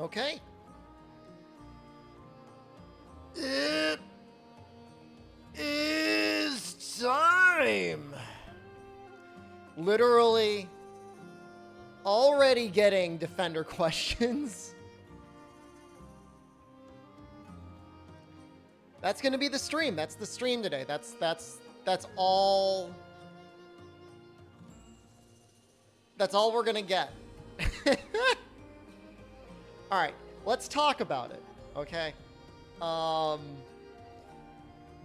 Okay. It is time. Literally already getting defender questions. That's going to be the stream. That's the stream today. That's all. That's all we're going to get. All right, let's talk about it. Okay.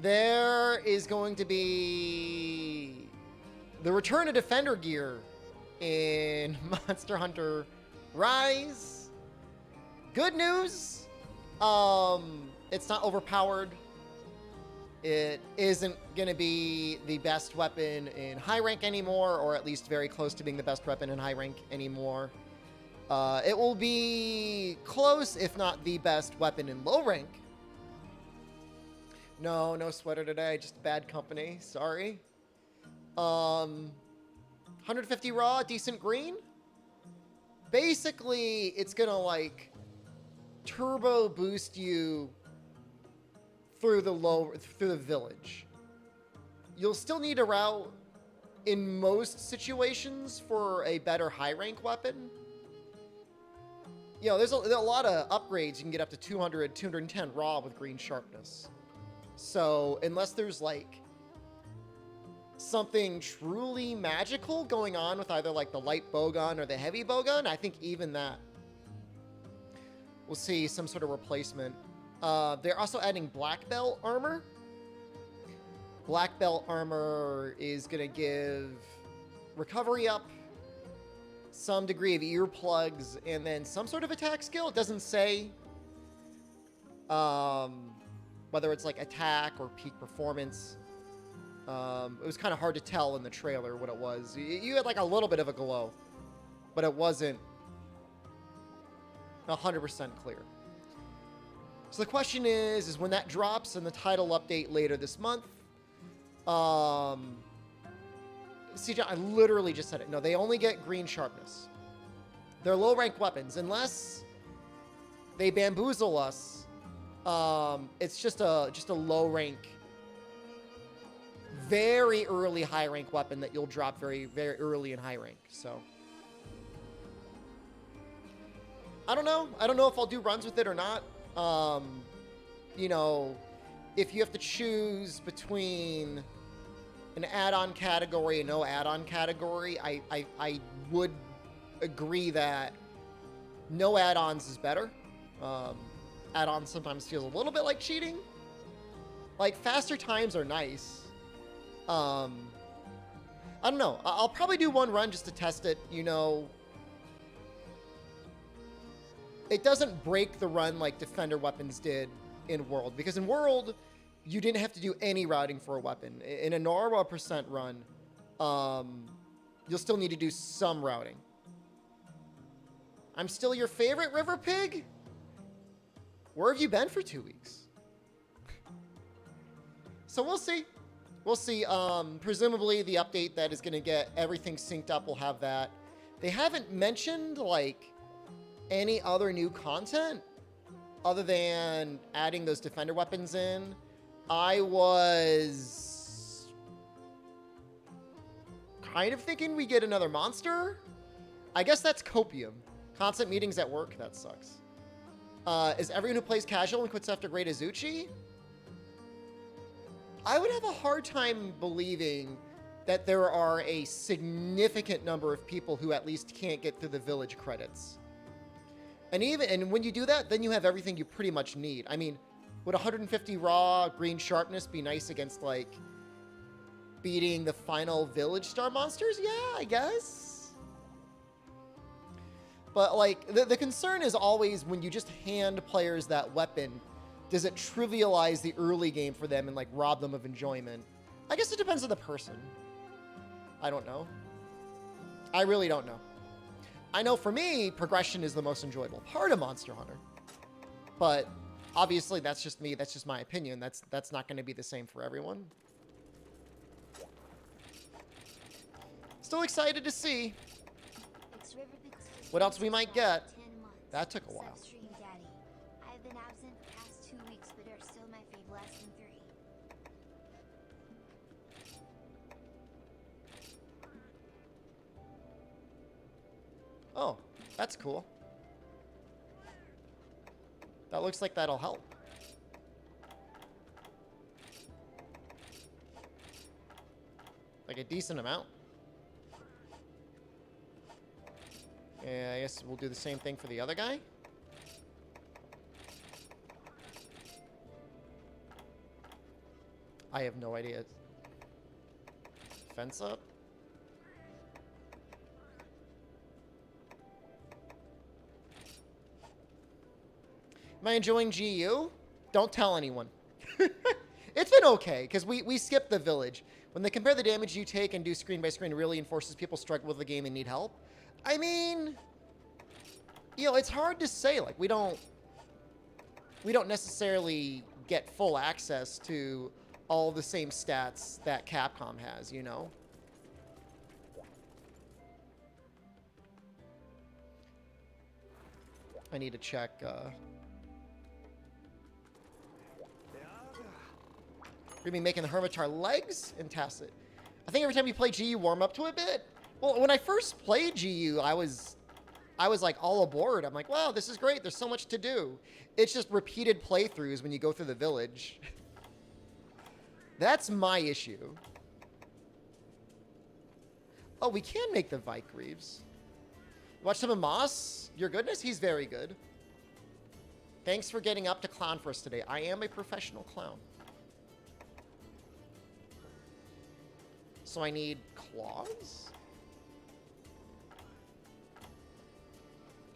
There is going to be the return of Defender gear in Monster Hunter Rise. Good news. It's not overpowered. It isn't going to be the best weapon in high rank anymore, or at least very close to being the best weapon in high rank anymore. It will be close, if not the best weapon in low rank. No sweater today, just bad company. Sorry. 150 raw, decent green. Basically, it's gonna like turbo boost you through the village. You'll still need a route in most situations for a better high rank weapon. You know, there's a lot of upgrades. You can get up to 200, 210 raw with green sharpness. So unless there's like something truly magical going on with either like the light bowgun or the heavy bowgun, I think even that we'll see some sort of replacement. They're also adding black belt armor. Black belt armor is gonna give recovery up, some degree of earplugs, and then some sort of attack skill. It doesn't say whether it's like attack or peak performance. It was kind of hard to tell in the trailer what it was. You had like a little bit of a glow, but it wasn't 100% clear. So the question is when that drops in the title update later this month, CJ, I literally just said it. No, they only get green sharpness. They're low rank weapons. Unless they bamboozle us, it's just a low rank, very early high rank weapon that you'll drop very, very early in high rank. So I don't know. I don't know if I'll do runs with it or not. You know, if you have to choose between an add-on category and no add-on category, I would agree that no add-ons is better. Add-ons sometimes feels a little bit like cheating. Like, faster times are nice. I don't know. I'll probably do one run just to test it, you know. It doesn't break the run like Defender weapons did in World, because in World, you didn't have to do any routing for a weapon. In a normal percent run, you'll still need to do some routing. I'm still your favorite River Pig? Where have you been for 2 weeks? So we'll see. We'll see. Presumably the update that is going to get everything synced up will have that. They haven't mentioned, like, any other new content other than adding those Defender weapons in. I was kind of thinking we get another monster. I guess that's copium. Constant meetings at work, that sucks. Is everyone who plays casual and quits after Great Azuchi? I would have a hard time believing that there are a significant number of people who at least can't get through the village credits. And when you do that, then you have everything you pretty much need. I mean, would 150 raw green sharpness be nice against, like, beating the final village star monsters? Yeah, I guess. But, like, the concern is always when you just hand players that weapon, does it trivialize the early game for them and, like, rob them of enjoyment? I guess it depends on the person. I don't know. I really don't know. I know for me, progression is the most enjoyable part of Monster Hunter. But obviously, that's just me. That's just my opinion. That's not going to be the same for everyone. Still excited to see what else we might get. That took a while. Stream Daddy. I've been absent the past 2 weeks, but are still my fave lasting 3. Oh, that's cool. That looks like that'll help. Like a decent amount. Yeah, I guess we'll do the same thing for the other guy. I have no idea. Fence up? Am I enjoying GU? Don't tell anyone. It's been okay, because we skipped the village. When they compare the damage you take and do screen by screen, it really enforces people struggle with the game and need help. I mean, you know, it's hard to say. Like, we don't necessarily get full access to all the same stats that Capcom has, you know? I need to check, We're gonna be making the Hermitar legs and Tacit. I think every time you play GU, you warm up to it a bit. Well, when I first played GU, I was like all aboard. I'm like, wow, this is great. There's so much to do. It's just repeated playthroughs when you go through the village. That's my issue. Oh, we can make the Vike Reeves. Watch some of Moss. Your goodness, he's very good. Thanks for getting up to clown for us today. I am a professional clown. So I need claws?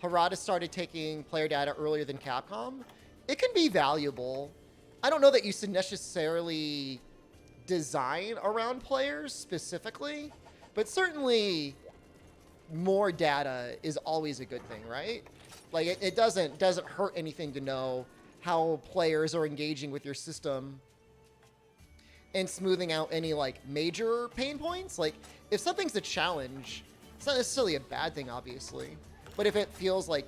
Harada started taking player data earlier than Capcom. It can be valuable. I don't know that you should necessarily design around players specifically, but certainly more data is always a good thing, right? Like it doesn't hurt anything to know how players are engaging with your system and smoothing out any like major pain points. Like if something's a challenge, it's not necessarily a bad thing, obviously, but if it feels like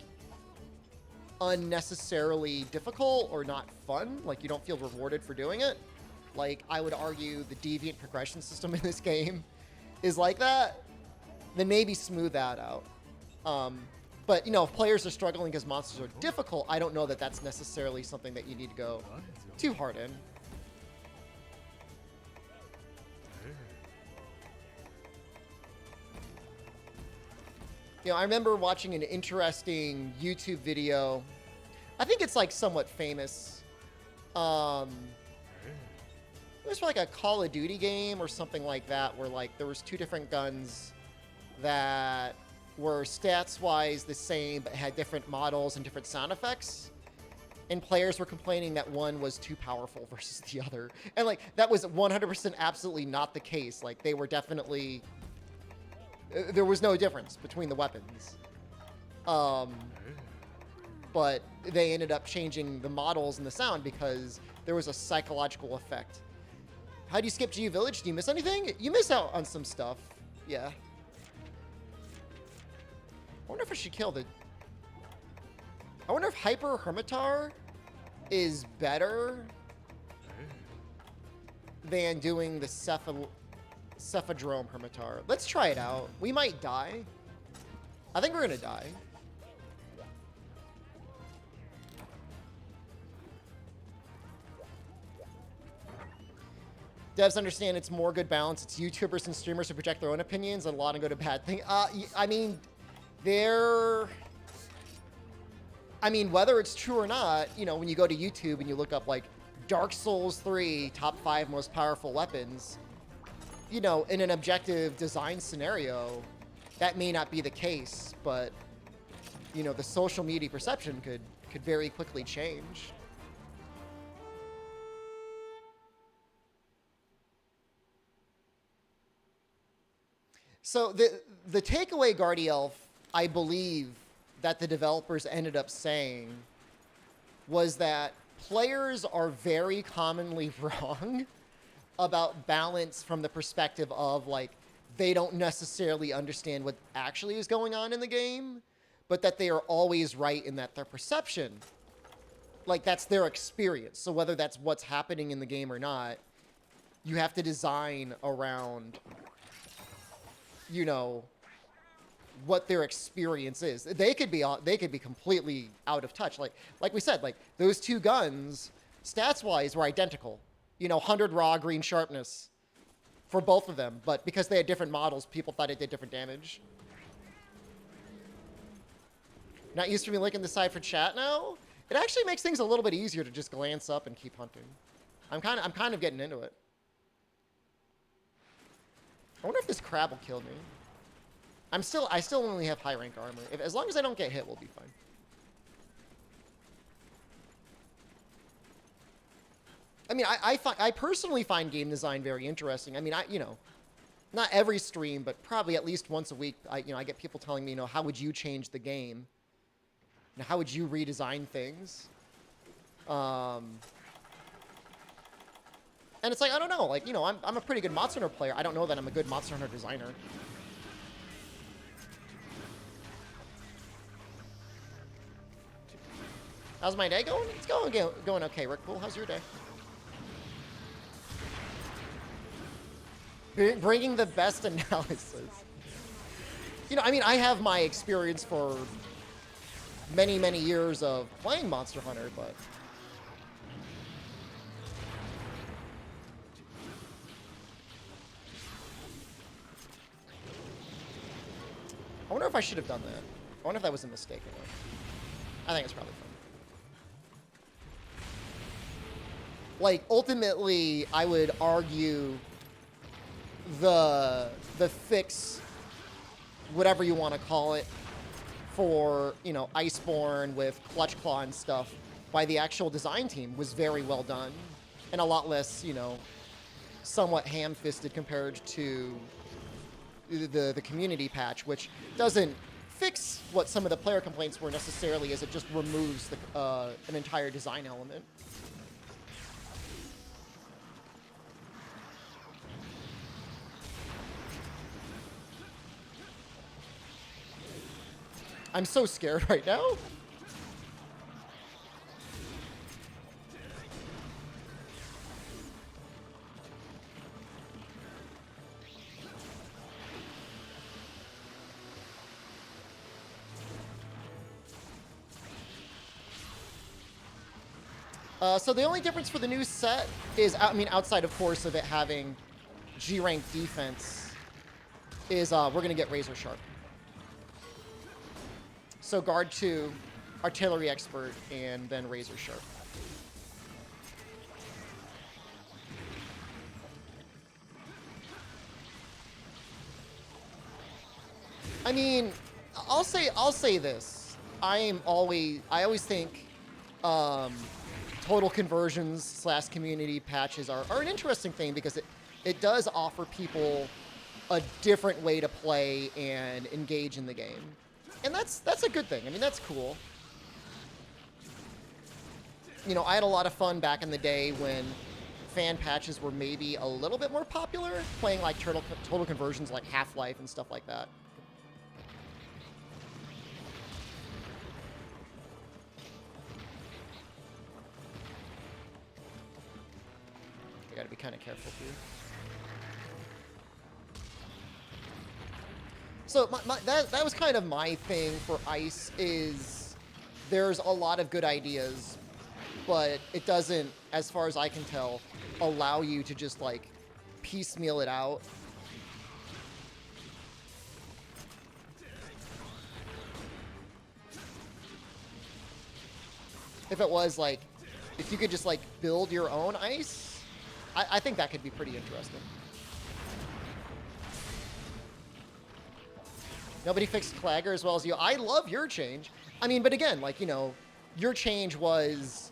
unnecessarily difficult or not fun, like you don't feel rewarded for doing it, like I would argue the deviant progression system in this game is like that, then maybe smooth that out. But you know, if players are struggling because monsters are difficult, I don't know that that's necessarily something that you need to go too hard in. You know, I remember watching an interesting YouTube video. I think it's like somewhat famous. It was for like a Call of Duty game or something like that, where like there was 2 different guns that were stats-wise the same, but had different models and different sound effects. And players were complaining that one was too powerful versus the other. And like, that was 100% absolutely not the case. Like, they were definitely... There was no difference between the weapons. But they ended up changing the models and the sound because there was a psychological effect. How do you skip GU Village? Do you miss anything? You miss out on some stuff. Yeah. I wonder if I should kill the... I wonder if Hyper Hermitar is better than doing the Cephadrome Hermitar. Let's try it out. We might die. I think we're gonna die. Devs understand it's more good balance. It's YouTubers and streamers who project their own opinions and a lot of go to bad thing. I mean, whether it's true or not, you know, when you go to YouTube and you look up like Dark Souls 3 top 5 most powerful weapons, you know, in an objective design scenario, that may not be the case, but you know, the social media perception could very quickly change. So the takeaway, Guardielf, I believe that the developers ended up saying was that players are very commonly wrong about balance from the perspective of like they don't necessarily understand what actually is going on in the game, but that they are always right in that their perception, like that's their experience. So whether that's what's happening in the game or not, you have to design around, you know, what their experience is. They could be completely out of touch. Like we said, like those two guns, stats wise, were identical. You know, 100 raw green sharpness for both of them, but because they had different models, people thought it did different damage. Not used to me linking the side for chat now. It actually makes things a little bit easier to just glance up and keep hunting. I'm kind of getting into it. I wonder if this crab will kill me. I still only have high rank armor. As long as I don't get hit, we'll be fine. I mean, I personally find game design very interesting. I mean, you know, not every stream, but probably at least once a week, I get people telling me, you know, how would you change the game? You know, how would you redesign things? And it's like, I don't know, like, you know, I'm a pretty good Monster Hunter player. I don't know that I'm a good Monster Hunter designer. How's my day going? It's going okay, Rick Pool. How's your day? Bringing the best analysis. You know, I mean, I have my experience for many, many years of playing Monster Hunter, but... I wonder if I should have done that. I wonder if that was a mistake or not. I think it's probably fun. Like, ultimately, I would argue the fix, whatever you want to call it, for, you know, Iceborne with Clutch Claw and stuff by the actual design team was very well done and a lot less, you know, somewhat ham-fisted compared to the community patch, which doesn't fix what some of the player complaints were necessarily, as it just removes an entire design element. I'm so scared right now. So the only difference for the new set is, I mean, outside, of course, of it having G-rank defense, is we're going to get Razor Sharp. So Guard 2, Artillery Expert, and then Razor Sharp. I mean, I'll say this. I always think total conversions / community patches are an interesting thing, because it does offer people a different way to play and engage in the game. And that's a good thing. I mean, that's cool. You know, I had a lot of fun back in the day when fan patches were maybe a little bit more popular, playing like total conversions like Half-Life and stuff like that. I gotta be kind of careful here. So that was kind of my thing for Ice, is there's a lot of good ideas, but it doesn't, as far as I can tell, allow you to just like piecemeal it out. If it was like, if you could just like build your own Ice, I think that could be pretty interesting. Nobody fixed Clagger as well as you. I love your change. I mean, but again, like, you know, your change was,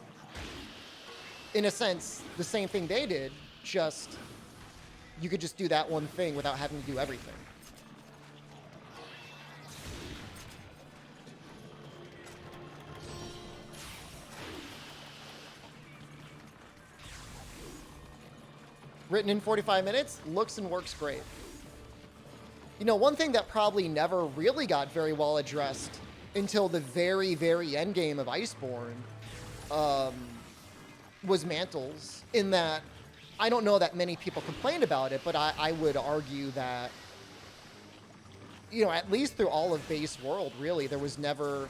in a sense, the same thing they did, just you could just do that one thing without having to do everything. Written in 45 minutes, looks and works great. You know, one thing that probably never really got very well addressed until the very, very end game of Iceborne was mantles, in that I don't know that many people complained about it, but I would argue that, you know, at least through all of base world, really, there was never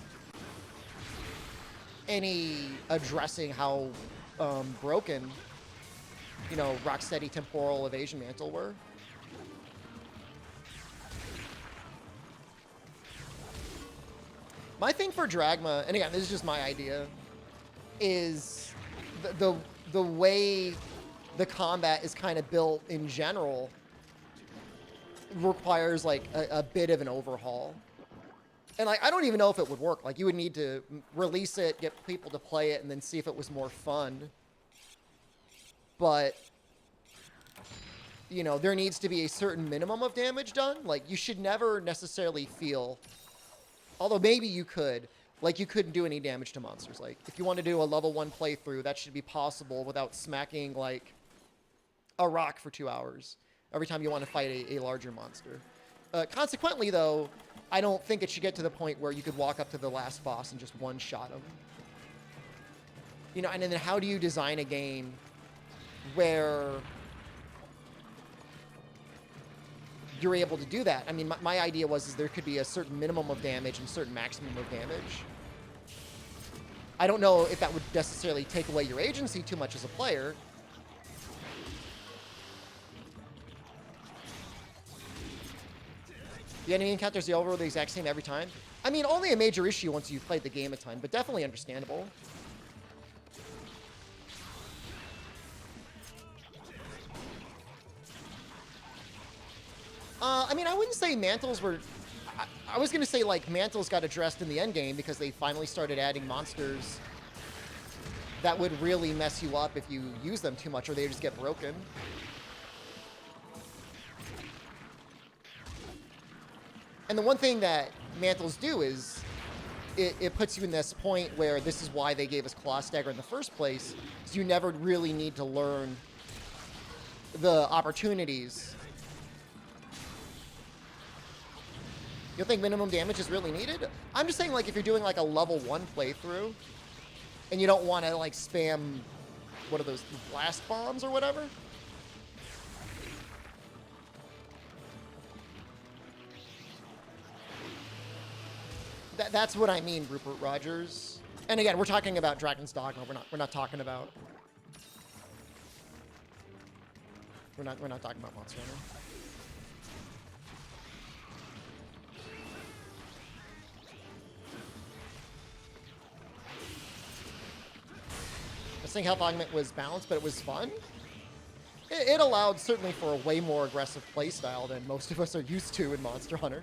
any addressing how broken, you know, Rocksteady temporal evasion mantle were. My thing for Dragma, and again, this is just my idea, is the way the combat is kind of built in general requires like a bit of an overhaul. And like, I don't even know if it would work. Like, you would need to release it, get people to play it, and then see if it was more fun. But, you know, there needs to be a certain minimum of damage done. Like, you should never necessarily feel, although maybe you could, like, you couldn't do any damage to monsters. Like, if you want to do a level 1 playthrough, that should be possible without smacking, like, a rock for 2 hours every time you want to fight a larger monster. Consequently, though, I don't think it should get to the point where you could walk up to the last boss and just one-shot him. You know, and then how do you design a game where you're able to do that? I mean, my idea was there could be a certain minimum of damage and certain maximum of damage. I don't know if that would necessarily take away your agency too much as a player. The enemy encounters the overworld the exact same every time. I mean, only a major issue once you've played the game a ton, but definitely understandable. I mean, I wouldn't say mantles were... I was going to say, like, mantles got addressed in the end game because they finally started adding monsters that would really mess you up if you use them too much, or they just get broken. And the one thing that mantles do is it puts you in this point where this is why they gave us Claw Stagger in the first place, is you never really need to learn the opportunities. You don't think minimum damage is really needed? I'm just saying, like, if you're doing, like, a level 1 playthrough, and you don't want to, like, spam, what are those, blast bombs or whatever? That's what I mean, Rupert Rogers. And again, we're talking about Dragon's Dogma. We're not talking about... We're not talking about Monster Hunter. I think Health Augment was balanced, but it was fun. It allowed, certainly, for a way more aggressive playstyle than most of us are used to in Monster Hunter.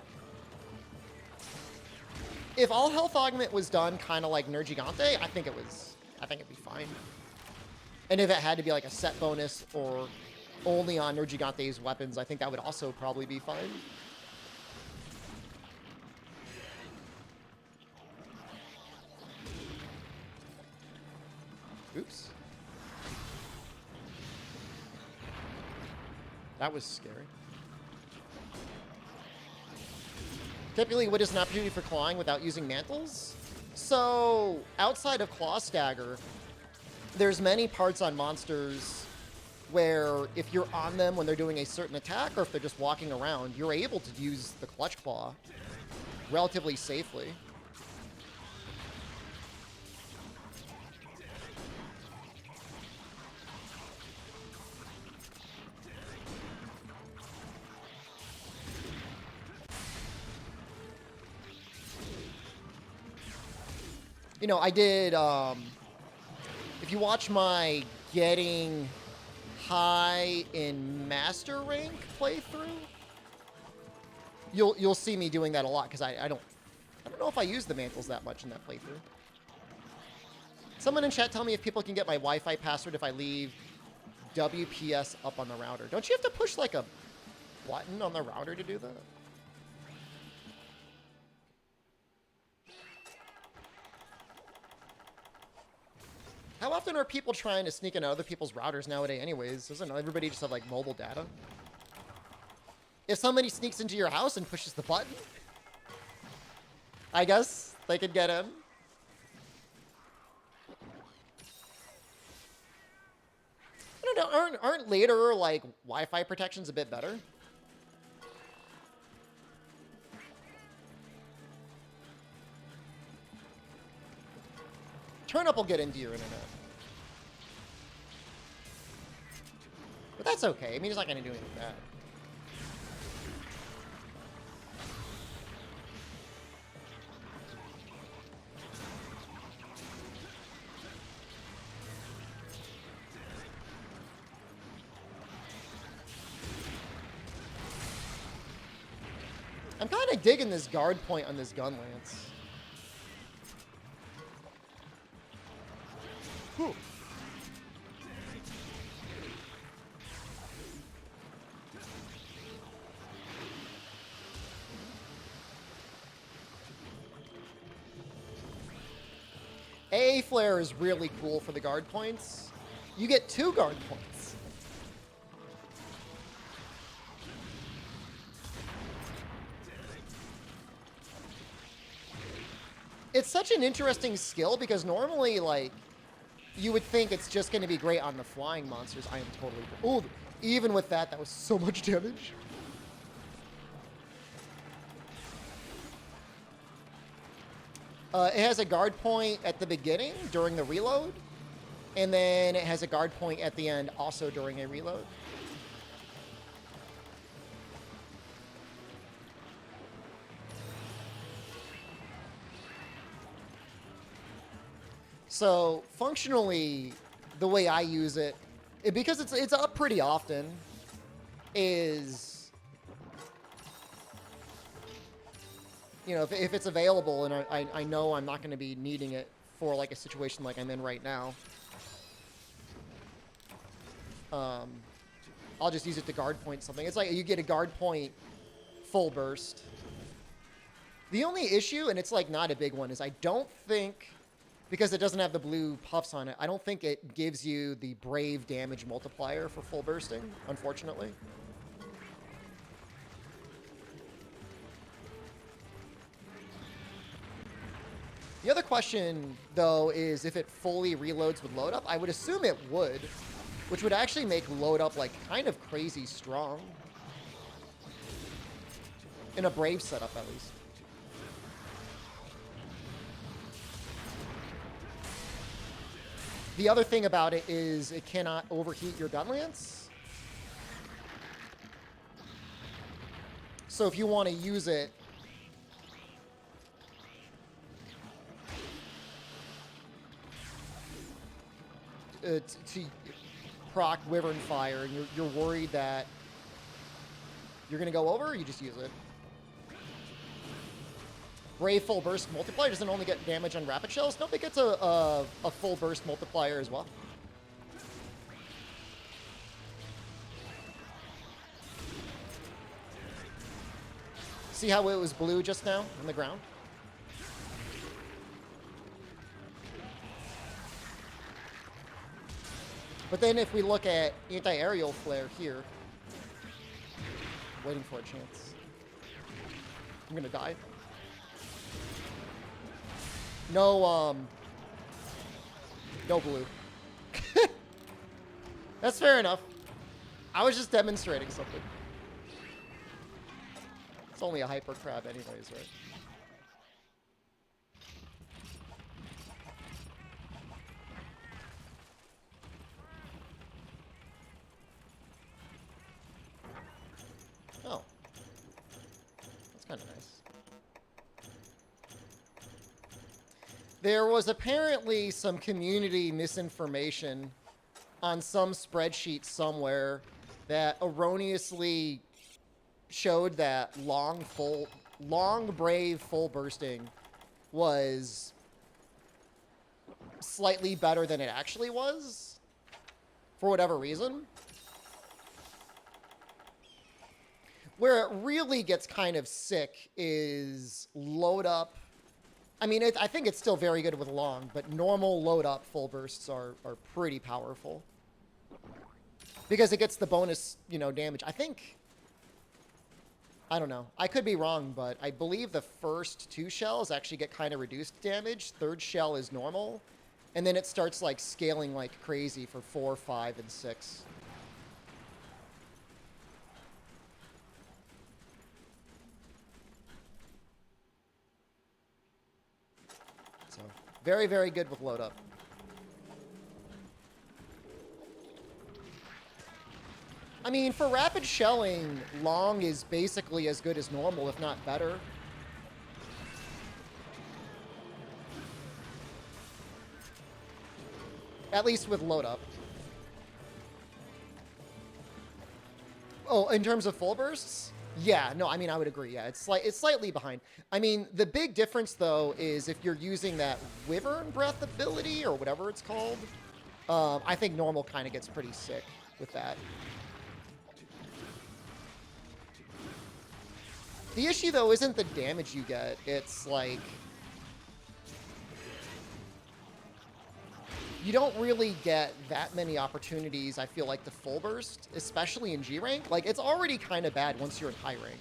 If all Health Augment was done kind of like Nergigante, I think it'd be fine. And if it had to be like a set bonus or only on Nergigante's weapons, I think that would also probably be fine. Oops. That was scary. Typically, what is an opportunity for clawing without using mantles? So, outside of Claw Stagger, there's many parts on monsters where if you're on them when they're doing a certain attack, or if they're just walking around, you're able to use the Clutch Claw relatively safely. You know, I did, if you watch my getting high in master rank playthrough, you'll see me doing that a lot, because I don't know if I use the mantles that much in that playthrough. Someone in chat tell me if people can get my Wi-Fi password if I leave WPS up on the router. Don't you have to push like a button on the router to do that? How often are people trying to sneak into other people's routers nowadays anyways? Doesn't everybody just have, like, mobile data? If somebody sneaks into your house and pushes the button, I guess they could get in. I don't know, aren't later, like, Wi-Fi protections a bit better? Turn up will get into your internet. But that's okay. I mean, he's not going to do anything bad. I'm kind of digging this guard point on this gun lance. Whew. AA flare is really cool for the guard points. You get 2 guard points. It's such an interesting skill because normally, like, you would think it's just going to be great on the flying monsters. I am totally... Oh, even with that, that was so much damage. It has a guard point at the beginning during the reload, and then it has a guard point at the end also during a reload. So functionally, the way I use it, because it's up pretty often, is, you know, if it's available and I know I'm not going to be needing it for like a situation like I'm in right now, I'll just use it to guard point something. It's like you get a guard point full burst. The only issue, and it's like not a big one, is I don't think, because it doesn't have the blue puffs on it, I don't think it gives you the brave damage multiplier for full bursting, unfortunately. The other question, though, is if it fully reloads with load up. I would assume it would, which would actually make load up like kind of crazy strong. In a brave setup, at least. The other thing about it is it cannot overheat your gun lance. So if you want to use it to proc Wyvern Fire, and you're worried that you're going to go over, you just use it. Brave full burst multiplier doesn't only get damage on rapid shells. Nope, it gets a full burst multiplier as well. See how it was blue just now on the ground? But then if we look at anti-aerial flare here, waiting for a chance. I'm gonna die. No, no blue. That's fair enough. I was just demonstrating something. It's only a hyper crab anyways, right? Oh. That's kind of nice. There was apparently some community misinformation on some spreadsheet somewhere that erroneously showed that long brave full bursting was slightly better than it actually was for whatever reason. Where it really gets kind of sick is load up. I mean, I think it's still very good with long, but normal load up full bursts are pretty powerful. Because it gets the bonus, you know, damage. I think I don't know. I could be wrong, but I believe the first 2 shells actually get kind of reduced damage. Third shell is normal. And then it starts like scaling like crazy for 4, 5, and 6. So very, very good with load up. I mean, for rapid shelling, long is basically as good as normal, if not better. At least with load up. Oh, in terms of full bursts? Yeah, no, I mean, I would agree. Yeah, it's slightly behind. I mean, the big difference, though, is if you're using that Wyvern Breath ability, or whatever it's called, I think normal kind of gets pretty sick with that. The issue, though, isn't the damage you get. It's like... you don't really get that many opportunities, I feel like, to full burst, especially in G rank. Like, it's already kind of bad once you're in high rank.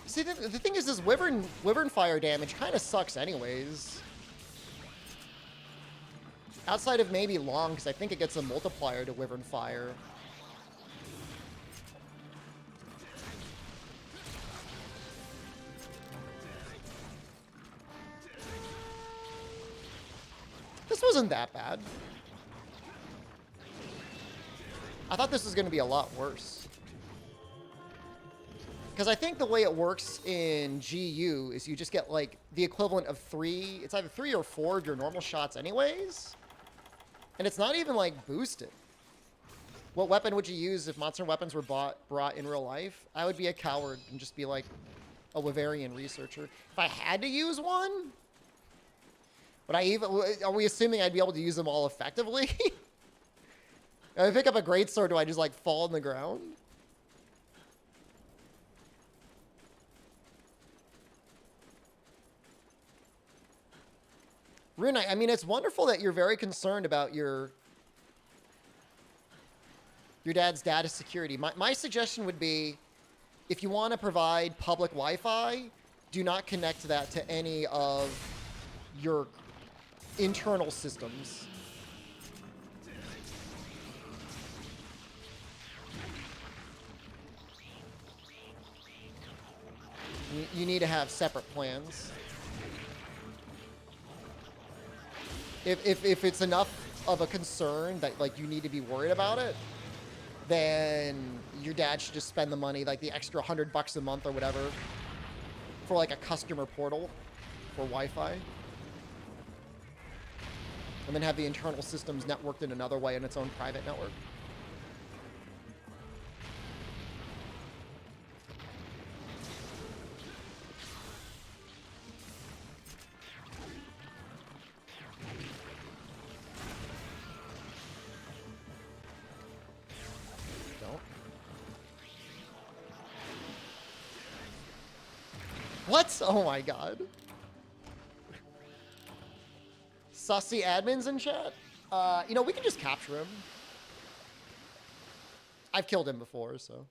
See, the thing is, this Wyvern Fire damage kind of sucks anyways. Outside of maybe long, because I think it gets a multiplier to Wyvern Fire. This wasn't that bad. I thought this was going to be a lot worse. Because I think the way it works in GU is you just get, like, the equivalent of 3... it's either 3 or 4 of your normal shots anyways. And it's not even, like, boosted. What weapon would you use if monster weapons were brought in real life? I would be a coward and just be, like, a Wyverian researcher. If I had to use one? Would I even... are we assuming I'd be able to use them all effectively? If I pick up a greatsword, do I just, like, fall on the ground? Rune, I mean, it's wonderful that you're very concerned about your dad's data security. My suggestion would be, if you want to provide public Wi-Fi, do not connect that to any of your internal systems. You need to have separate plans. If it's enough of a concern that, like, you need to be worried about it, then your dad should just spend the money, like the extra $100 a month or whatever, for, like, a customer portal for Wi-Fi. And then have the internal systems networked in another way in its own private network. What? Oh my god. Sussy admins in chat? You know, we can just capture him. I've killed him before, so.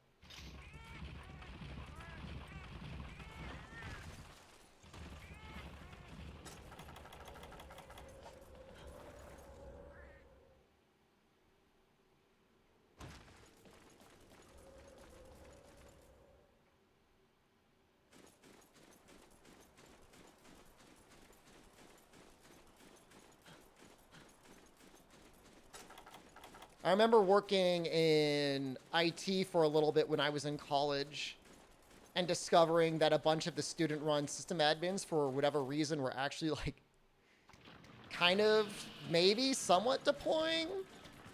I remember working in IT for a little bit when I was in college and discovering that a bunch of the student-run system admins, for whatever reason, were actually, like, kind of, maybe, somewhat deploying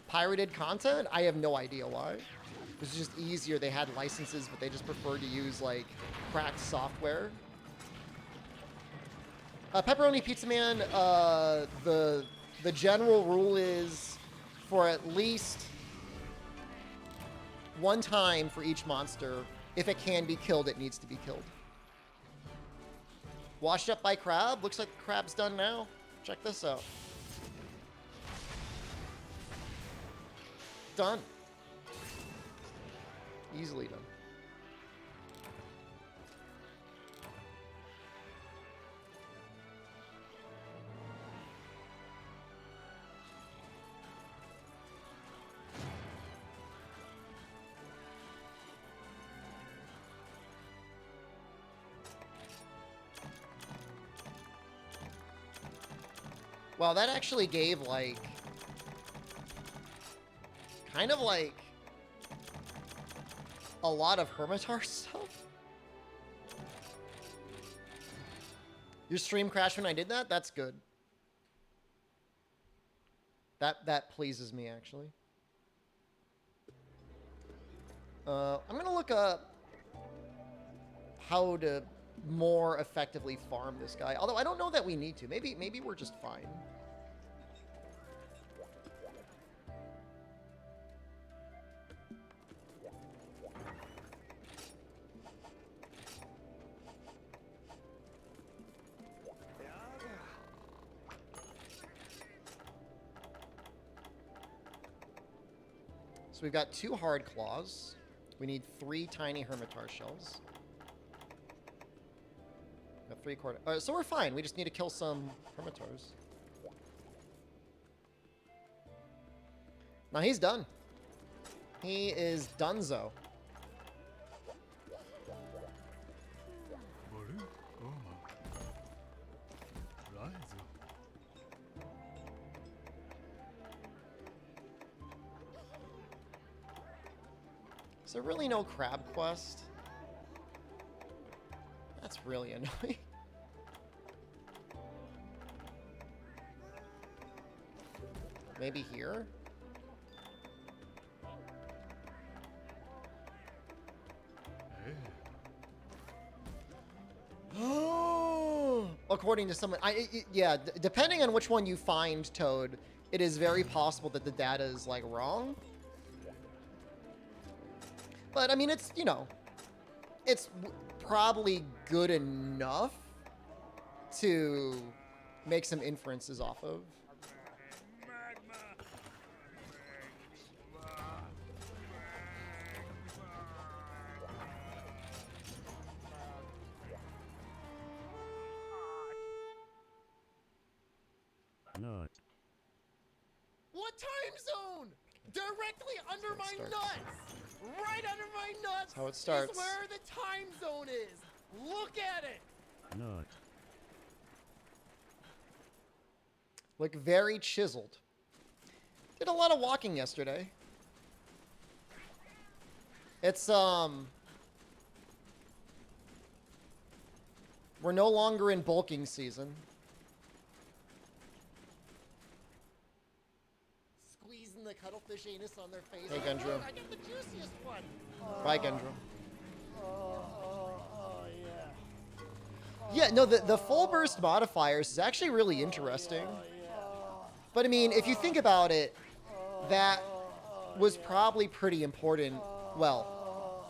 pirated content. I have no idea why. It was just easier. They had licenses, but they just preferred to use, like, cracked software. Pepperoni Pizza Man, the general rule is, for at least one time for each monster. If it can be killed, it needs to be killed. Washed up by crab. Looks like the crab's done now. Check this out. Done. Easily done. Wow, that actually gave, like, kind of, like, a lot of Hermitar stuff. Your stream crashed when I did that? That's good. That pleases me, actually. I'm gonna look up how to more effectively farm this guy. Although I don't know that we need to. Maybe we're just fine. So we've got 2 hard claws. We need 3 tiny Hermitar shells. Got 3 quarter. So we're fine. We just need to kill some Hermitars. Now he's done. He is donezo. Is there really no crab quest? That's really annoying. Maybe here? Oh! According to someone, yeah, depending on which one you find, Toad, it is very possible that the data is, like, wrong. But, I mean, it's, you know, it's probably good enough to make some inferences off of. Not. What time zone? Directly under my starts. nuts! Right under my nuts! That's how it starts. Is where the time zone is! Look at it! Not. Look very chiseled. Did a lot of walking yesterday. It's, we're no longer in bulking season. Squeezing the cuttlefish anus on their face. Hey, Look, Gendro. I got the juiciest one! Bye, Gendro. Yeah. Yeah, no, the full burst modifiers is actually really interesting. But I mean, if you think about it, that was probably pretty important. Well,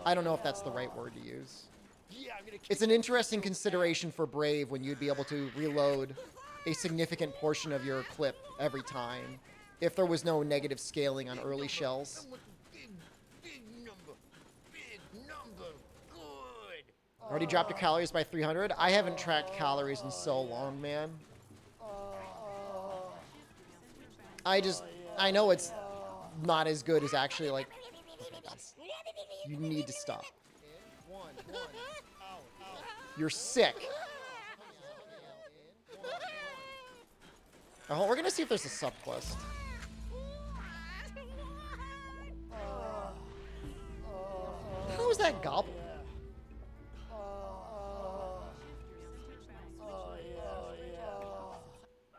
I don't know if that's the right word to use. Yeah, I'm gonna It's an interesting consideration for Brave when you'd be able to reload a significant portion of your clip every time if there was no negative scaling on early shells. I'm looking big number. Big number. Good. Already dropped your calories by 300. I haven't tracked calories in so long, man. I know it's not as good as actually, like, you need to stop. One. You're sick. Oh, we're gonna see if there's a subquest. How is that gobble?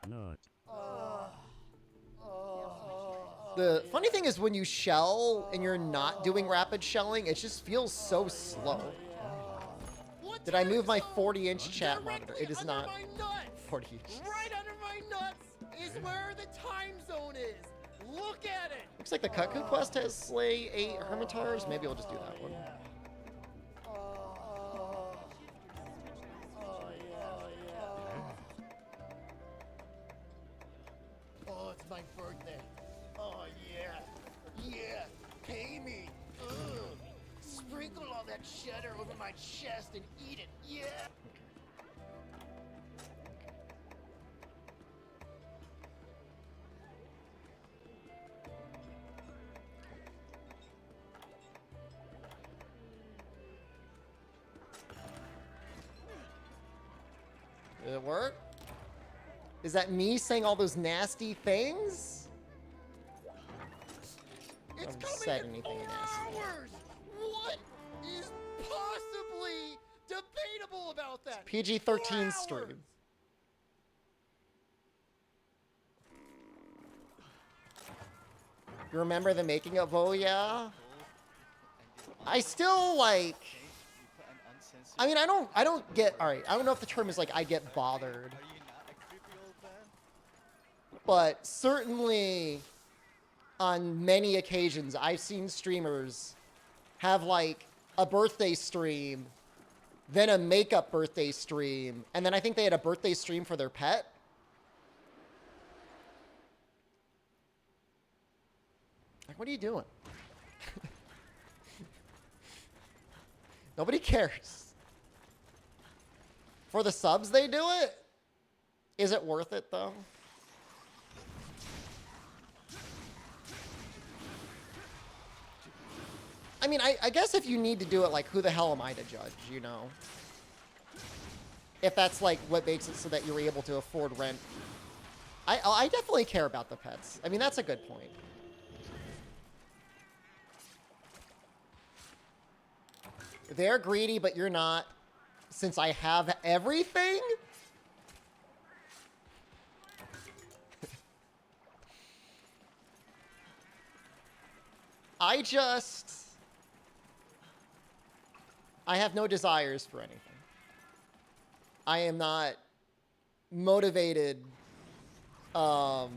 Not. The funny thing is when you shell and you're not doing rapid shelling, it just feels so slow. What Did I time move my zone? 40-inch chat monitor? Directly It is under not my nuts. 40 inches. Right under my nuts is where the time zone is. Look at it! Looks like the Cuckoo quest has slay 8 Hermitars. Maybe we'll just do that one. Oh, it's my birthday. Oh, yeah. Yeah. Pay me. Ugh. Sprinkle all that cheddar over my chest and eat it. Yeah. Did it work? Is that me saying all those nasty things? It's haven't coming said in anything 4 nasty. hours. What is possibly debatable about that? PG-13 4 hours. stream. You remember the making of Oh Yeah? I still like... I mean, I don't get... Alright, I don't know if the term is like I get bothered. But certainly on many occasions, I've seen streamers have like a birthday stream, then a makeup birthday stream, and then I think they had a birthday stream for their pet. Like, what are you doing? Nobody cares. For the subs, they do it? Is it worth it, though? I mean, I guess if you need to do it, like, who the hell am I to judge, you know? If that's, like, what makes it so that you're able to afford rent. I definitely care about the pets. I mean, that's a good point. They're greedy, but you're not. Since I have everything? I have no desires for anything. I am not motivated by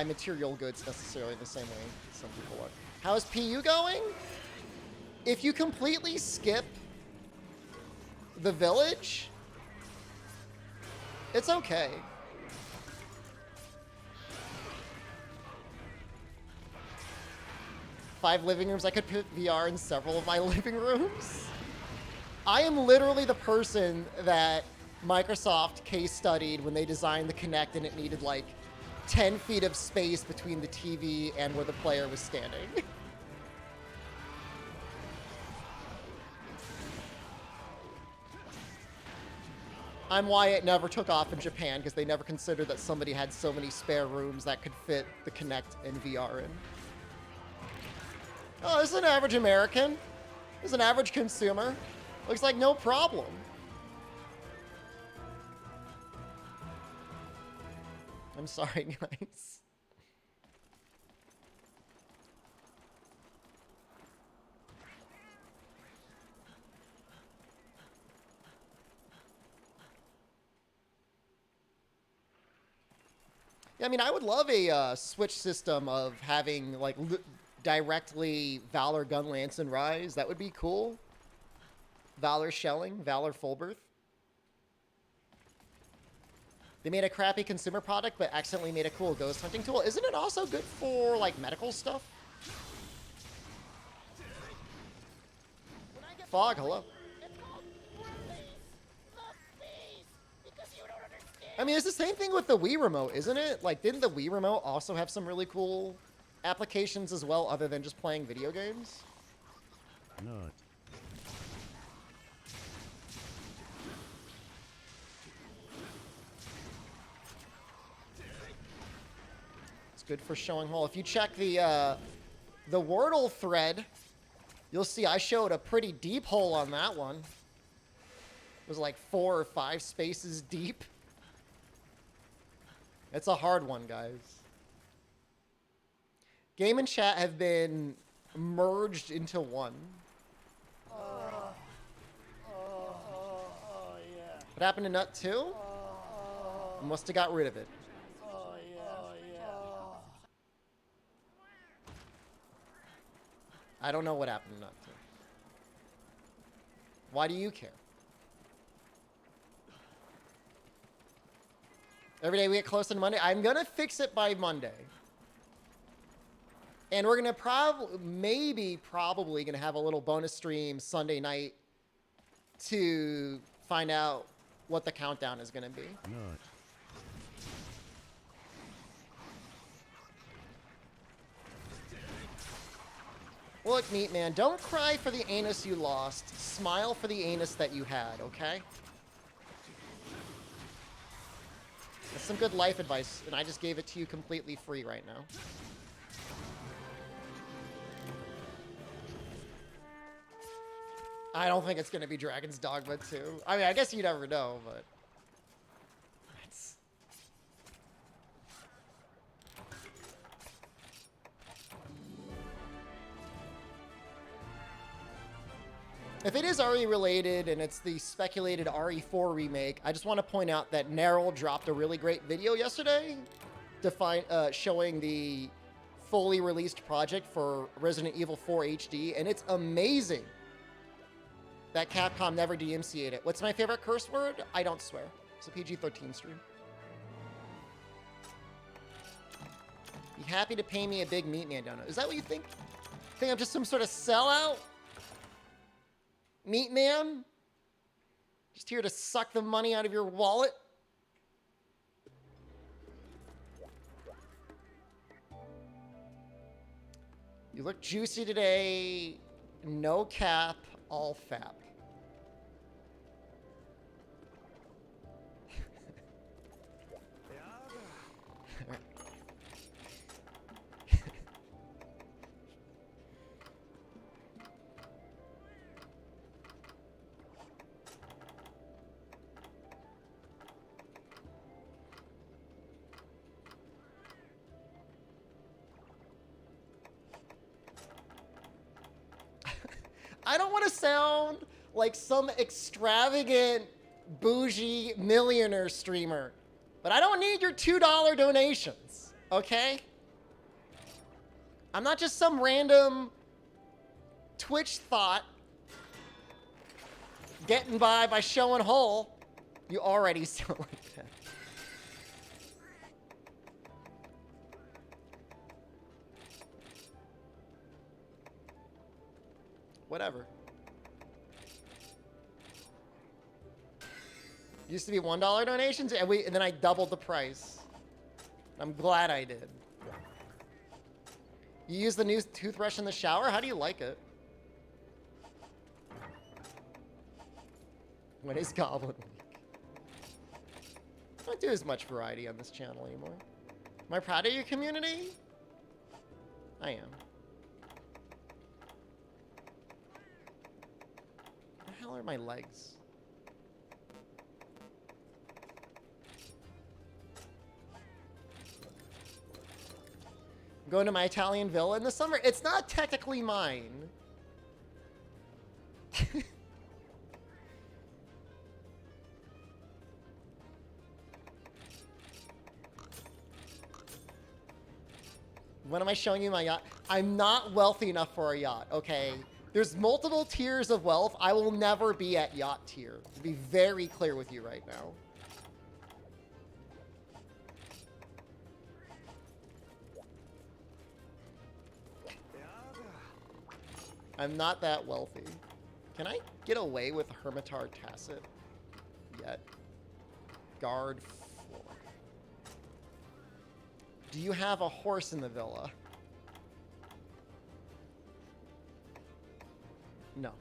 material goods necessarily in the same way some people are. How's PU going? If you completely skip the village, it's okay. Five living rooms. I could put VR in several of my living rooms. I am literally the person that Microsoft case studied when they designed the Kinect and it needed like 10 feet of space between the TV and where the player was standing. I'm why it never took off in Japan, because they never considered that somebody had so many spare rooms that could fit the Kinect and VR in. Oh, this is an average American. This is an average consumer. Looks like no problem. I'm sorry, guys. Yeah, I mean, I would love a Switch system of having, like, directly Valor Gunlance and Rise. That would be cool. Valor Shelling, Valor Fulbirth. They made a crappy consumer product, but accidentally made a cool ghost hunting tool. Isn't it also good for, like, medical stuff? Fog, hello. I mean, it's the same thing with the Wii Remote, isn't it? Like, didn't the Wii Remote also have some really cool applications as well, other than just playing video games? Not. It's good for showing hole. If you check the Wordle thread, you'll see I showed a pretty deep hole on that one. It was like 4 or 5 spaces deep. It's a hard one, guys. Game and chat have been merged into one. What happened to Nut 2? Must have got rid of it. I don't know what happened to Nocturne. Why do you care? Every day we get closer to Monday. I'm going to fix it by Monday. And we're going to probably going to have a little bonus stream Sunday night to find out what the countdown is going to be. Not. Look, Meat Man, don't cry for the anus you lost. Smile for the anus that you had, okay? That's some good life advice, and I just gave it to you completely free right now. I don't think it's going to be Dragon's Dogma 2. I mean, I guess you never know, but... It's... If it is RE related and it's the speculated RE4 remake, I just want to point out that Neryl dropped a really great video yesterday showing the fully released project for Resident Evil 4 HD, and it's amazing that Capcom never DMCA'd it. What's my favorite curse word? I don't swear. It's a PG-13 stream. Be happy to pay me a big Meat Man donut. Is that what you think? Think I'm just some sort of sellout? Meat Man? Just here to suck the money out of your wallet? You look juicy today. No cap, all fap. I don't want to sound like some extravagant, bougie millionaire streamer, but I don't need your $2 donations, okay? I'm not just some random Twitch thought getting by showing whole. You already sound like that. Whatever. Used to be $1 donations, and then I doubled the price. I'm glad I did. You use the new toothbrush in the shower? How do you like it? When is Goblin Week? I don't do as much variety on this channel anymore. Am I proud of your community? I am. Where the hell are my legs? I'm going to my Italian villa in the summer. It's not technically mine. When am I showing you my yacht? I'm not wealthy enough for a yacht, okay? There's multiple tiers of wealth. I will never be at yacht tier. To be very clear with you right now. I'm not that wealthy. Can I get away with Hermitard Tacit yet? Guard 4. Do you have a horse in the villa? No.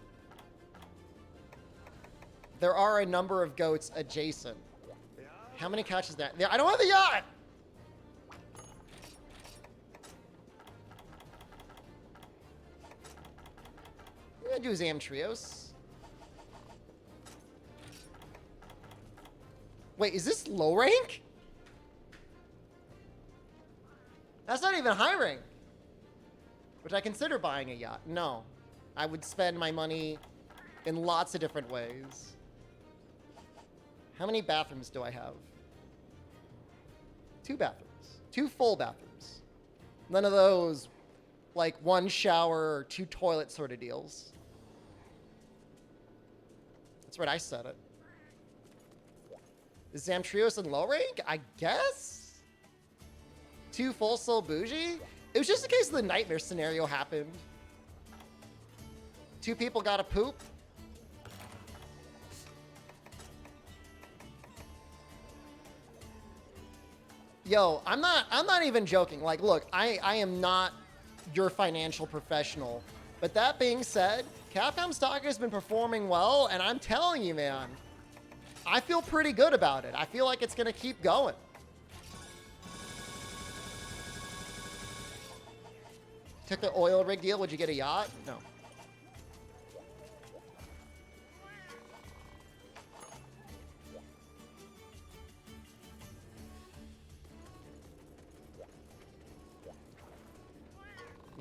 There are a number of goats adjacent. How many couches there? I don't have a yacht! I'm gonna do Zamtrios. Wait, is this low rank? That's not even high rank. Would I consider buying a yacht? No. I would spend my money in lots of different ways. How many bathrooms do I have? 2 bathrooms. 2 full bathrooms. None of those, like 1 shower or 2 toilet sort of deals. That's right, I said it. Is Zamtrios in low rank? I guess? 2 full soul bougie? It was just in case the nightmare scenario happened. 2 people got to poop. Yo, I'm not even joking. Like, look, I am not your financial professional. But that being said, Capcom stock has been performing well, and I'm telling you, man, I feel pretty good about it. I feel like it's going to keep going. Took the oil rig deal. Would you get a yacht? No.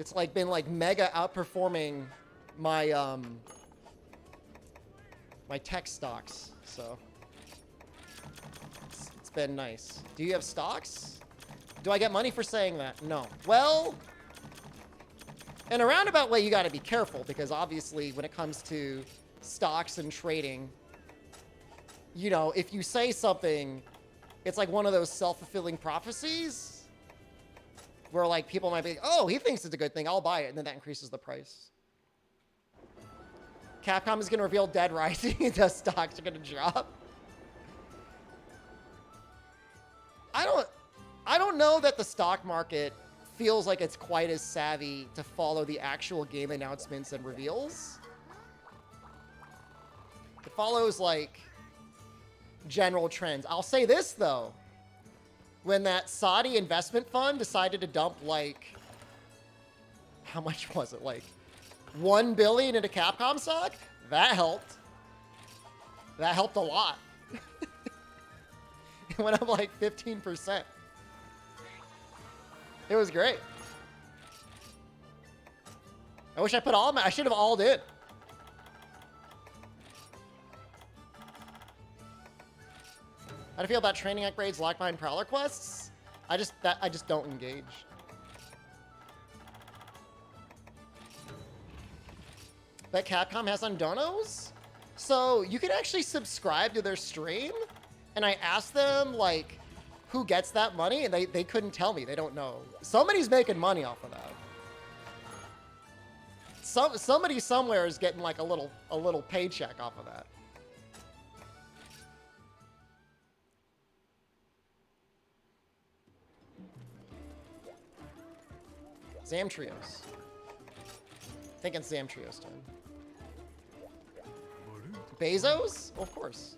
It's like been like mega outperforming my my tech stocks, so it's been nice. Do you have stocks? Do I get money for saying that? No. Well, in a roundabout way, you got to be careful because obviously when it comes to stocks and trading, you know, if you say something, it's like one of those self-fulfilling prophecies. Where, like, people might be like, oh, he thinks it's a good thing, I'll buy it, and then that increases the price. Capcom is going to reveal Dead Rising, and the stocks are going to drop. I don't know that the stock market feels like it's quite as savvy to follow the actual game announcements and reveals. It follows, like, general trends. I'll say this, though. When that Saudi investment fund decided to dump, like, how much was it? Like, $1 billion into Capcom stock? That helped. That helped a lot. It went up like 15%. It was great. I wish I put all my, I should have alled in. How do you feel about training upgrades, Lockmine, Prowler quests? I just don't engage. That Capcom has on donos? So you can actually subscribe to their stream, and I asked them, like, who gets that money, and they couldn't tell me. They don't know. Somebody's making money off of that. Somebody somewhere is getting, like, a little paycheck off of that. Zamtrios. Thinking Zamtrios time. Bezos? Well, of course.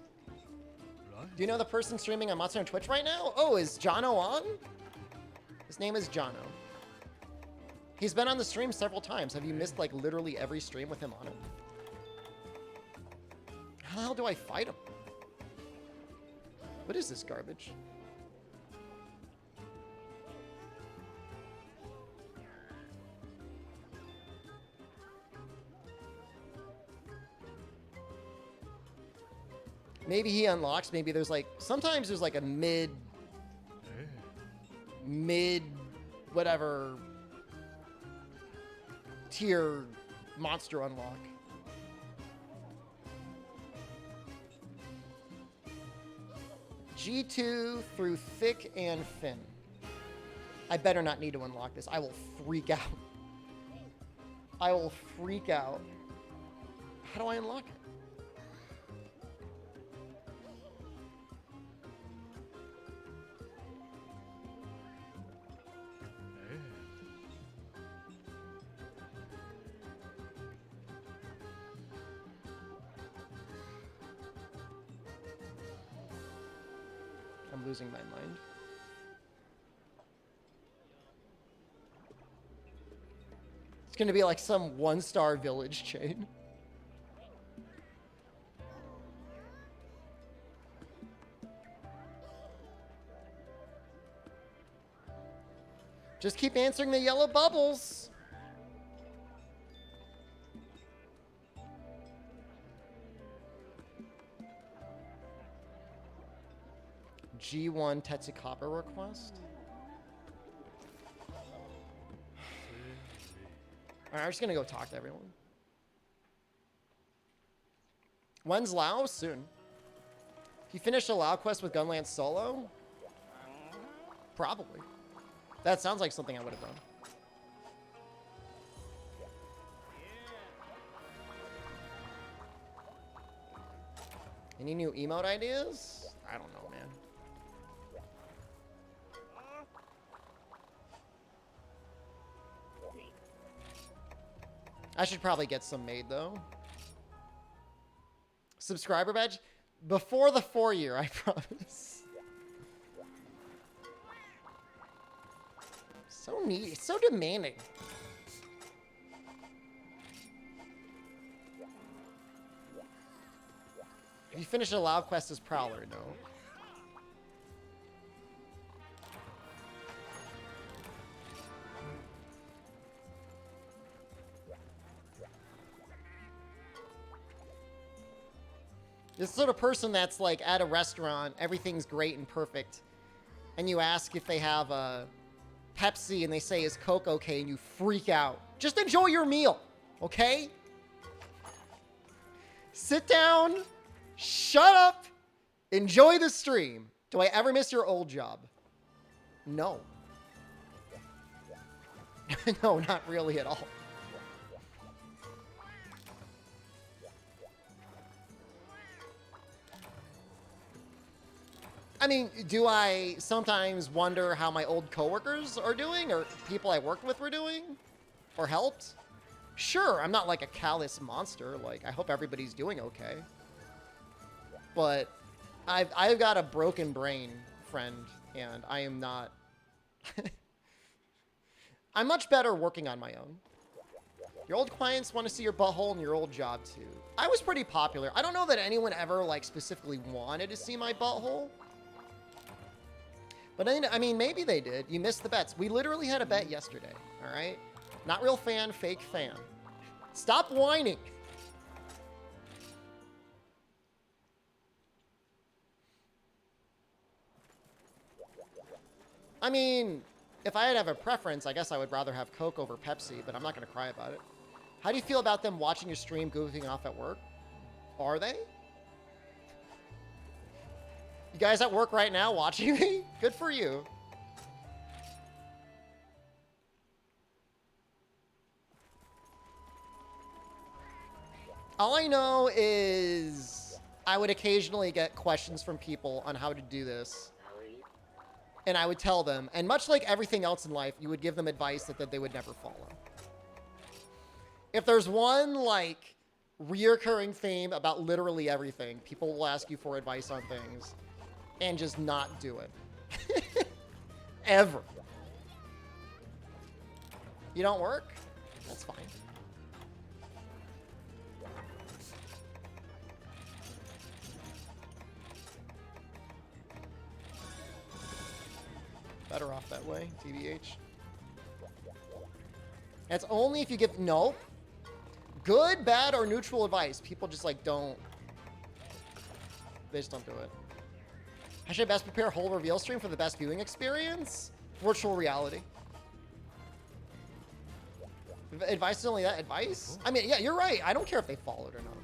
Do you know the person streaming on Monster on Twitch right now? Oh, is Jono on? His name is Jono. He's been on the stream several times. Have you missed, like, literally every stream with him on it? How the hell do I fight him? What is this garbage? Maybe he unlocks, maybe there's like, sometimes there's like a mid, whatever, tier monster unlock. G2 through thick and thin. I better not need to unlock this. I will freak out. I will freak out. How do I unlock it? I'm losing my mind. It's gonna be like some one-star village chain. Just keep answering the yellow bubbles. G1 Tetsukapa request. Alright, I'm just gonna go talk to everyone. When's Lao? Soon. If you finish a Lao quest with Gunlance solo? Probably. That sounds like something I would have done. Any new emote ideas? I don't know, man. I should probably get some made, though. Subscriber badge? Before the 4-year, I promise. So needy. So demanding. If you finish a Lao quest as Prowler, no. This sort of person that's like at a restaurant, everything's great and perfect, and you ask if they have a Pepsi and they say, is Coke okay? And you freak out. Just enjoy your meal, okay? Sit down, shut up, enjoy the stream. Do I ever miss your old job? No. No, not really at all. I mean, do I sometimes wonder how my old coworkers are doing, or people I worked with were doing, or helped? Sure, I'm not like a callous monster. Like, I hope everybody's doing okay. But I've got a broken brain, friend, and I am not... I'm much better working on my own. Your old clients want to see your butthole in your old job, too. I was pretty popular. I don't know that anyone ever, like, specifically wanted to see my butthole. But I mean, maybe they did. You missed the bets. We literally had a bet yesterday, all right? Not real fan, fake fan. Stop whining. I mean, if I had to have a preference, I guess I would rather have Coke over Pepsi, but I'm not going to cry about it. How do you feel about them watching your stream goofing off at work? Are they? You guys at work right now watching me? Good for you. All I know is I would occasionally get questions from people on how to do this. And I would tell them. And much like everything else in life, you would give them advice that they would never follow. If there's one, like, reoccurring theme about literally everything, people will ask you for advice on things and just not do it. Ever. You don't work? That's fine. Better off that way, TBH. That's only if you give... No. Good, bad, or neutral advice. People just, like, don't... They just don't do it. How should I best prepare a whole reveal stream for the best viewing experience? Virtual reality. Advice is only that. Advice? I mean, yeah, you're right. I don't care if they follow it or not.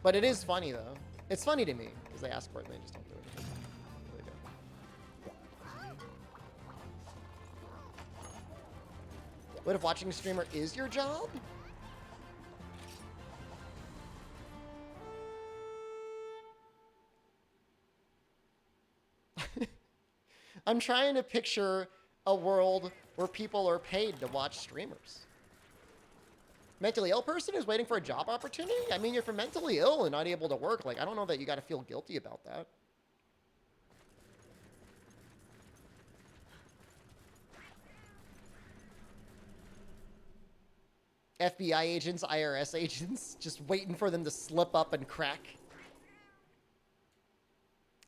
But it is funny, though. It's funny to me, because they ask for it and they just don't do it. Really do. What if watching a streamer is your job? I'm trying to picture a world where people are paid to watch streamers. Mentally ill person who's waiting for a job opportunity? I mean, if you're mentally ill and not able to work, like, I don't know that you got to feel guilty about that. FBI agents, IRS agents, just waiting for them to slip up and crack.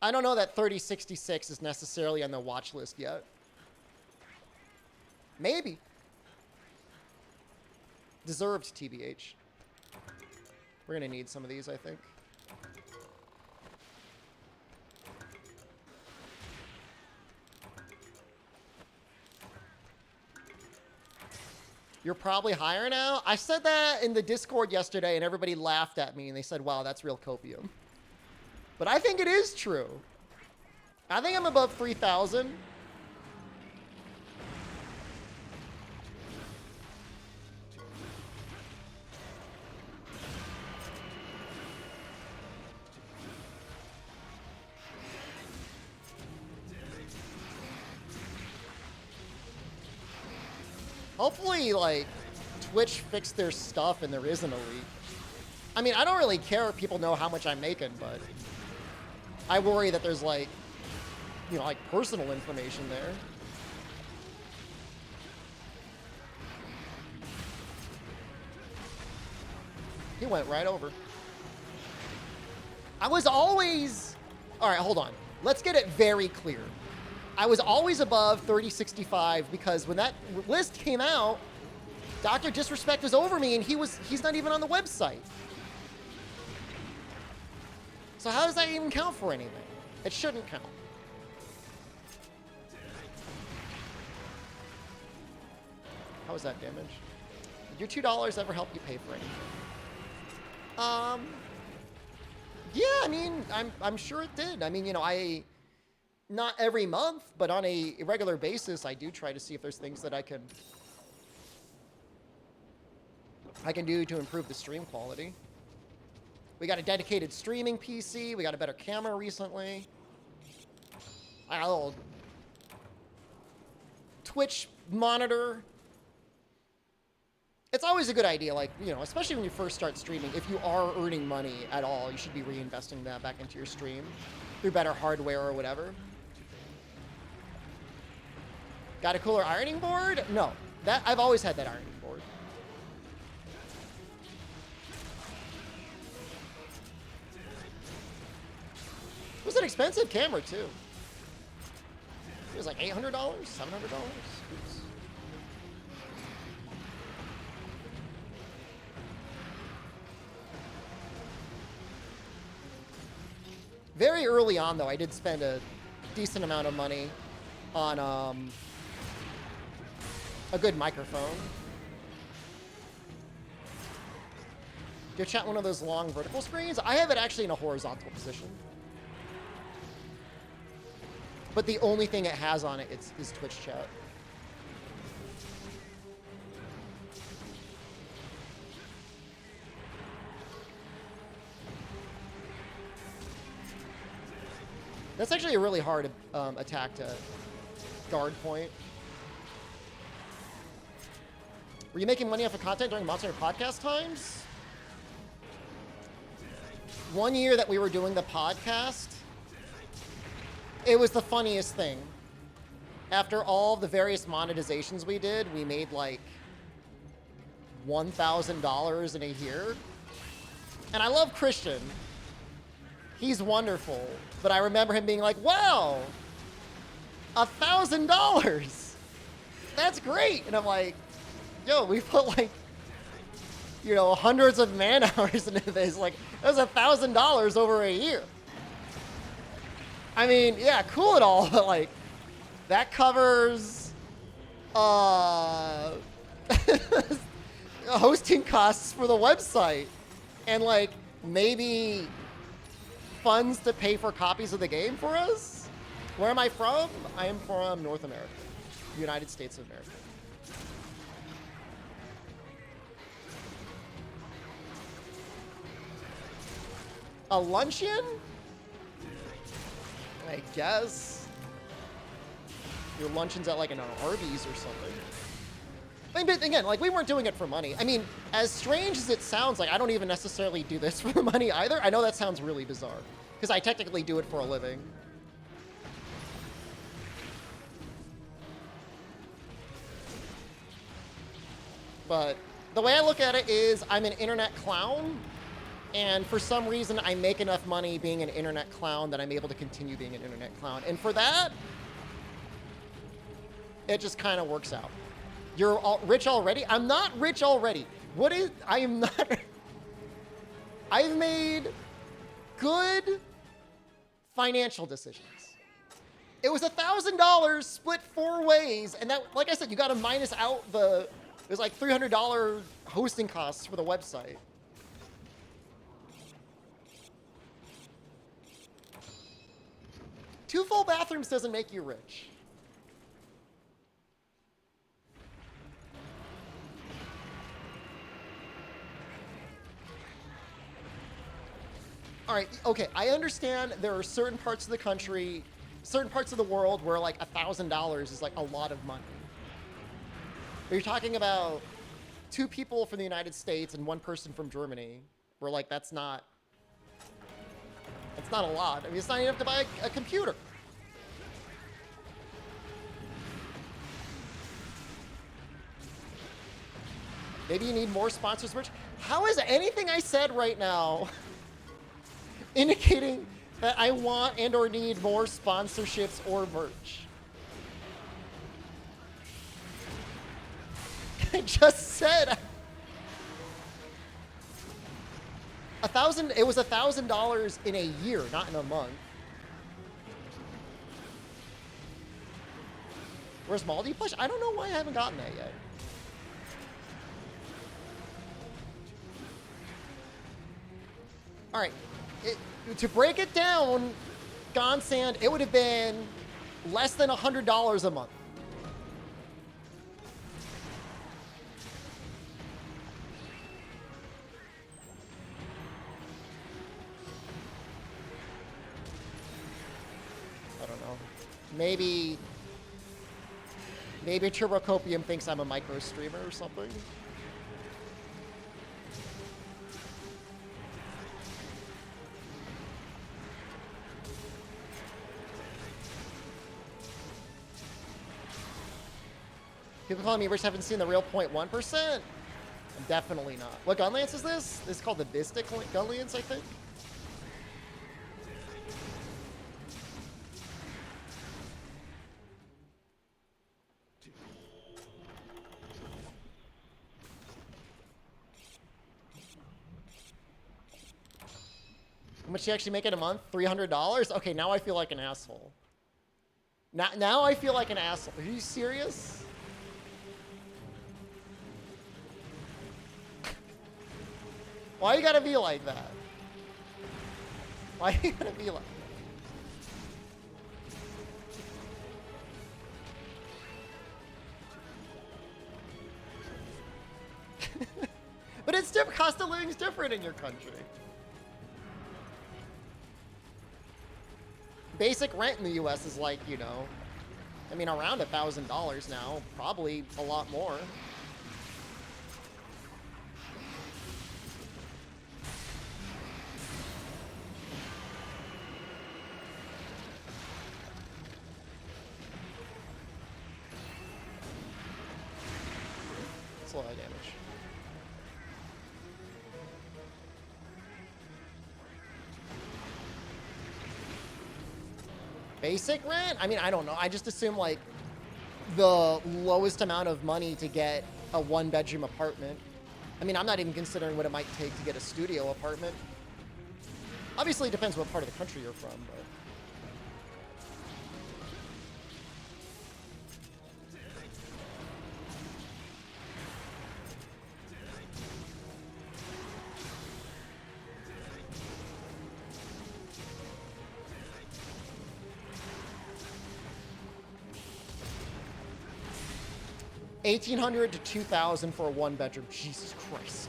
I don't know that 3066 is necessarily on the watch list yet. Maybe. Deserved, TBH. We're going to need some of these, I think. You're probably higher now. I said that in the Discord yesterday, and everybody laughed at me, and they said, wow, that's real copium. But I think it is true. I think I'm above 3,000. Hopefully, like, Twitch fixed their stuff and there isn't a leak. I mean, I don't really care if people know how much I'm making, but I worry that there's, like, you know, like, personal information there. He went right over. I was always... All right, hold on. Let's get it very clear. I was always above 3065 because when that list came out, Dr. Disrespect was over me and he's not even on the website. So how does that even count for anything? It shouldn't count. How was that damage? Did your $2 ever help you pay for anything? Yeah, I mean, I'm sure it did. I mean, you know, not every month, but on a regular basis, I do try to see if there's things that I can do to improve the stream quality. We got a dedicated streaming PC. We got a better camera recently. I got a little Twitch monitor. It's always a good idea, like, you know, especially when you first start streaming, if you are earning money at all, you should be reinvesting that back into your stream through better hardware or whatever. Got a cooler ironing board? No, I've always had that ironing board. It was an expensive camera too. It was like $800, $700. Oops. Very early on, though, I did spend a decent amount of money on a good microphone. Do you chat one of those long vertical screens? I have it actually in a horizontal position. But the only thing it has on it is Twitch chat. That's actually a really hard attack to guard point. Were you making money off of content during Monster Hunter podcast times? One year that we were doing the podcast, it was the funniest thing. After all the various monetizations we did, we made like $1,000 in a year. And I love Christian. He's wonderful. But I remember him being like, wow, $1,000. That's great. And I'm like, yo, we put like, you know, hundreds of man hours into this. Like, that was $1,000 over a year. I mean, yeah, cool and all, but like, that covers hosting costs for the website and like maybe funds to pay for copies of the game for us. Where am I from? I am from North America, United States of America. A luncheon? I guess. Your luncheon's at like an Arby's or something. I mean, but again, like, we weren't doing it for money. I mean, as strange as it sounds, like, I don't even necessarily do this for the money either. I know that sounds really bizarre, because I technically do it for a living. But the way I look at it is I'm an internet clown, and for some reason I make enough money being an internet clown that I'm able to continue being an internet clown. And for that, it just kind of works out. You're rich already? I'm not rich already. I am not. I've made good financial decisions. It was $1,000 split 4 ways, and that, like I said, you got to minus out the There's like $300 hosting costs for the website. Two full bathrooms doesn't make you rich. All right, okay, I understand there are certain parts of the country, certain parts of the world where like $1,000 is like a lot of money. But you're talking about two people from the United States and one person from Germany, where like that's not a lot. I mean, it's not enough to buy a computer. Maybe you need more sponsors merch. How is anything I said right now indicating that I want and or need more sponsorships or merch? I just said it was $1,000 in a year, not in a month. Where's Maldi Push? I don't know why I haven't gotten that yet. All right, to break it down, Gonsand, it would have been less than $100 a month. I don't know. Maybe Turbocopium thinks I'm a micro streamer or something. People calling me rich haven't seen the real 0.1%. Definitely not. What gun lance is this? This is called the Bistic gun lance, I think. How much do you actually make in a month? $300? Okay, now I feel like an asshole. Now I feel like an asshole. Are you serious? Why you gotta be like that? Why you gotta be like that? But it's different. Cost of living is different in your country. Basic rent in the U.S. is like, you know, I mean, around $1,000 now. Probably a lot more. That's a lot of damage. Basic rent? I mean, I don't know. I just assume like the lowest amount of money to get a one-bedroom apartment. I mean, I'm not even considering what it might take to get a studio apartment. Obviously, it depends what part of the country you're from, but... $1,800 to $2,000 for a one-bedroom. Jesus Christ.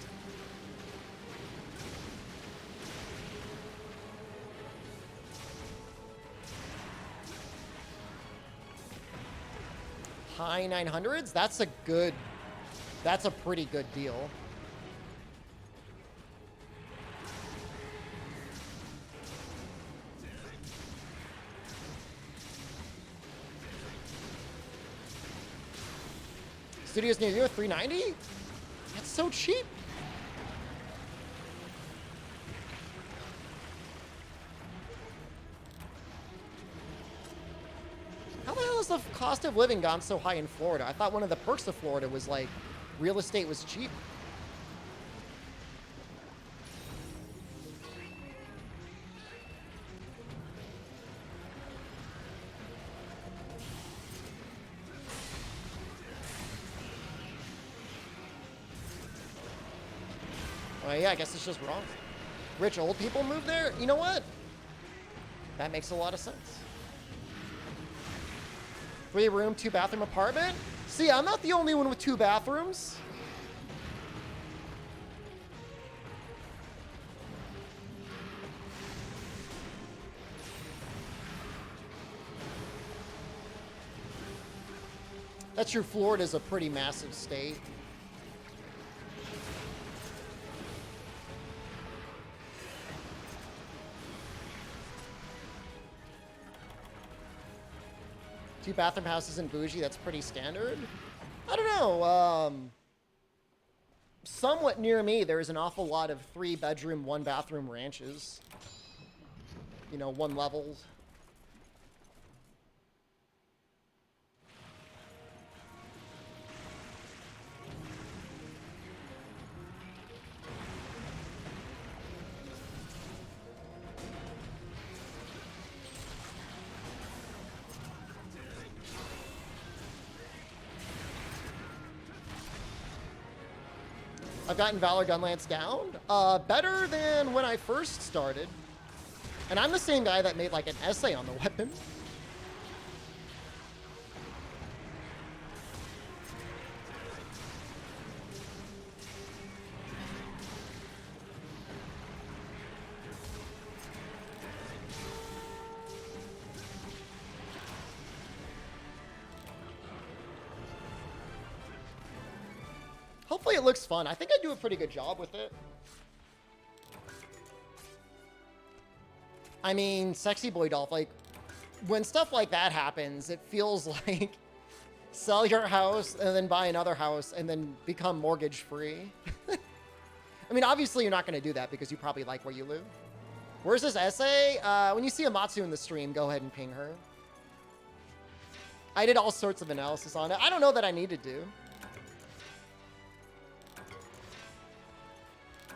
High 900s? That's a pretty good deal. Studios near you at $390? That's so cheap. How the hell has the cost of living gone so high in Florida? I thought one of the perks of Florida was like real estate was cheap. Oh yeah, I guess it's just wrong. Rich old people move there? You know what? That makes a lot of sense. 3-room, 2-bathroom apartment? See, I'm not the only one with 2 bathrooms. That's true. Florida's a pretty massive state. Two bathroom houses in bougie, that's pretty standard. I don't know. Somewhat near me, there's an awful lot of 3-bedroom, 1-bathroom ranches. You know, 1 levels. I've gotten Valor Gunlance down. Better than when I first started. And I'm the same guy that made like an essay on the weapon. Hopefully it looks fun. I think I do a pretty good job with it. I mean, Sexy Boy Dolph, like, when stuff like that happens, it feels like sell your house and then buy another house and then become mortgage free. I mean, obviously you're not going to do that because you probably like where you live. Where's this essay? When you see Amatsu in the stream, go ahead and ping her. I did all sorts of analysis on it. I don't know that I need to do.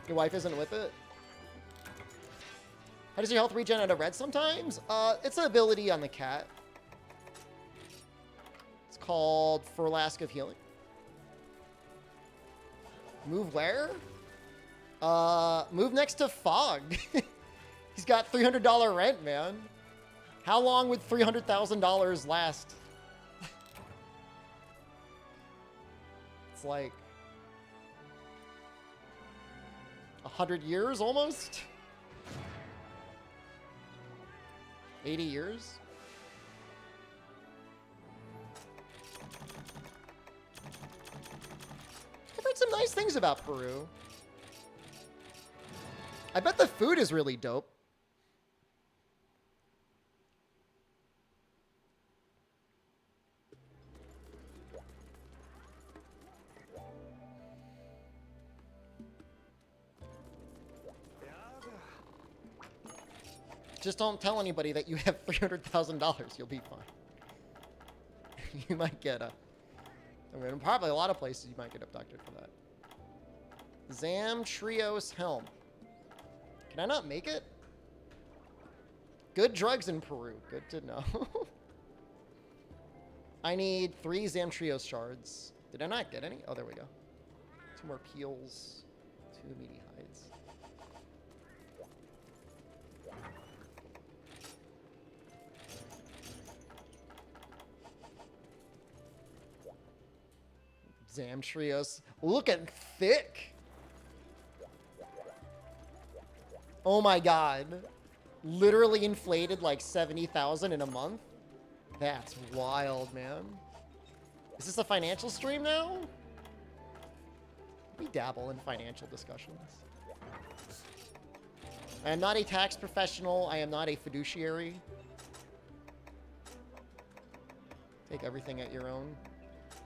Your wife isn't with it? How does your health regen out of red sometimes? It's an ability on the cat. It's called Furlask of Healing. Move where? Move next to Fog. He's got $300 rent, man. How long would $300,000 last? It's like 100 years almost? 80 years? I've heard some nice things about Peru. I bet the food is really dope. Just don't tell anybody that you have $300,000. You'll be fine. You might get I mean, probably a lot of places you might get abducted for that. Zam Trios Helm. Can I not make it? Good drugs in Peru. Good to know. I need 3 Zam Trios shards. Did I not get any? Oh, there we go. 2 more peels. 2 meaty hides. Zam Trios. Looking thick. Oh my god. Literally inflated like 70,000 in a month? That's wild, man. Is this a financial stream now? We dabble in financial discussions. I am not a tax professional. I am not a fiduciary. Take everything at your own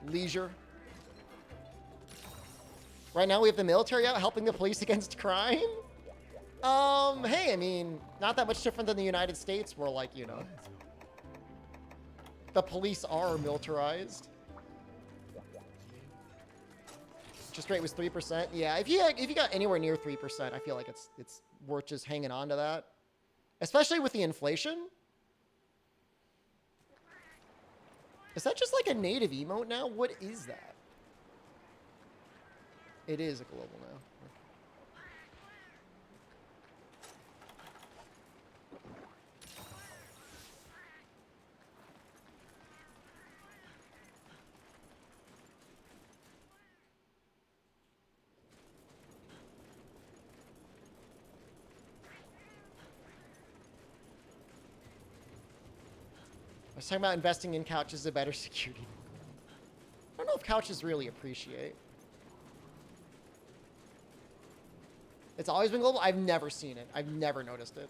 leisure. Right now we have the military out helping the police against crime. Hey, I mean, not that much different than the United States where, like, you know, the police are militarized. Interest rate was 3%. Yeah, if you got anywhere near 3%, I feel like it's worth just hanging on to that. Especially with the inflation. Is that just like a native emote now? What is that? It is a global now. I was talking about investing in couches to better security. I don't know if couches really appreciate. It's always been global. I've never seen it. I've never noticed it.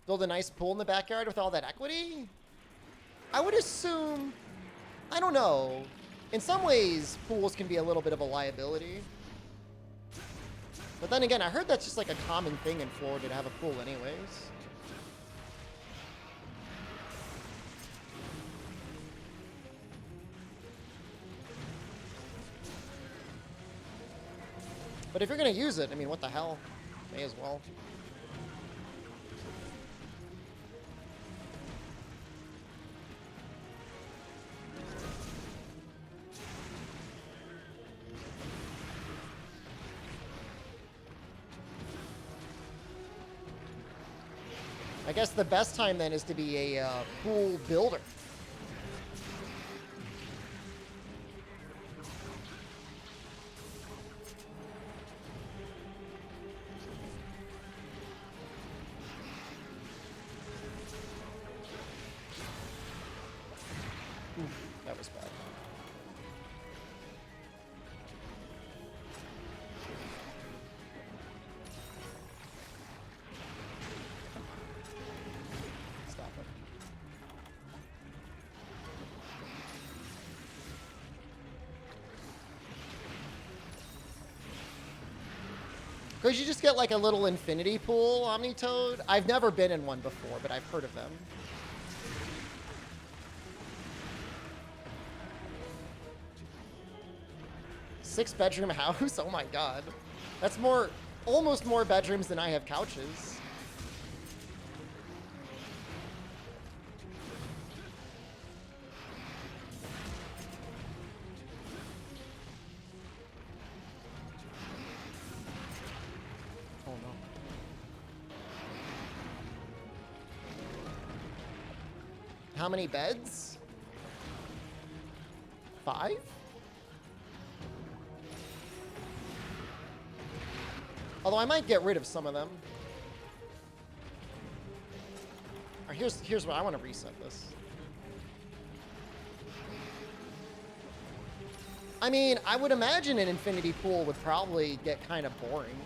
Build a nice pool in the backyard with all that equity? I would assume, I don't know. In some ways, pools can be a little bit of a liability. But then again, I heard that's just like a common thing in Florida to have a pool anyways. But if you're going to use it, I mean, what the hell? May as well. I guess the best time then is to be a pool builder. That was bad. Stop it. Could you just get like a little infinity pool, Omnitoad? I've never been in one before, but I've heard of them. Six-bedroom house? Oh my god. That's more, almost more bedrooms than I have couches. Oh no. How many beds? 5? Although I might get rid of some of them. All right, here's what I want to reset this. I mean, I would imagine an infinity pool would probably get kind of boring.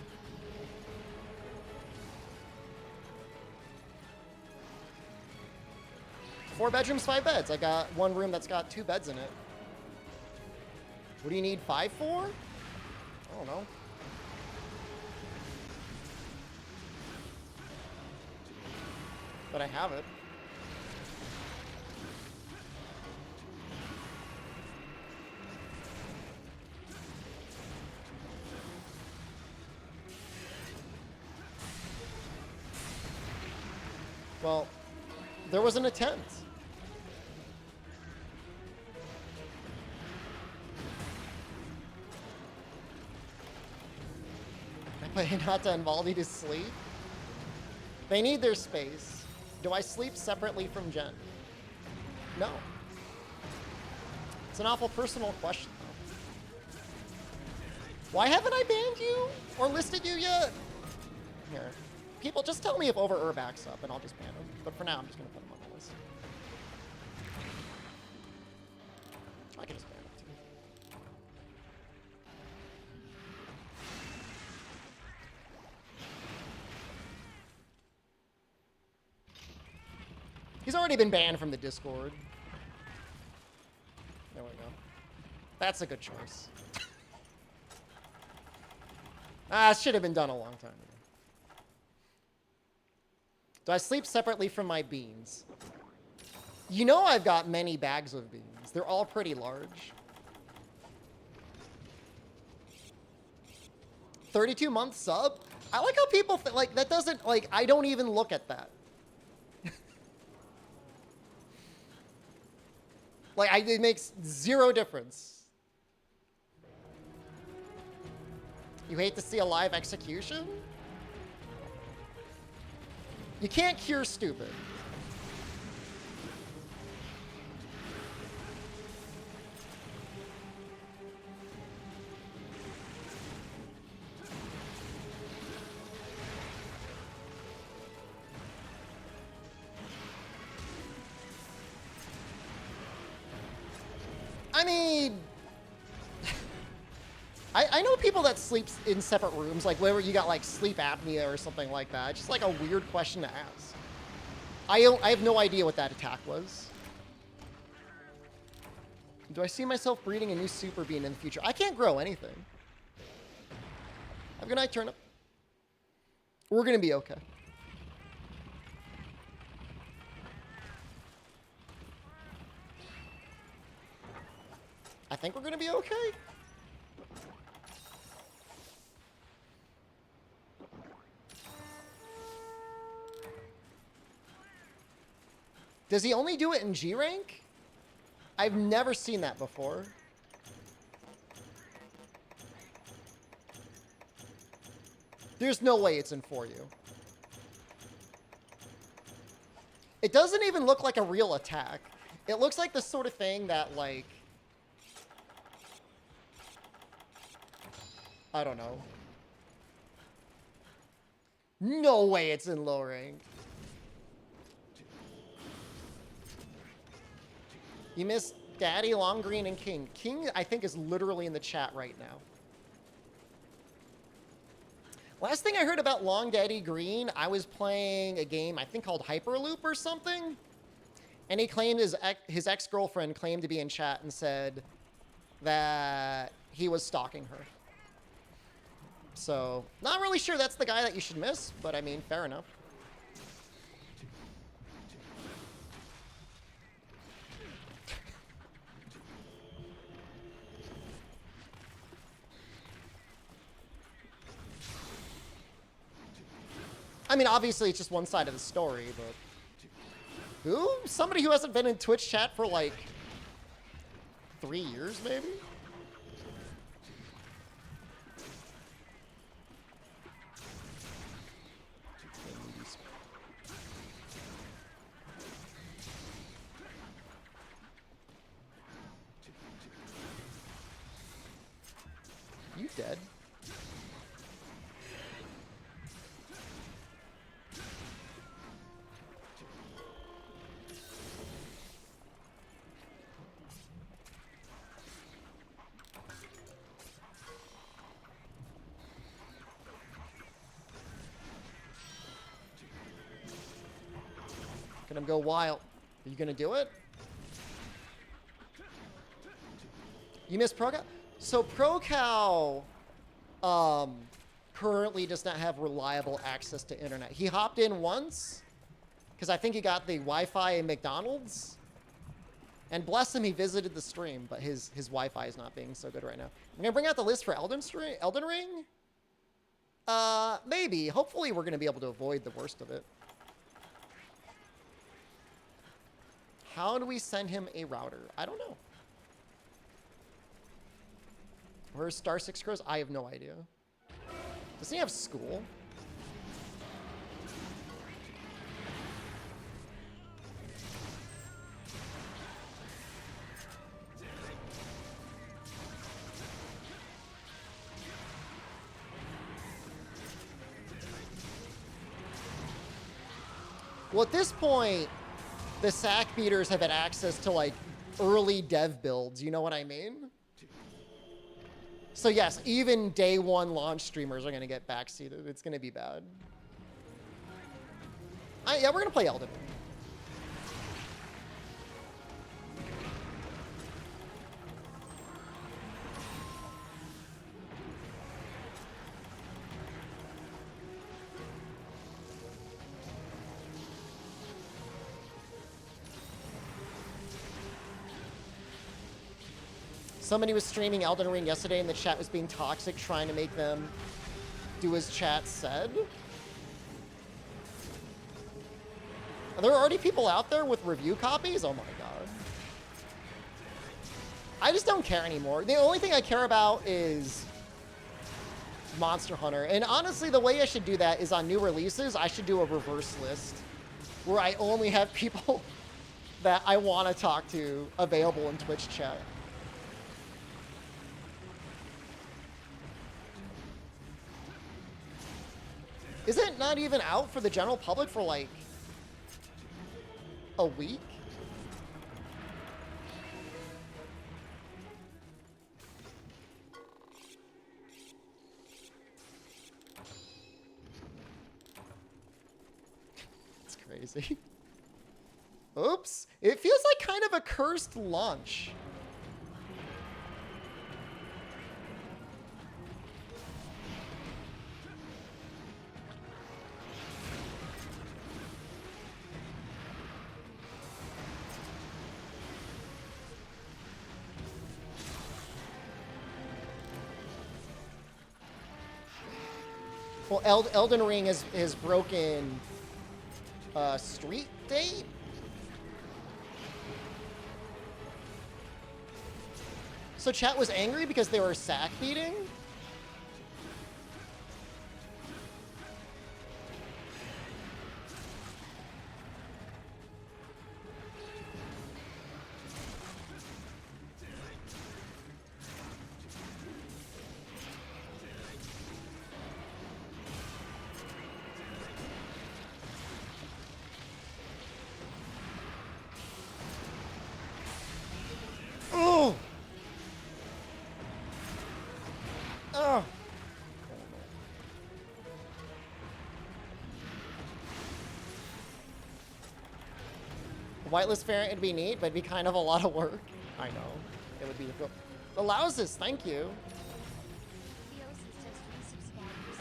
Four bedrooms, 5 beds. I got one room that's got 2 beds in it. What do you need 5 for? I don't know. But I have it. Well, there was an attempt. I play Hinata and Valdi to sleep. They need their space. Do I sleep separately from Jen? No. It's an awful personal question, though. Why haven't I banned you or listed you yet? Here. People, just tell me if Over backs up, and I'll just ban him. But for now, I'm just going to put him on the list. I can just ban him, too. He's already been banned from the Discord. There we go. That's a good choice. It should have been done a long time ago. Do I sleep separately from my beans? You know I've got many bags of beans. They're all pretty large. 32-month sub? I like how people, like, that doesn't, like, I don't even look at that. Like, it makes 0 difference. You hate to see a live execution? You can't cure stupid. I mean, I know people that sleep in separate rooms, like where you got like sleep apnea or something like that. It's just like a weird question to ask. I have no idea what that attack was. Do I see myself breeding a new super bean in the future? I can't grow anything. Have a good night, Turnip. We're gonna be okay. I think we're gonna be okay. Does he only do it in G rank? I've never seen that before. There's no way it's in 4U. It doesn't even look like a real attack. It looks like the sort of thing that, like, I don't know. No way it's in low rank. You missed Daddy, Long Green, and King. King, I think, is literally in the chat right now. Last thing I heard about Long Daddy Green, I was playing a game, I think called Hyperloop or something. And he claimed his ex-girlfriend claimed to be in chat and said that he was stalking her. So, not really sure that's the guy that you should miss, but I mean, fair enough. I mean, obviously, it's just one side of the story, but... Who? Somebody who hasn't been in Twitch chat for, like, 3 years, maybe? You dead? Gonna go wild. Are you gonna do it? You missed ProCow? So ProCow currently does not have reliable access to internet. He hopped in once because I think he got the Wi-Fi in McDonald's. And bless him, he visited the stream, but his Wi-Fi is not being so good right now. I'm gonna bring out the list for Elden Ring. Maybe. Hopefully we're gonna be able to avoid the worst of it. How do we send him a router? I don't know. Where's Star 6 Crows? I have no idea. Does he have school? Well, at this point, the sack beaters have had access to, like, early dev builds. You know what I mean? So yes, even day one launch streamers are going to get backseated. It's going to be bad. Yeah, we're going to play Elden Ring. Somebody was streaming Elden Ring yesterday and the chat was being toxic, trying to make them do as chat said. Are there already people out there with review copies? Oh my god. I just don't care anymore. The only thing I care about is Monster Hunter. And honestly, the way I should do that is on new releases, I should do a reverse list where I only have people that I want to talk to available in Twitch chat. Is it not even out for the general public for like a week? crazy. Oops. It feels like kind of a cursed launch. Well, Elden Ring is broken street date. So chat was angry because they were sack beating? Oh! Oh! Whitelist variant would be neat, but it'd be kind of a lot of work. I know. It would be difficult. Allows this, thank you. Theos is just resubscribed for 6 months.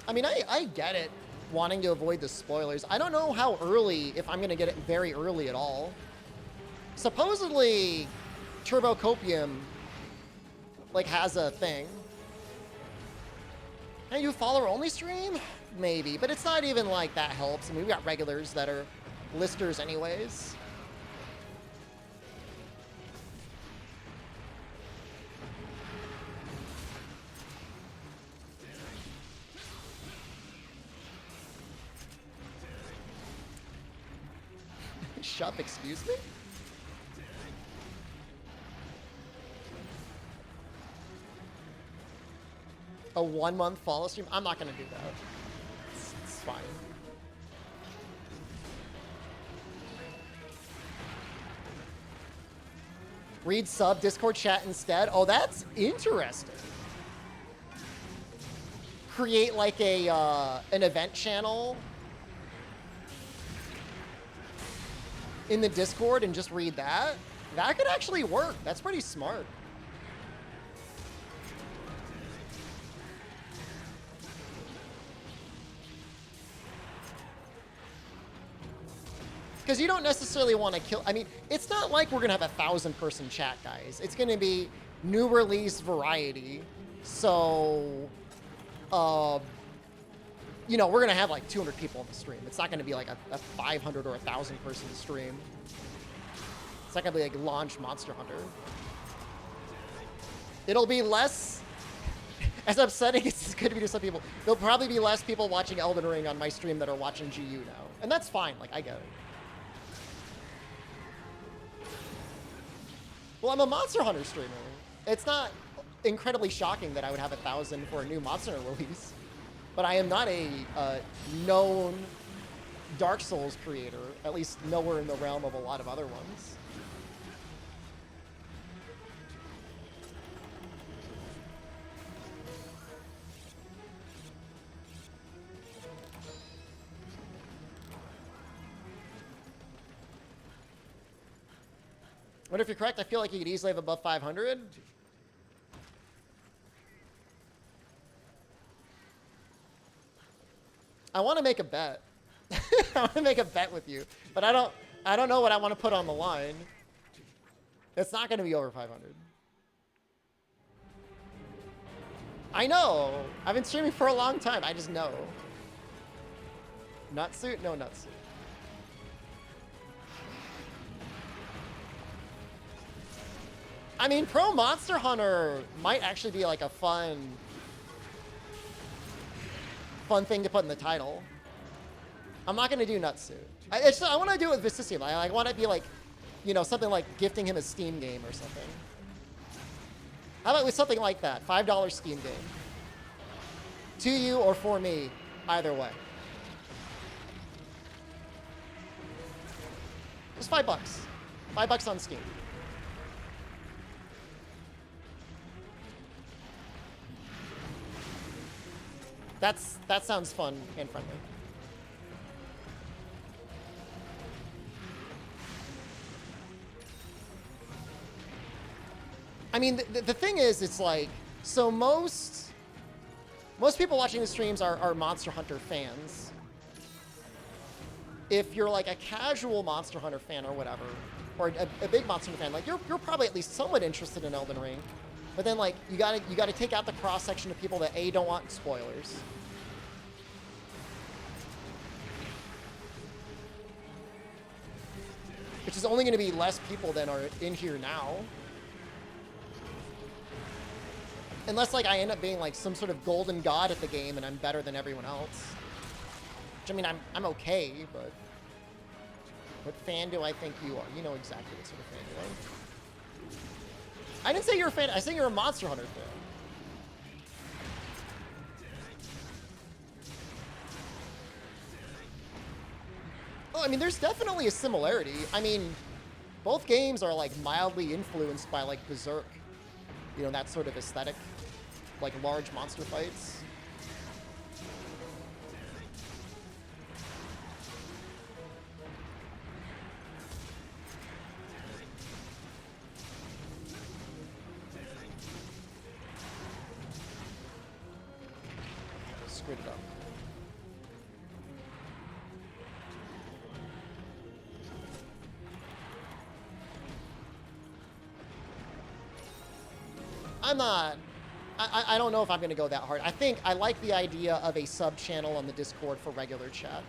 I mean, I get it, wanting to avoid the spoilers. I don't know how early, if I'm going to get it very early at all. Supposedly, Turbo Copium, like, has a thing. Can you follower only stream? Maybe, but it's not even like that helps. I mean, we've got regulars that are listers anyways. Shop, excuse me? A 1 month follow stream? I'm not gonna do that. It's fine. Read sub Discord chat instead. Oh, that's interesting. Create like a an event channel in the Discord and just read that. That could actually work. That's pretty smart. Because you don't necessarily want to kill. I mean, it's not like we're going to have 1,000-person chat, guys. It's going to be new release variety. So, you know, we're going to have like 200 people on the stream. It's not going to be like a 500 or 1,000 person stream. It's not going to be like launch Monster Hunter. It'll be less, as upsetting as it's going to be to some people, there'll probably be less people watching Elden Ring on my stream that are watching GU now. And that's fine, like, I get it. Well, I'm a Monster Hunter streamer. It's not incredibly shocking that I would have 1,000 for a new Monster Hunter release. But I am not a known Dark Souls creator, at least nowhere in the realm of a lot of other ones. What if you're correct? I feel like you could easily have above 500. I want to make a bet. I want to make a bet with you, but I don't know what I want to put on the line. It's not going to be over 500. I know. I've been streaming for a long time. I just know. Nutsuit? No nutsuit. I mean, Pro Monster Hunter might actually be like a fun thing to put in the title. I'm not going to do Nutsuit. I want to do it with Vicissimo. I want to be like, you know, something like gifting him a Steam game or something. How about with something like that? $5 Steam game. To you or for me, either way. Just $5. $5 on Steam. That sounds fun and friendly. I mean, the thing is, it's like, so most people watching the streams are Monster Hunter fans. If you're like a casual Monster Hunter fan or whatever, or a big Monster Hunter fan, like you're probably at least somewhat interested in Elden Ring. But then like you gotta take out the cross section of people that A, don't want spoilers. Which is only gonna be less people than are in here now. Unless like I end up being like some sort of golden god at the game and I'm better than everyone else. Which I mean I'm okay, but what fan do I think you are? You know exactly what sort of fan you are. I didn't say you're a fan, I said you're a Monster Hunter fan. Well, I mean, there's definitely a similarity. I mean, both games are like mildly influenced by like Berserk. You know, that sort of aesthetic. Like large monster fights. Screwed it up. I'm not... I don't know if I'm going to go that hard. I think I like the idea of a sub-channel on the Discord for regular chat.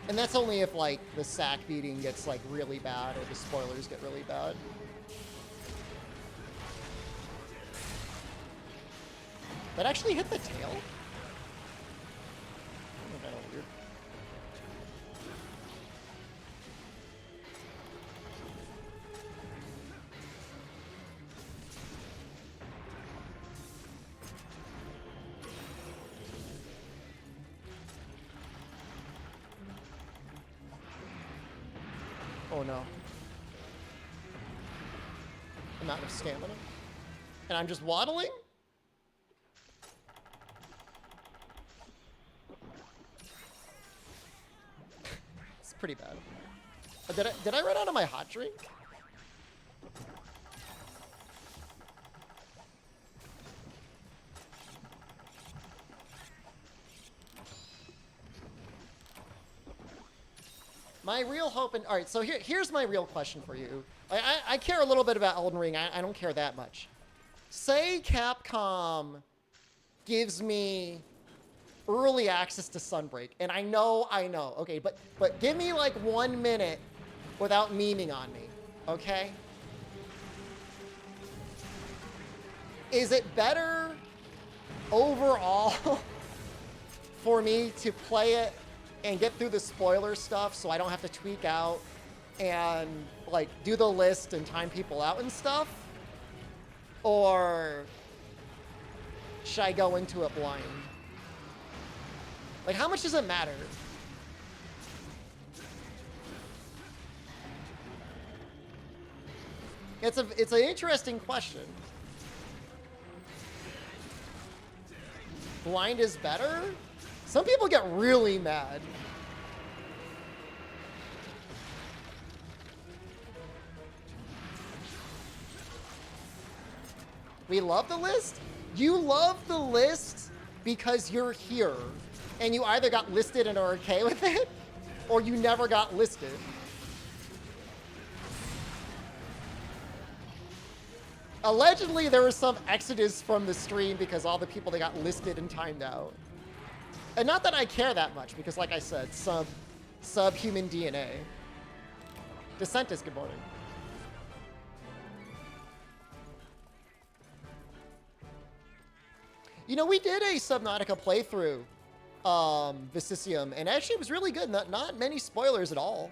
And that's only if, like, the sack beating gets, like, really bad or the spoilers get really bad. That actually hit the tail? Oh, kind of weird. Oh no. I'm out of stamina. And I'm just waddling? Pretty bad. Did I run out of my hot drink? My real hope and... Alright, so here's my real question for you. I care a little bit about Elden Ring. I don't care that much. Say Capcom gives me early access to Sunbreak, and I know, okay, but give me like 1 minute without memeing on me, okay? Is it better overall for me to play it and get through the spoiler stuff so I don't have to tweak out and like do the list and time people out and stuff? Or should I go into it blind? Like, how much does it matter? It's an interesting question. Blind is better? Some people get really mad. We love the list? You love the list because you're here. And you either got listed and are okay with it, or you never got listed. Allegedly, there was some exodus from the stream because all the people that got listed and timed out. And not that I care that much, because like I said, subhuman DNA. Decentus, good morning. You know, we did a Subnautica playthrough Vicisium, and actually it was really good. Not many spoilers at all.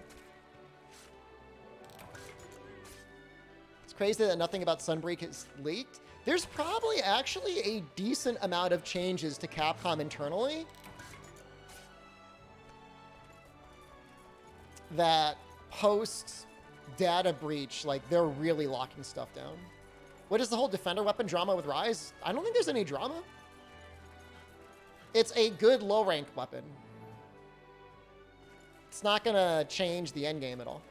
It's crazy that nothing about Sunbreak is leaked. There's probably actually a decent amount of changes to Capcom internally that post data breach, like, they're really locking stuff down. What is the whole defender weapon drama with Rise? I don't think there's any drama. It's a good low rank weapon. It's not gonna change the end game at all.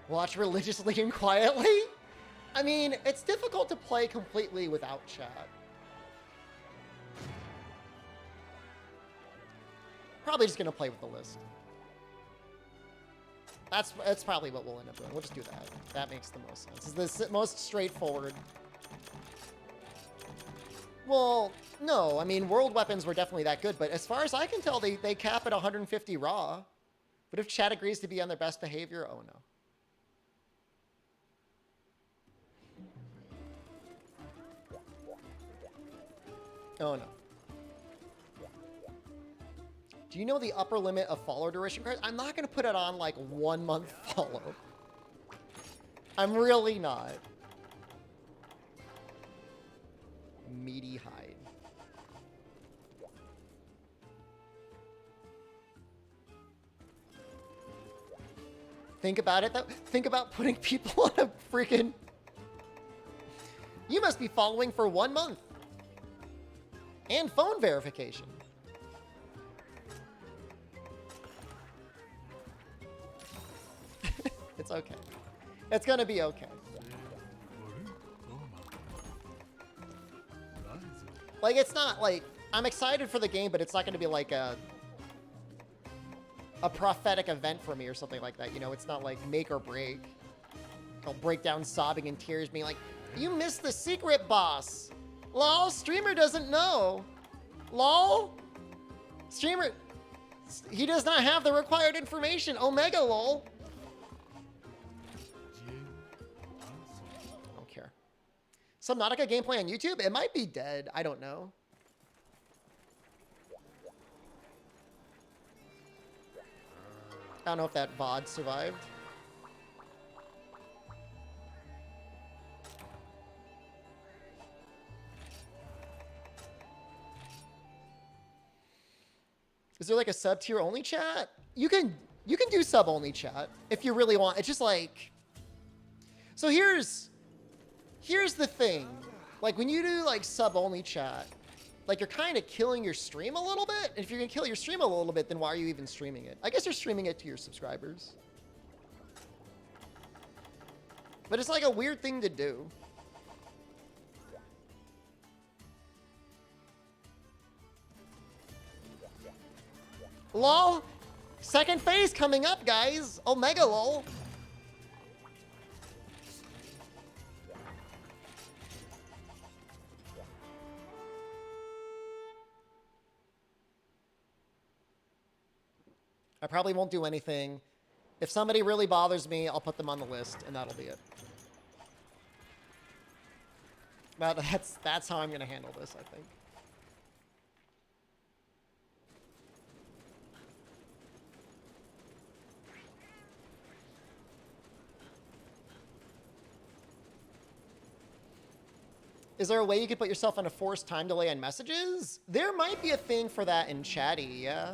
Watch religiously and quietly? I mean, it's difficult to play completely without chat. Probably just gonna play with the list. That's probably what we'll end up doing. We'll just do that. That makes the most sense. It's the most straightforward. Well, no, I mean, world weapons were definitely that good, but as far as I can tell, they cap at 150 raw. But if chat agrees to be on their best behavior, oh no. Oh no. Do you know the upper limit of follow duration cards? I'm not going to put it on like 1 month follow. I'm really not. Meaty hide. Think about it though. Think about putting people on a freaking... You must be following for 1 month. And phone verification. It's okay. It's gonna be okay. Like, it's not like... I'm excited for the game, but it's not gonna be like a prophetic event for me or something like that. You know, it's not like make or break. I'll break down sobbing in tears being like, you missed the secret boss. Lol, streamer doesn't know. Lol. Streamer, he does not have the required information. Omega lol. I don't care. Subnautica gameplay on YouTube? It might be dead. I don't know. I don't know if that VOD survived. Is there like a sub tier only chat? You can do sub only chat if you really want. It's just like, so here's the thing. Like when you do like sub only chat, like you're kind of killing your stream a little bit. And if you're gonna kill your stream a little bit, then why are you even streaming it? I guess you're streaming it to your subscribers. But it's like a weird thing to do. Lol. Second phase coming up, guys. Omega lol. I probably won't do anything. If somebody really bothers me, I'll put them on the list, and that'll be it. But that's how I'm going to handle this, I think. Is there a way you could put yourself on a forced time delay on messages? There might be a thing for that in Chatty, yeah.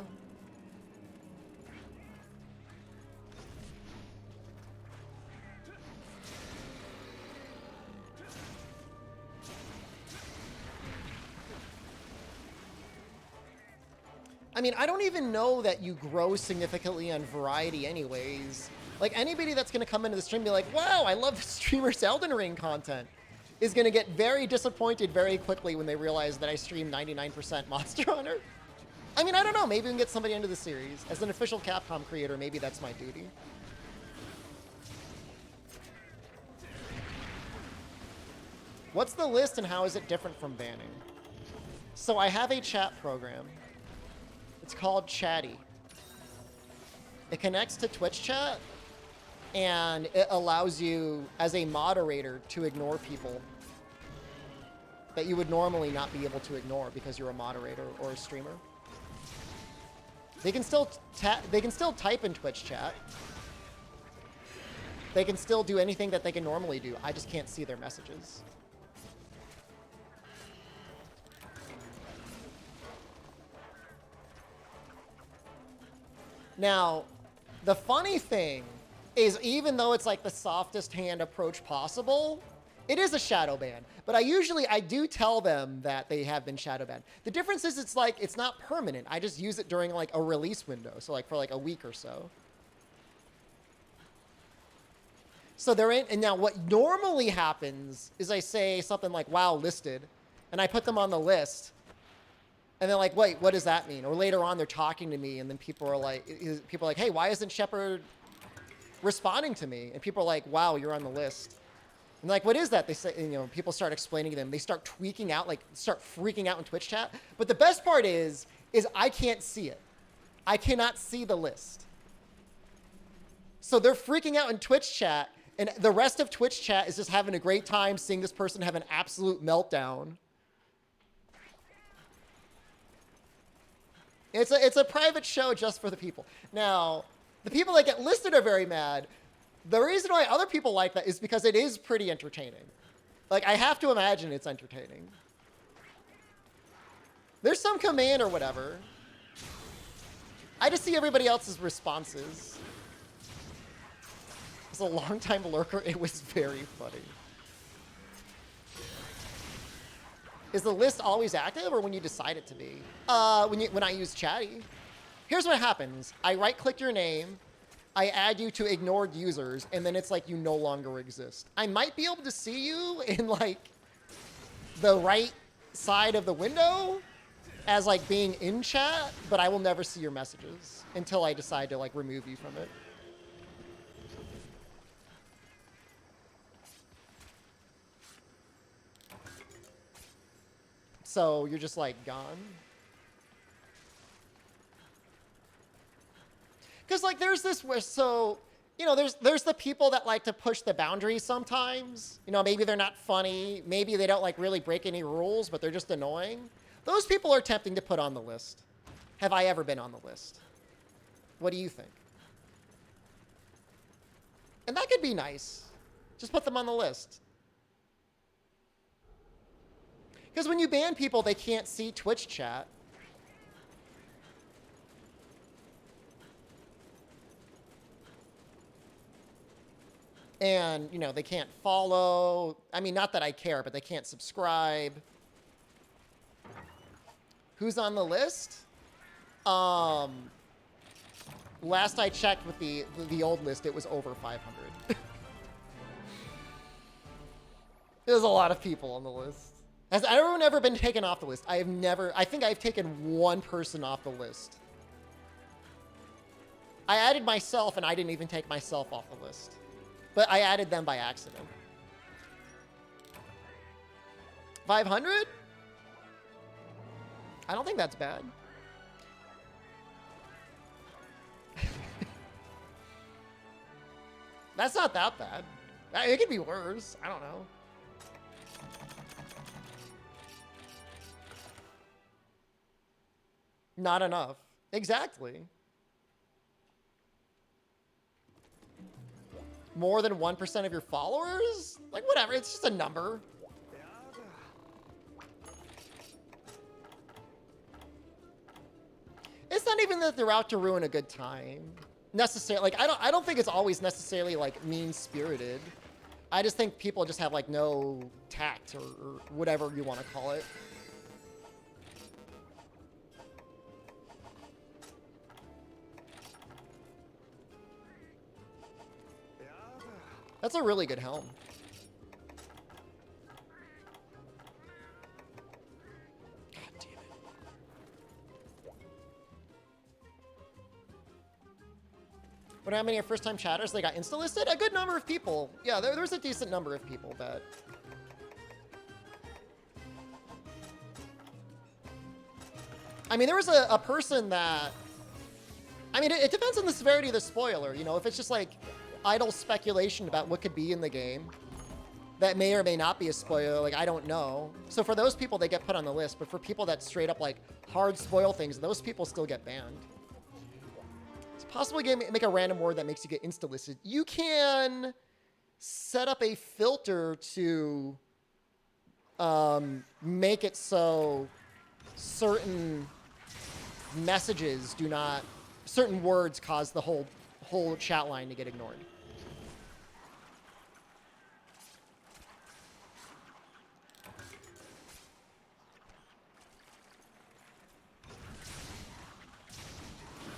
I mean, I don't even know that you grow significantly on variety anyways. Like, anybody that's going to come into the stream and be like, wow, I love the streamer's Elden Ring content, is going to get very disappointed very quickly when they realize that I stream 99% Monster Hunter. I mean, I don't know. Maybe we can get somebody into the series. As an official Capcom creator, maybe that's my duty. What's the list and how is it different from banning? So I have a chat program. It's called Chatty. It connects to Twitch chat, and it allows you, as a moderator, to ignore people that you would normally not be able to ignore because you're a moderator or a streamer. They can still type in Twitch chat. They can still do anything that they can normally do. I just can't see their messages. Now, the funny thing is, even though it's like the softest hand approach possible, it is a shadow ban. But I do tell them that they have been shadow banned. The difference is it's not permanent. I just use it during like a release window. So like for like a week or so. So they're in, and now what normally happens is I say something like, wow, listed, and I put them on the list. And they're like, wait, what does that mean? Or later on, they're talking to me, and then people are like, hey, why isn't Shepard responding to me? And people are like, wow, you're on the list. And like, what is that? They say, people start explaining to them. They start tweaking out, like start freaking out in Twitch chat. But the best part is I can't see it. I cannot see the list. So they're freaking out in Twitch chat, and the rest of Twitch chat is just having a great time seeing this person have an absolute meltdown. It's a private show just for the people. Now, the people that get listed are very mad. The reason why other people like that is because it is pretty entertaining. Like, I have to imagine it's entertaining. There's some command or whatever. I just see everybody else's responses. As a longtime lurker, it was very funny. Is the list always active, or when you decide it to be? When I use Chatty. Here's what happens. I right-click your name. I add you to ignored users, and then it's like you no longer exist. I might be able to see you in like the right side of the window as like being in chat, but I will never see your messages until I decide to like remove you from it. So you're just like gone. Because like there's this where, so, there's the people that like to push the boundaries sometimes. Maybe they're not funny. Maybe they don't like really break any rules, but they're just annoying. Those people are tempting to put on the list. Have I ever been on the list? What do you think? And that could be nice. Just put them on the list. Because when you ban people, they can't see Twitch chat. And, they can't follow. I mean, not that I care, but they can't subscribe. Who's on the list? Last I checked with the old list, it was over 500. There's a lot of people on the list. Has anyone ever been taken off the list? I think I've taken one person off the list. I added myself, and I didn't even take myself off the list. But I added them by accident. 500? I don't think that's bad. That's not that bad. It could be worse. I don't know. Not enough. Exactly. More than 1% of your followers? Like, whatever. It's just a number. It's not even that they're out to ruin a good time. Necessarily. Like, I don't think it's always necessarily, like, mean-spirited. I just think people just have, like, no tact or whatever you want to call it. That's a really good helm. God damn it. What, how many are first-time chatters? They got insta-listed? A good number of people. Yeah, there's a decent number of people that... I mean, there was a person that, I mean, it depends on the severity of the spoiler. You know, if it's just like idle speculation about what could be in the game, that may or may not be a spoiler. Like, I don't know. So for those people, they get put on the list. But for people that straight up like hard spoil things, those people still get banned. It's possible to make a random word that makes you get insta-listed. You can set up a filter to make it so certain messages do not, certain words cause the whole chat line to get ignored.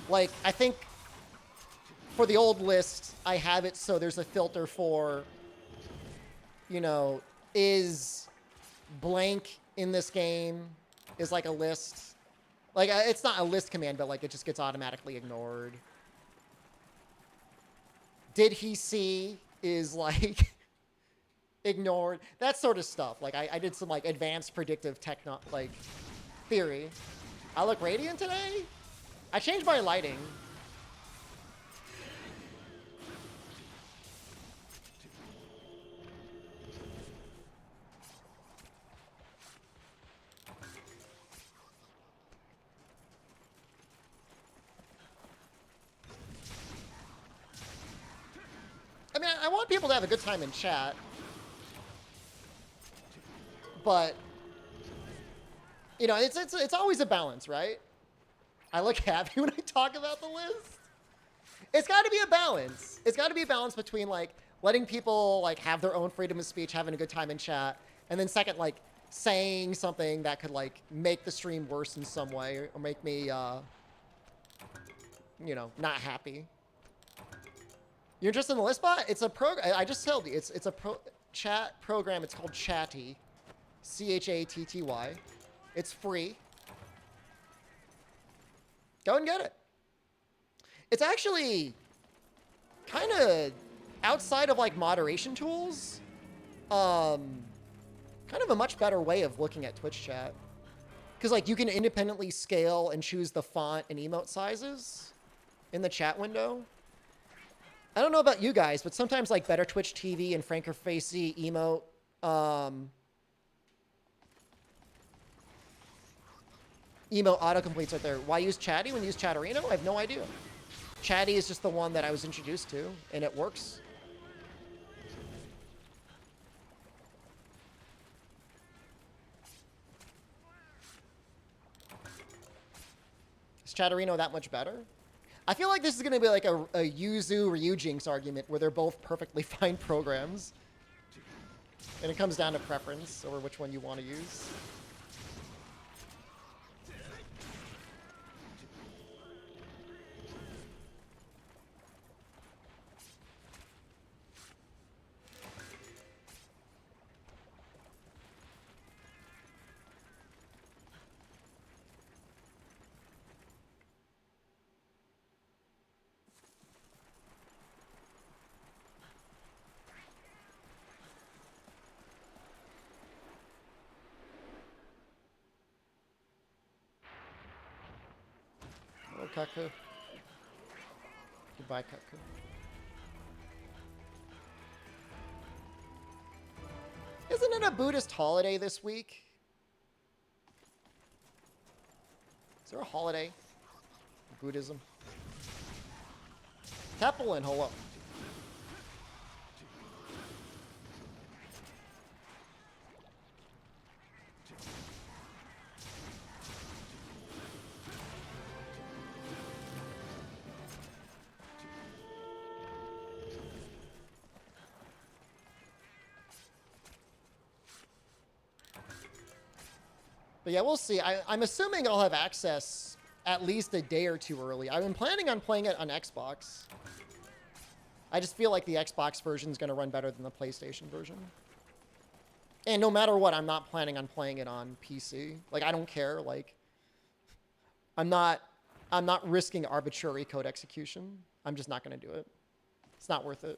Like, I think for the old list, I have it so there's a filter for, you know, is blank in this game is like a list. Like, it's not a list command, but like it just gets automatically ignored. Did he see is like ignored. That sort of stuff. Like, I did some like advanced predictive like theory. I look radiant today? I changed my lighting. I mean, I want people to have a good time in chat. But, you know, it's always a balance, right? I look happy when I talk about the list. It's got to be a balance. It's got to be a balance between, like, letting people, like, have their own freedom of speech, having a good time in chat, and then second, like, saying something that could, like, make the stream worse in some way or make me, you know, not happy. You're interested in the list bot? It's a program. I just told you. It's a chat program. It's called Chatty. C-H-A-T-T-Y. It's free. Go and get it. It's actually kind of outside of like moderation tools. Kind of a much better way of looking at Twitch chat. Because like you can independently scale and choose the font and emote sizes in the chat window. I don't know about you guys, but sometimes like Better Twitch TV and Franker Facey emote emote autocompletes right there. Why use Chatty when you use Chatterino? I have no idea. Chatty is just the one that I was introduced to, and it works. Is Chatterino that much better? I feel like this is going to be like a Yuzu Ryujinx argument where they're both perfectly fine programs. And it comes down to preference over which one you want to use. Kaku. Goodbye, Kaku. Isn't it a Buddhist holiday this week? Is there a holiday? Buddhism. Tepelin, hello. But yeah, we'll see. I'm assuming I'll have access at least a day or two early. I've been planning on playing it on Xbox. I just feel like the Xbox version is going to run better than the PlayStation version. And no matter what, I'm not planning on playing it on PC. Like, I don't care. Like, I'm not risking arbitrary code execution. I'm just not going to do it. It's not worth it.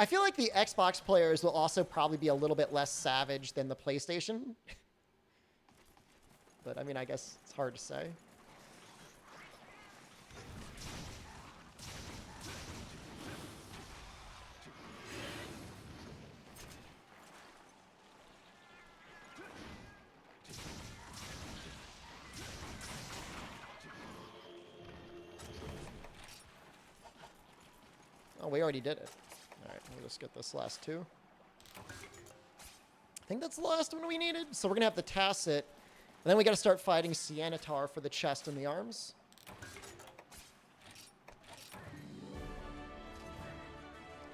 I feel like the Xbox players will also probably be a little bit less savage than the PlayStation. But I mean, I guess it's hard to say. Oh, we already did it. All right, we'll just get this last two. I think that's the last one we needed. So we're going to have the Tacit. And then we got to start fighting Sianitar for the chest and the arms.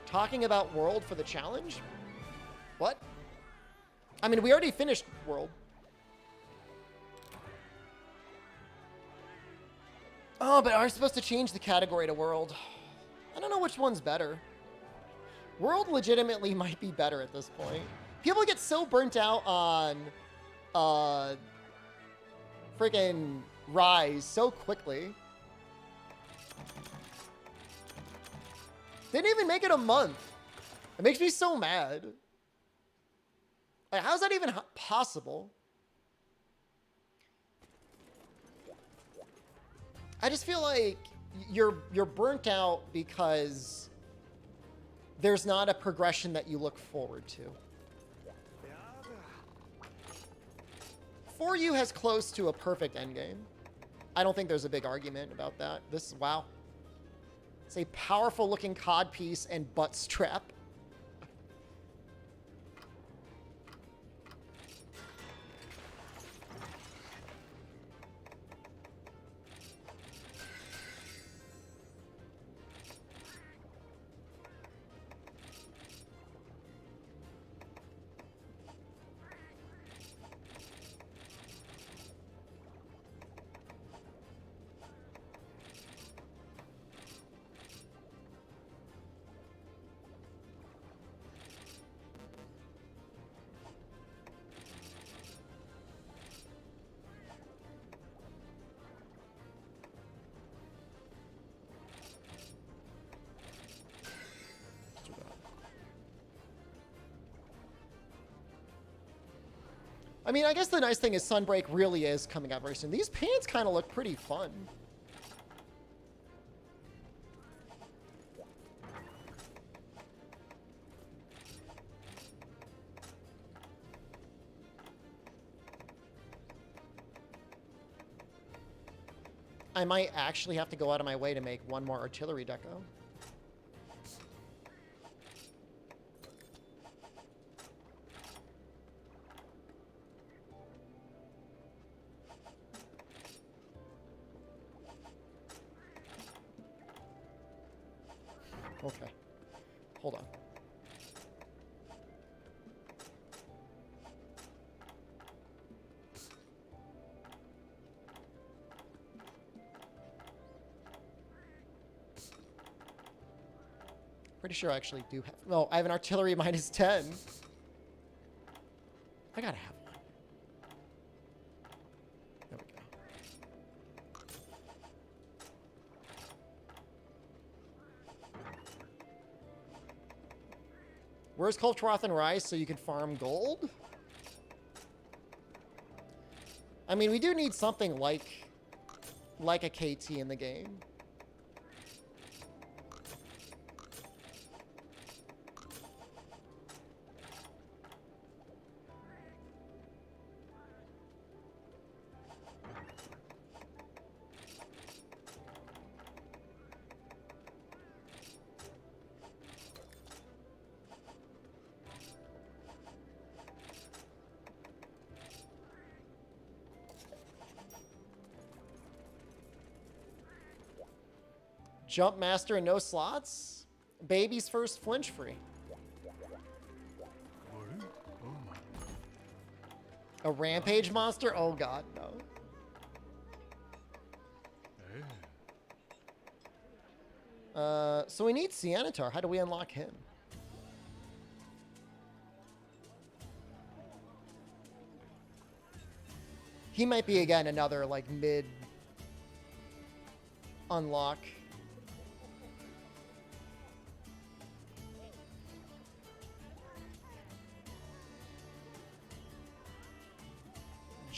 Talking about World for the challenge? What? I mean, we already finished World. Oh, but are we supposed to change the category to World? I don't know which one's better. World legitimately might be better at this point. People get so burnt out on freaking Rise so quickly. They didn't even make it a month. It makes me so mad. Like, how's that even possible? I just feel like you're burnt out because there's not a progression that you look forward to. 4U has close to a perfect endgame. I don't think there's a big argument about that. This, wow. It's a powerful looking codpiece and butt strap. I mean, I guess the nice thing is Sunbreak really is coming out very soon. These pants kind of look pretty fun. I might actually have to go out of my way to make one more artillery deco. Okay. Hold on. Pretty sure I actually do have... No, I have an artillery minus 10. I gotta have one. There we go. Where's Kultroth and Rice so you can farm gold? I mean, we do need something like a KT in the game. Jump Master and no slots? Baby's first flinch free. A rampage monster? Oh god, no. So we need Sianitar. How do we unlock him? He might be, again, another, like, mid unlock.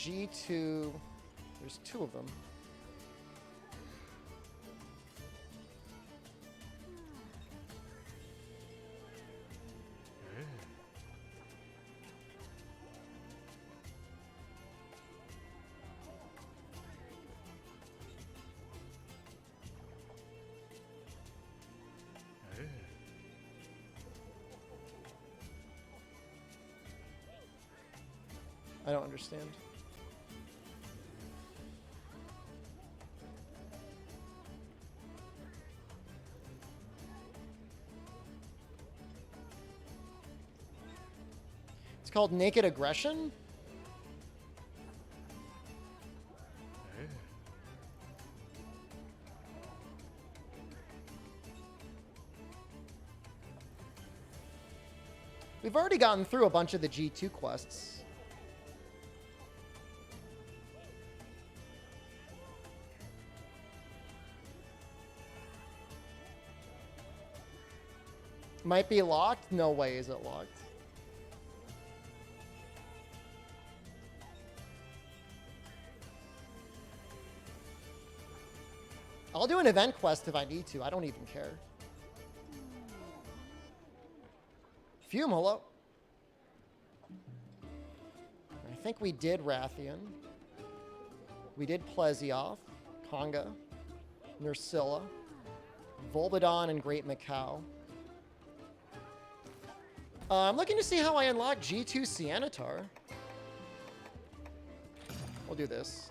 G2. There's 2 of them. I don't understand. It's called Naked Aggression? We've already gotten through a bunch of the G2 quests. Might be locked? No way is it locked. I'll do an event quest if I need to. I don't even care. Fume, hello. I think we did Rathian. We did Plesioth, Conga, Nursilla, Volbadon, and Great Macau. I'm looking to see how I unlock G2 Cianatar. We'll do this.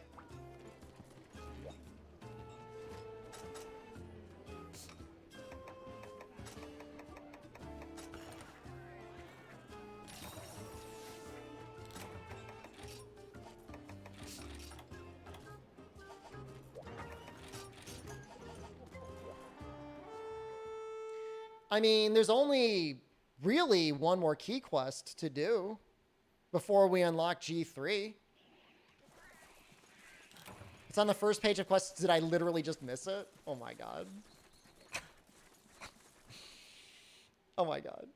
I mean, there's only really one more key quest to do before we unlock G3. It's on the first page of quests. Did I literally just miss it? Oh my god. Oh my god.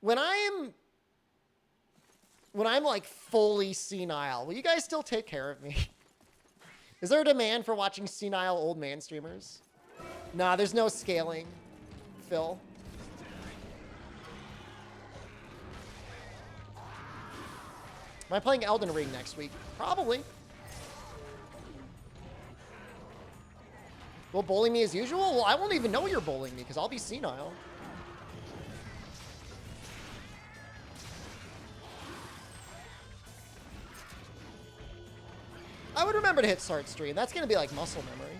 When I'm like fully senile, will you guys still take care of me? Is there a demand for watching senile old man streamers? Nah, there's no scaling, Phil. Am I playing Elden Ring next week? Probably. Will bully me as usual? Well, I won't even know you're bullying me because I'll be senile. I would remember to hit start stream. That's going to be like muscle memory.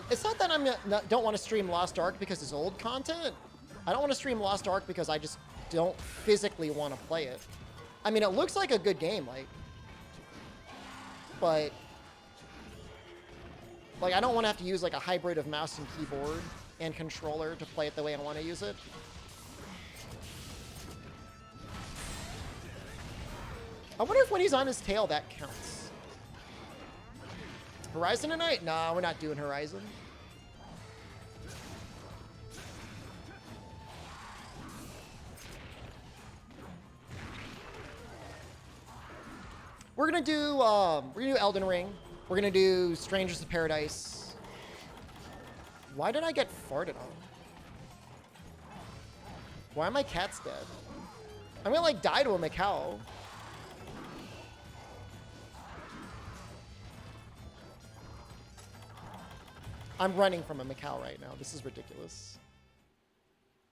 It's not that don't want to stream Lost Ark because it's old content. I don't want to stream Lost Ark because I just don't physically want to play it. I mean, it looks like a good game, but I don't want to have to use like a hybrid of mouse and keyboard and controller to play it the way I want to use it. I wonder if when he's on his tail that counts. Horizon tonight? Nah, we're not doing Horizon. We're gonna do Elden Ring. We're gonna do Strangers of Paradise. Why did I get farted on? Why are my cats dead? I'm gonna like die to a Macau. I'm running from a Macau right now. This is ridiculous.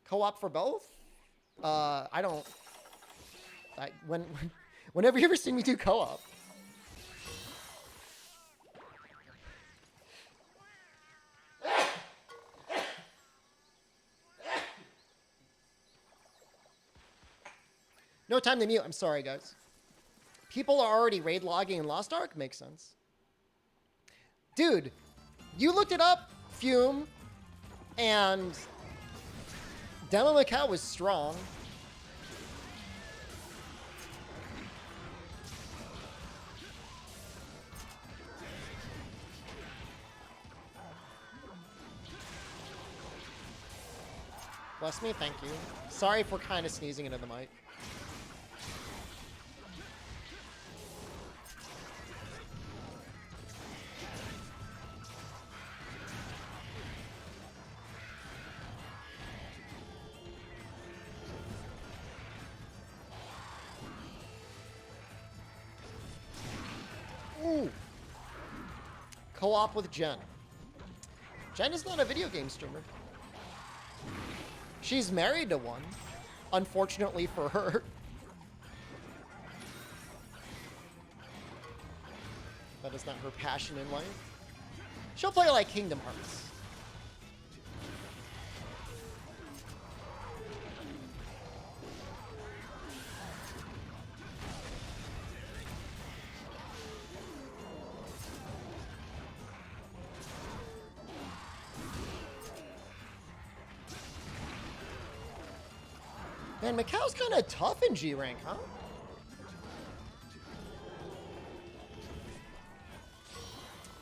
Co-op for both? Whenever you ever seen me do co-op? No time to mute. I'm sorry, guys. People are already raid logging in Lost Ark? Makes sense. Dude, you looked it up, Fume, and Demo Macau was strong. Bless me, thank you. Sorry for kind of sneezing into the mic. Ooh. Co-op with Jen. Jen is not a video game streamer. She's married to one, unfortunately for her. That is not her passion in life. She'll play like Kingdom Hearts. Man, Macau's kind of tough in G rank, huh?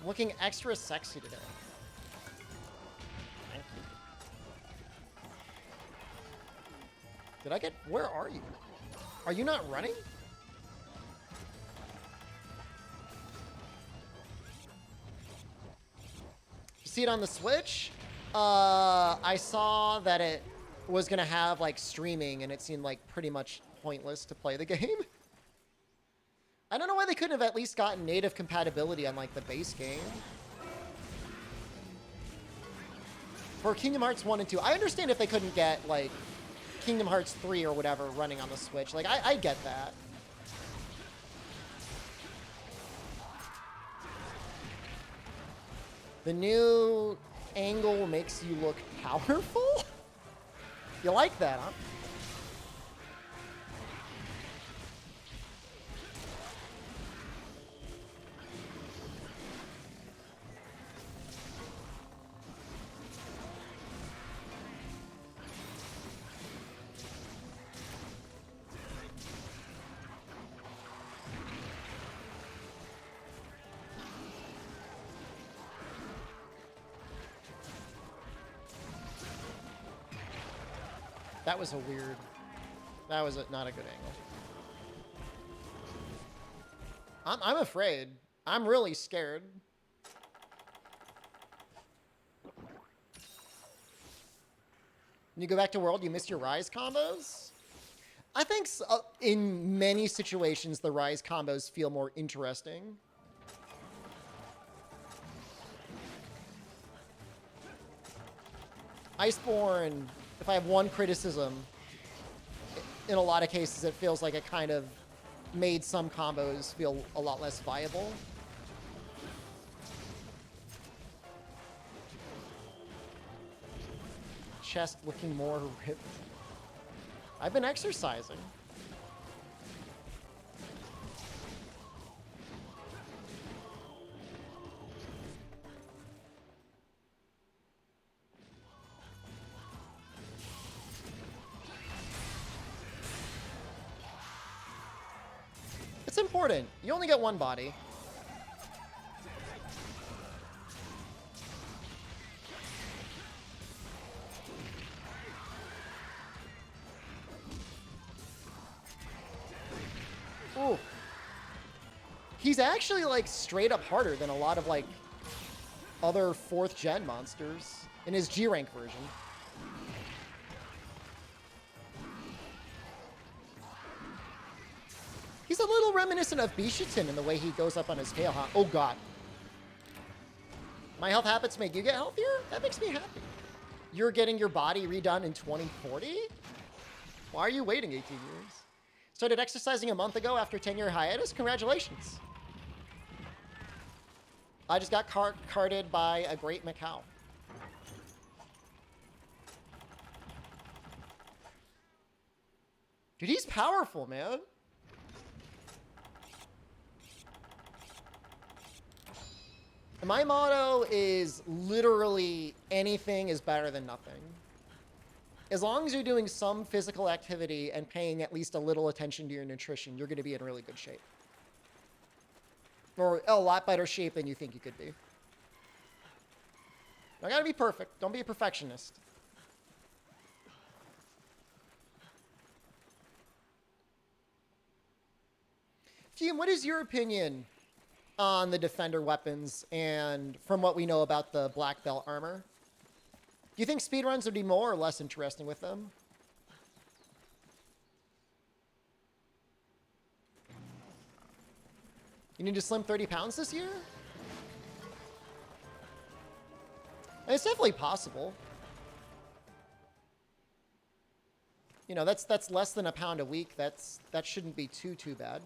Looking extra sexy today. Thank you. Did I get... Where are you? Are you not running? You see it on the Switch? I saw that it was gonna have like streaming, and it seemed like pretty much pointless to play the game. I don't know why they couldn't have at least gotten native compatibility on like the base game. For Kingdom Hearts 1 and 2, I understand if they couldn't get like Kingdom Hearts 3 or whatever running on the Switch. Like I get that. The new angle makes you look powerful? You like that, huh? That was a weird... That was not a good angle. I'm afraid. I'm really scared. When you go back to World, you miss your Rise combos? I think in many situations, the Rise combos feel more interesting. Iceborne... If I have one criticism, in a lot of cases, it feels like it kind of made some combos feel a lot less viable. Chest looking more ripped. I've been exercising. It's important. You only get one body. Ooh. He's actually like straight up harder than a lot of like other 4th gen monsters in his G rank version. He's a little reminiscent of Bishitin in the way he goes up on his tail, huh? Oh, God. My health habits make you get healthier? That makes me happy. You're getting your body redone in 2040? Why are you waiting 18 years? Started exercising a month ago after a 10-year hiatus? Congratulations. I just got carded by a great Macau. Dude, he's powerful, man. My motto is literally anything is better than nothing. As long as you're doing some physical activity and paying at least a little attention to your nutrition, you're going to be in really good shape. Or a lot better shape than you think you could be. Don't gotta be perfect. Don't be a perfectionist. Team, what is your opinion on the Defender weapons and from what we know about the Black Belt armor? Do you think speedruns would be more or less interesting with them? You need to slim 30 pounds this year? It's definitely possible. You know, that's less than a pound a week. That shouldn't be too bad.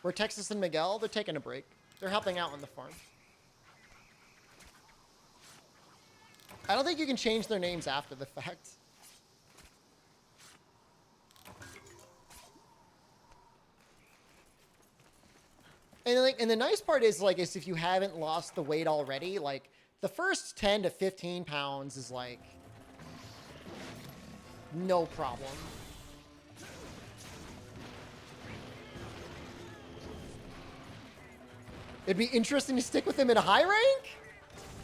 Where Texas and Miguel, they're taking a break. They're helping out on the farm. I don't think you can change their names after the fact. And the nice part is if you haven't lost the weight already, like the first 10 to 15 pounds is like no problem. It'd be interesting to stick with him in a high rank?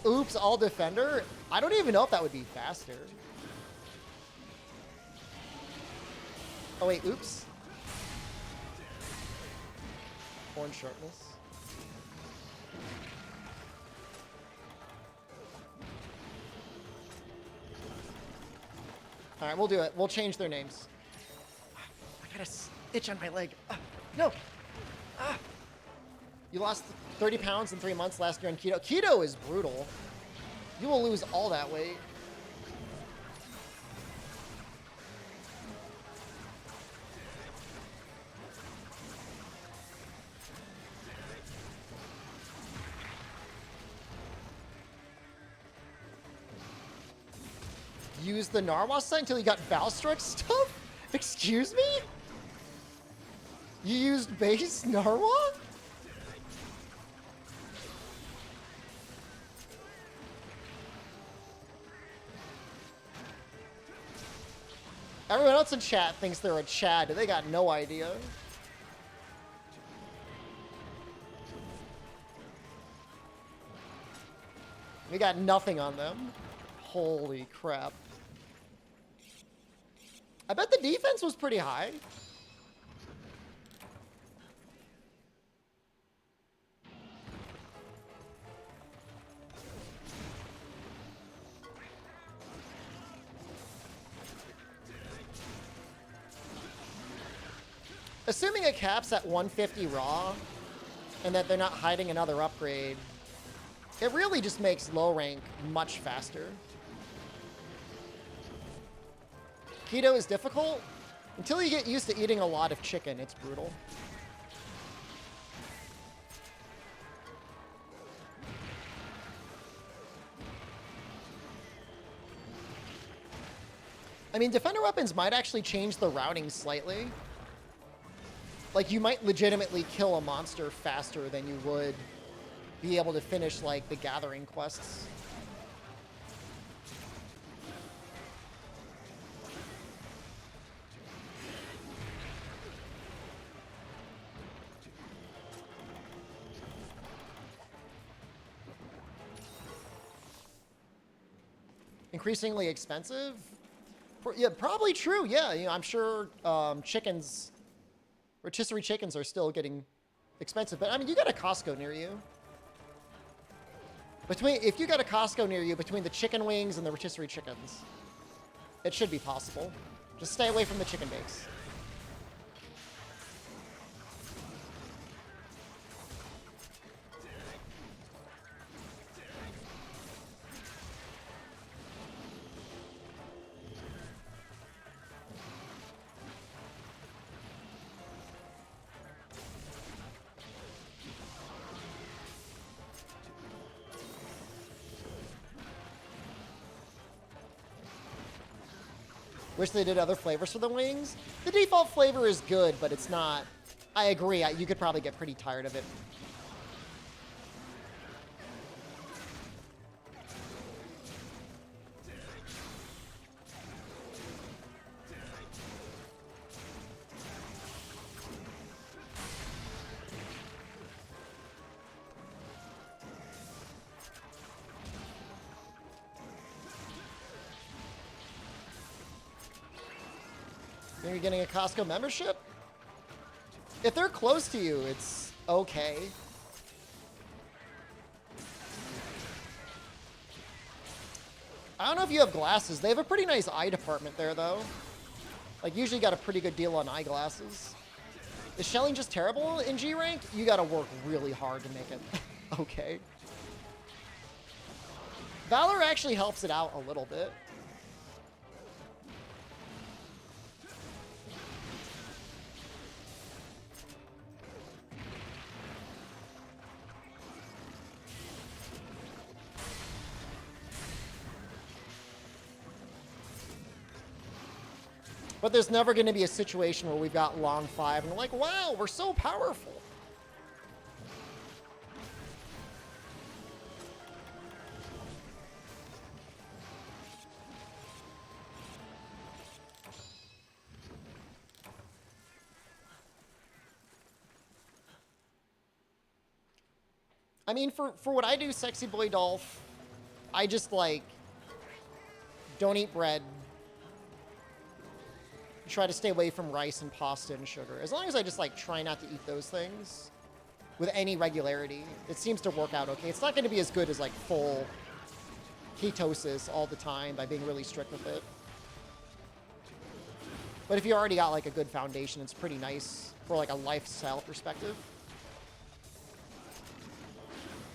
Oops, all defender? I don't even know if that would be faster. Oh wait, oops. Horn sharpness. Alright, we'll do it. We'll change their names. I got a stitch on my leg. No! You lost 30 pounds in 3 months last year on keto. Keto is brutal. You will lose all that weight. Use the Narwhal sight until you got Valstruck stuff? Excuse me? You used base Narwhal? Everyone else in chat thinks they're a Chad. They got no idea. We got nothing on them. Holy crap. I bet the defense was pretty high. Assuming it caps at 150 raw, and that they're not hiding another upgrade, it really just makes low rank much faster. Keto is difficult. Until you get used to eating a lot of chicken, it's brutal. I mean, defender weapons might actually change the routing slightly. Like, you might legitimately kill a monster faster than you would be able to finish, like, the gathering quests. Increasingly expensive? Yeah, probably true. Yeah, you know, I'm sure chickens, rotisserie chickens are still getting expensive. But I mean, you got a Costco near you. If you got a Costco near you, between the chicken wings and the rotisserie chickens, it should be possible. Just stay away from the chicken bakes. Wish they did other flavors for the wings. The default flavor is good, but it's not. I agree. You could probably get pretty tired of it. Think you're getting a Costco membership? If they're close to you, it's okay. I don't know if you have glasses. They have a pretty nice eye department there, though. Like, usually got a pretty good deal on eyeglasses. Is shelling just terrible in G rank? You gotta work really hard to make it okay. Valor actually helps it out a little bit. But there's never going to be a situation where we've got long 5 and we're like, wow, we're so powerful. I mean, for what I do, Sexy Boy Dolph, I just, like, don't eat bread. Try to stay away from rice and pasta and sugar. As long as I just, like, try not to eat those things with any regularity, it seems to work out okay. It's not going to be as good as, like, full ketosis all the time by being really strict with it. But if you already got, like, a good foundation, it's pretty nice for, like, a lifestyle perspective.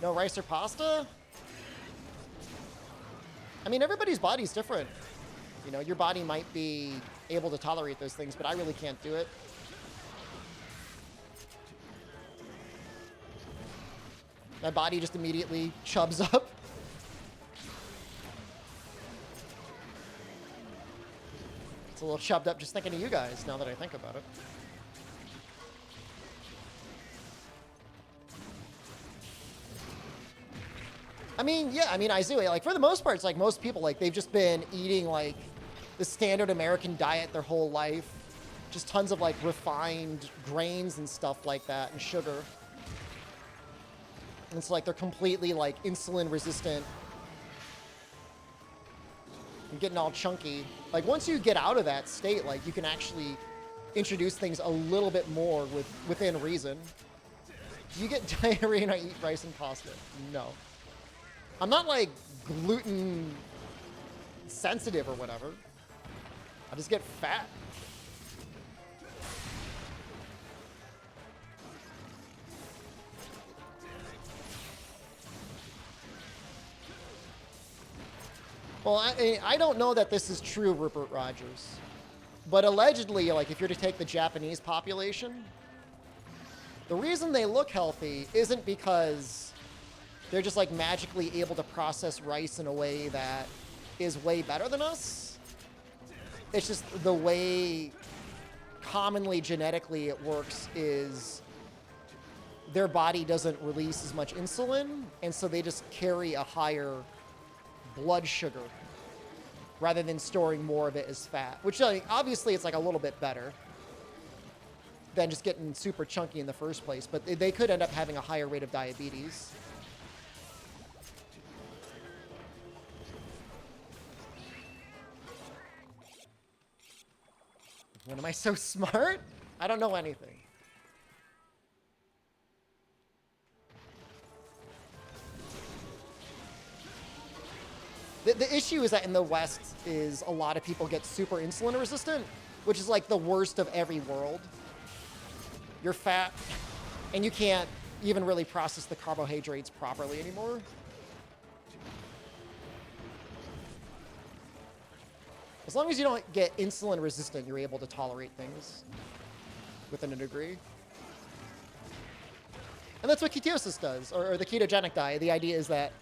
No rice or pasta? I mean, everybody's body's different. You know, your body might be able to tolerate those things, but I really can't do it. My body just immediately chubs up. It's a little chubbed up just thinking of you guys, now that I think about it. I mean, yeah, I mean, Izui, like, for the most part, it's like most people, like, they've just been eating, like, the standard American diet their whole life. Just tons of, like, refined grains and stuff like that, and sugar. And it's like they're completely, like, insulin resistant. And getting all chunky. Like, once you get out of that state, like, you can actually introduce things a little bit more within reason. Do you get diarrhea when I eat rice and pasta? No. I'm not, like, gluten sensitive or whatever. I just get fat. Well, I don't know that this is true, Rupert Rogers. But allegedly, like, if you're to take the Japanese population, the reason they look healthy isn't because they're just, like, magically able to process rice in a way that is way better than us. It's just the way commonly genetically it works is their body doesn't release as much insulin, and so they just carry a higher blood sugar rather than storing more of it as fat, which, like, obviously it's, like, a little bit better than just getting super chunky in the first place, but they could end up having a higher rate of diabetes. When am I so smart? I don't know anything. The issue is that in the West is a lot of people get super insulin resistant, which is like the worst of every world. You're fat, and you can't even really process the carbohydrates properly anymore. As long as you don't get insulin resistant, you're able to tolerate things within a degree. And that's what ketosis does, or the ketogenic diet. The idea is that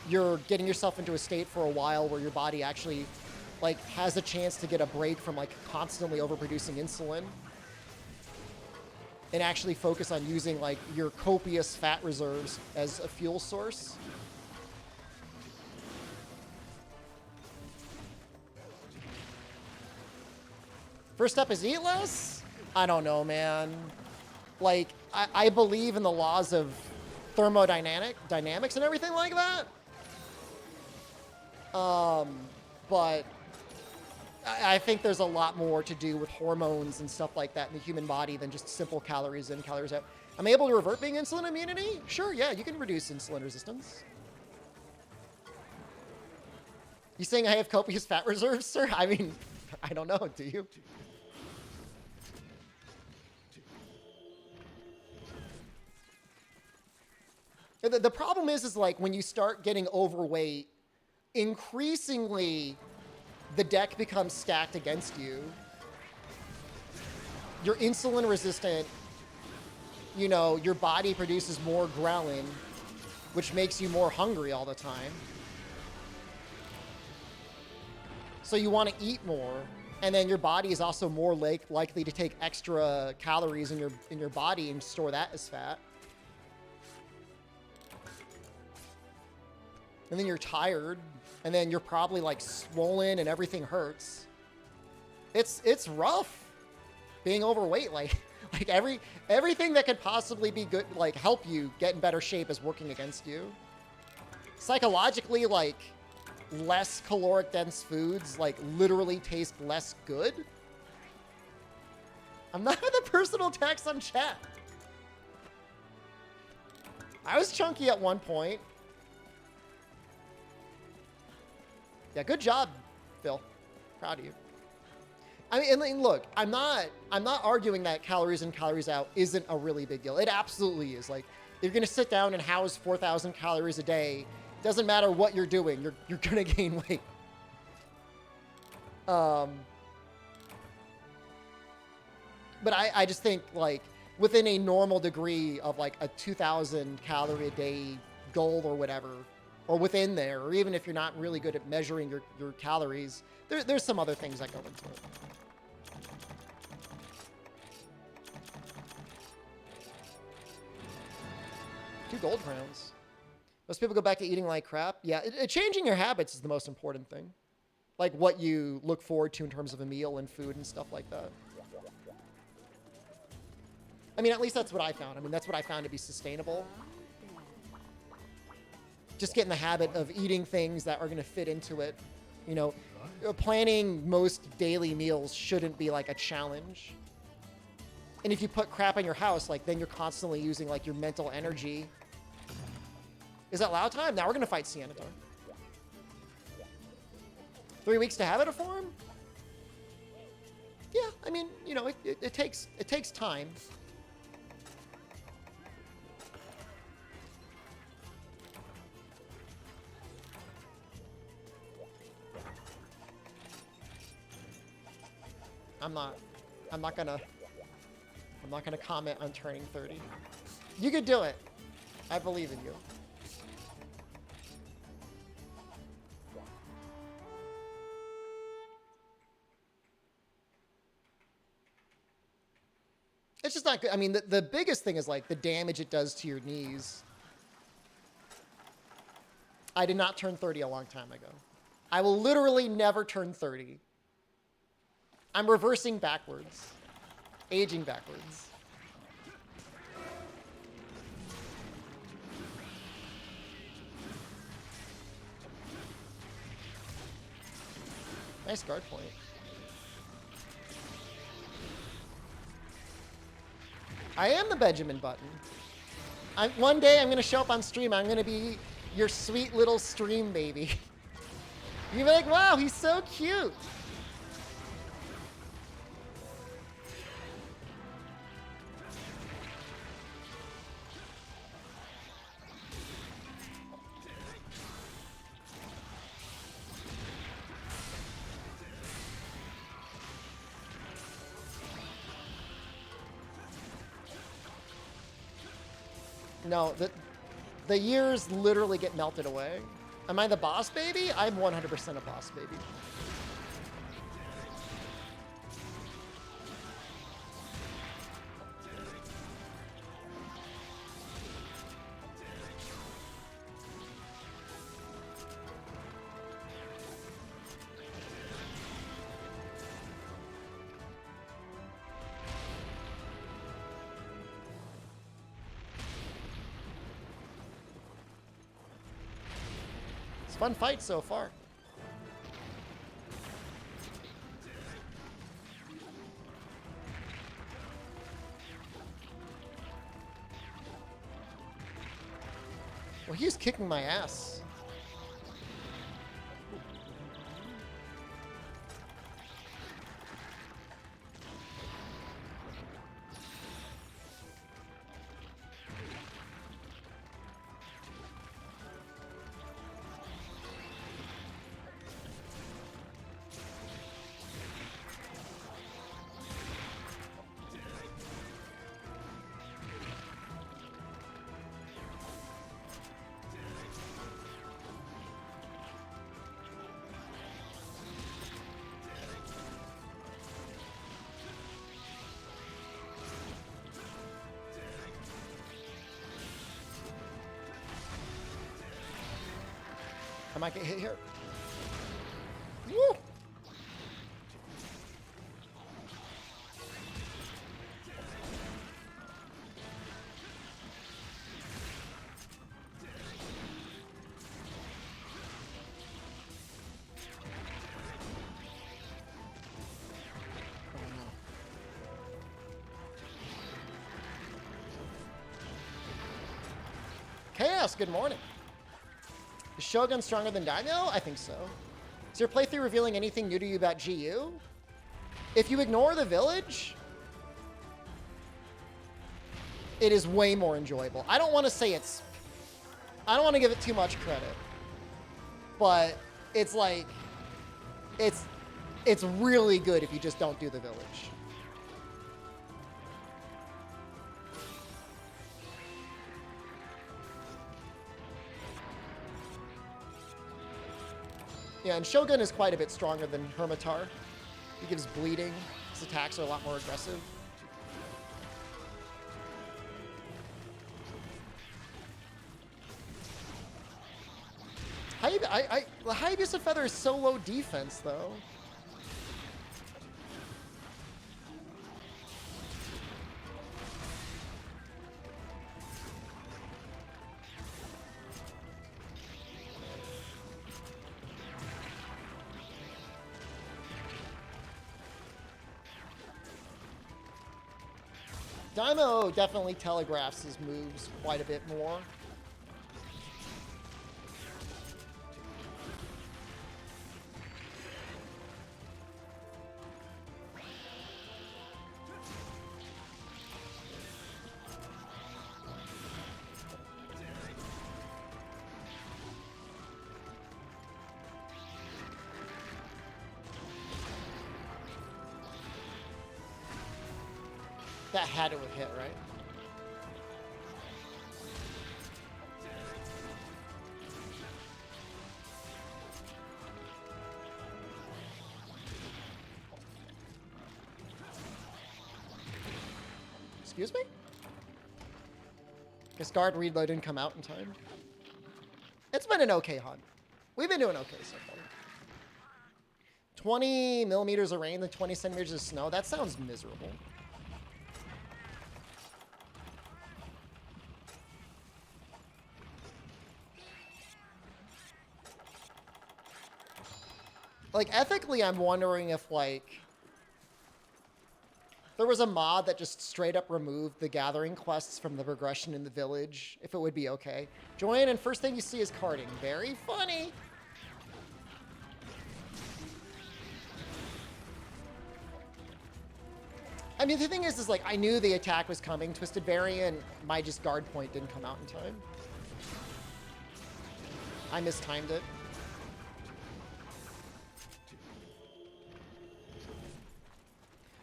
you're getting yourself into a state for a while where your body actually, like, has a chance to get a break from, like, constantly overproducing insulin and actually focus on using, like, your copious fat reserves as a fuel source. First step is eat less? I don't know, man. Like, I believe in the laws of thermodynamics and everything like that. But I think there's a lot more to do with hormones and stuff like that in the human body than just simple calories in, calories out. I'm able to revert being insulin immunity? Sure, yeah, you can reduce insulin resistance. You saying I have copious fat reserves, sir? I mean, I don't know, do you? The problem is like when you start getting overweight, increasingly the deck becomes stacked against you. You're insulin resistant. You know, your body produces more ghrelin, which makes you more hungry all the time. So you want to eat more, and then your body is also more likely to take extra calories in your body and store that as fat. And then you're tired, and then you're probably like swollen and everything hurts. It's rough being overweight. Like everything that could possibly be good, like help you get in better shape, is working against you. Psychologically, like less caloric dense foods like literally taste less good. I'm not the personal attacks on chat. I was chunky at one point. Yeah, good job, Phil. Proud of you. I mean, and look, I'm not arguing that calories in, calories out isn't a really big deal. It absolutely is. Like, if you're gonna sit down and house 4,000 calories a day, doesn't matter what you're doing, you're gonna gain weight. But I just think like within a normal degree of like a 2,000 calorie a day goal or whatever, or within there, or even if you're not really good at measuring your calories, there's some other things that go into it. Two gold crowns. Most people go back to eating like crap. Yeah, changing your habits is the most important thing. Like what you look forward to in terms of a meal and food and stuff like that. I mean, at least that's what I found. I mean, that's what I found to be sustainable. Just get in the habit of eating things that are going to fit into it. You know, planning most daily meals shouldn't be like a challenge. And if you put crap in your house, like then you're constantly using like your mental energy. Is that loud time? Now we're going to fight Siennatar. 3 weeks to habit form? Yeah, I mean, you know, it takes time. I'm not gonna comment on turning 30. You could do it. I believe in you. It's just not good. I mean, the biggest thing is like the damage it does to your knees. I did not turn 30 a long time ago. I will literally never turn 30. I'm reversing backwards. Aging backwards. Nice guard point. I am the Benjamin Button. One day I'm going to show up on stream. I'm going to be your sweet little stream baby. You'll be like, wow, he's so cute. No, the years literally get melted away. Am I the boss baby? I'm 100% a boss baby. Fun fight so far. Well, he's kicking my ass. I might get hit here. Woo! Chaos, good morning. Is Shogun stronger than Daimyo? I think so. Is your playthrough revealing anything new to you about GU? If you ignore the village, it is way more enjoyable. I don't want to say it's... I don't want to give it too much credit. But it's like... It's really good if you just don't do the village. Yeah, and Shogun is quite a bit stronger than Hermitar. He gives bleeding. His attacks are a lot more aggressive. The High Abuse of Feather is so low defense, though. Daimyo definitely telegraphs his moves quite a bit more. That had to have hit, right? Excuse me? Guess guard reload didn't come out in time. It's been an okay hunt. We've been doing okay so far. 20 millimeters of rain and 20 centimeters of snow. That sounds miserable. Like, ethically, I'm wondering if, like, there was a mod that just straight up removed the gathering quests from the progression in the village, if it would be okay. Join, and first thing you see is carting. Very funny. I mean, the thing is like, I knew the attack was coming, Twisted Variant. My just guard point didn't come out in time. I mistimed it.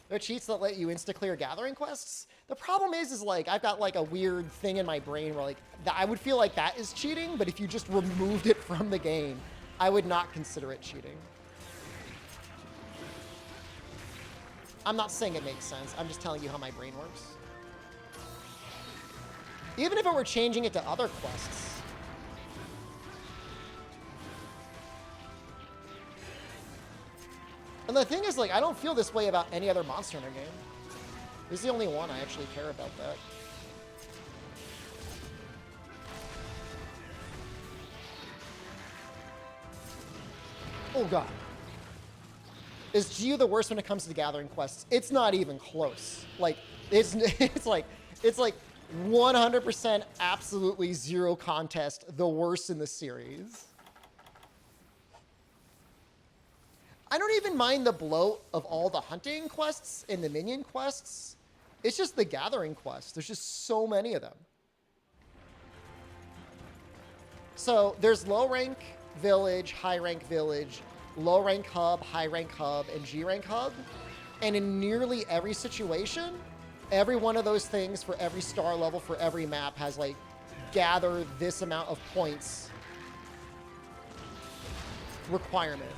There are cheats that let you insta-clear gathering quests. The problem is like, I've got like a weird thing in my brain where like, I would feel like that is cheating, but if you just removed it from the game, I would not consider it cheating. I'm not saying it makes sense. I'm just telling you how my brain works. Even if it were changing it to other quests. And the thing is, like, I don't feel this way about any other Monster Hunter game. This is the only one I actually care about that. Oh, God. Is GU the worst when it comes to the gathering quests? It's not even close. Like, it's like 100% absolutely zero contest, the worst in the series. I don't even mind the bloat of all the hunting quests and the minion quests. It's just the gathering quests. There's just so many of them. So there's low rank village, high rank village, low rank hub, high rank hub, and G rank hub. And in nearly every situation, every one of those things for every star level for every map has like gather this amount of points requirement.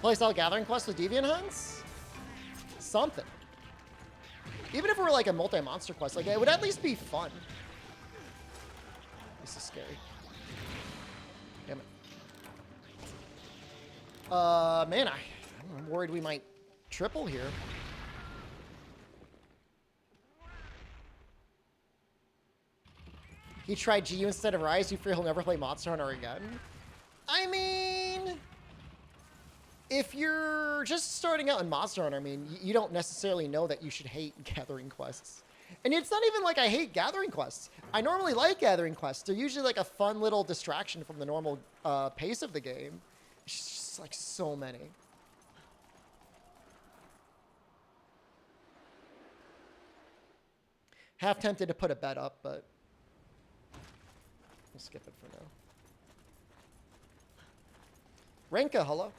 Playstyle gathering quest with deviant hunts? Something. Even if it were like a multi-monster quest, like it would at least be fun. This is scary. Damn it. Man, I'm worried we might triple here. He tried GU instead of Rise. You fear he'll never play Monster Hunter again? I mean, if you're just starting out in Monster Hunter, I mean, you don't necessarily know that you should hate gathering quests. And it's not even like I hate gathering quests. I normally like gathering quests. They're usually like a fun little distraction from the normal pace of the game. It's just like so many. Half tempted to put a bet up, but we'll skip it for now. Renka, hello.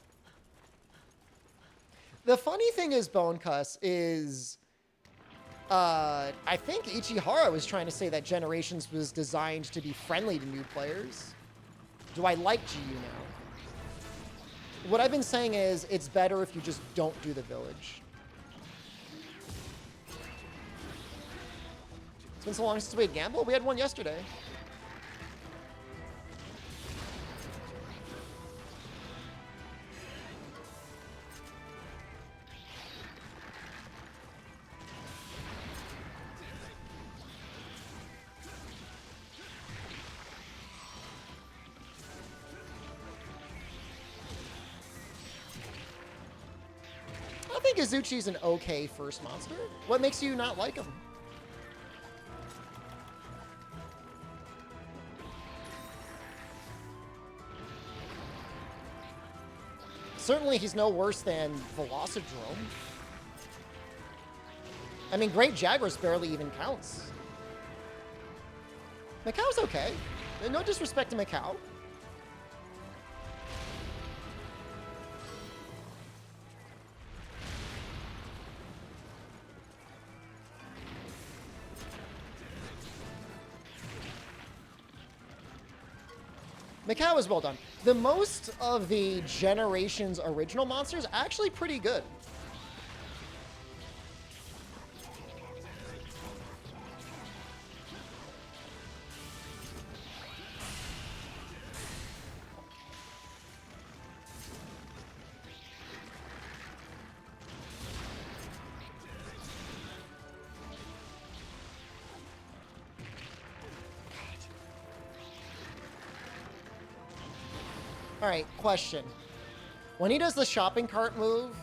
The funny thing is, Bonecuss, is I think Ichihara was trying to say that Generations was designed to be friendly to new players. Do I like GU now? What I've been saying is it's better if you just don't do the village. It's been so long since we had Gamble. We had one yesterday. I think Izuchi's an okay first monster. What makes you not like him? Certainly he's no worse than Velocidrome. I mean, Great Jaguars barely even counts. Macau's okay. No disrespect to Macau. Macau is well done. The most of the Generations original monsters actually pretty good. All right, question. When he does the shopping cart move,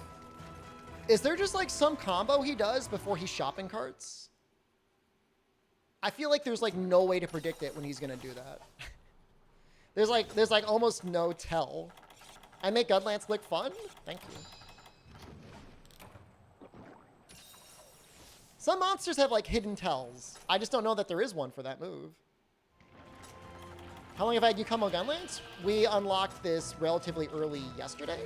is there just like some combo he does before he shopping carts? I feel like there's like no way to predict it when he's gonna do that. there's like almost no tell. I make Gunlance look fun? Thank you. Some monsters have like hidden tells. I just don't know that there is one for that move. How long have I had Yukumo Gunlance? We unlocked this relatively early yesterday.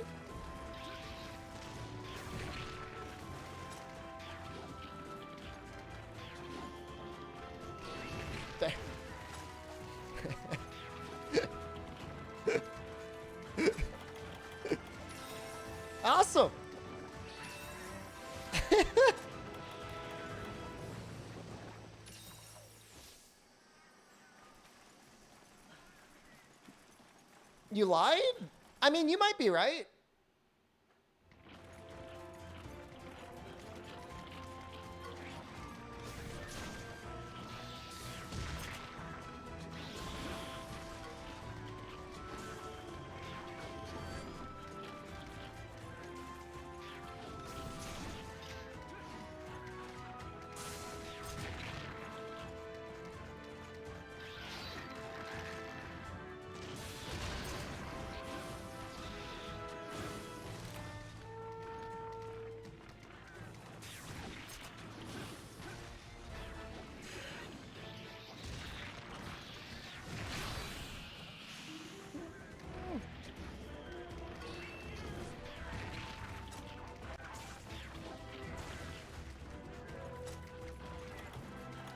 There. Awesome. You lied? I mean, you might be right.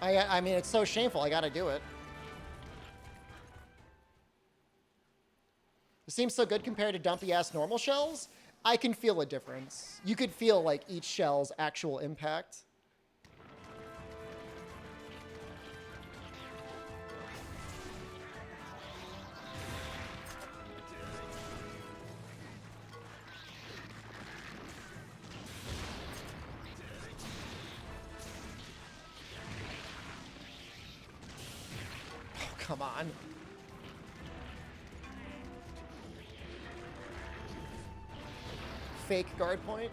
I mean, it's so shameful. I gotta do it. It seems so good compared to dumpy-ass normal shells. I can feel a difference. You could feel, like, each shell's actual impact. Oh, come on. Fake guard point.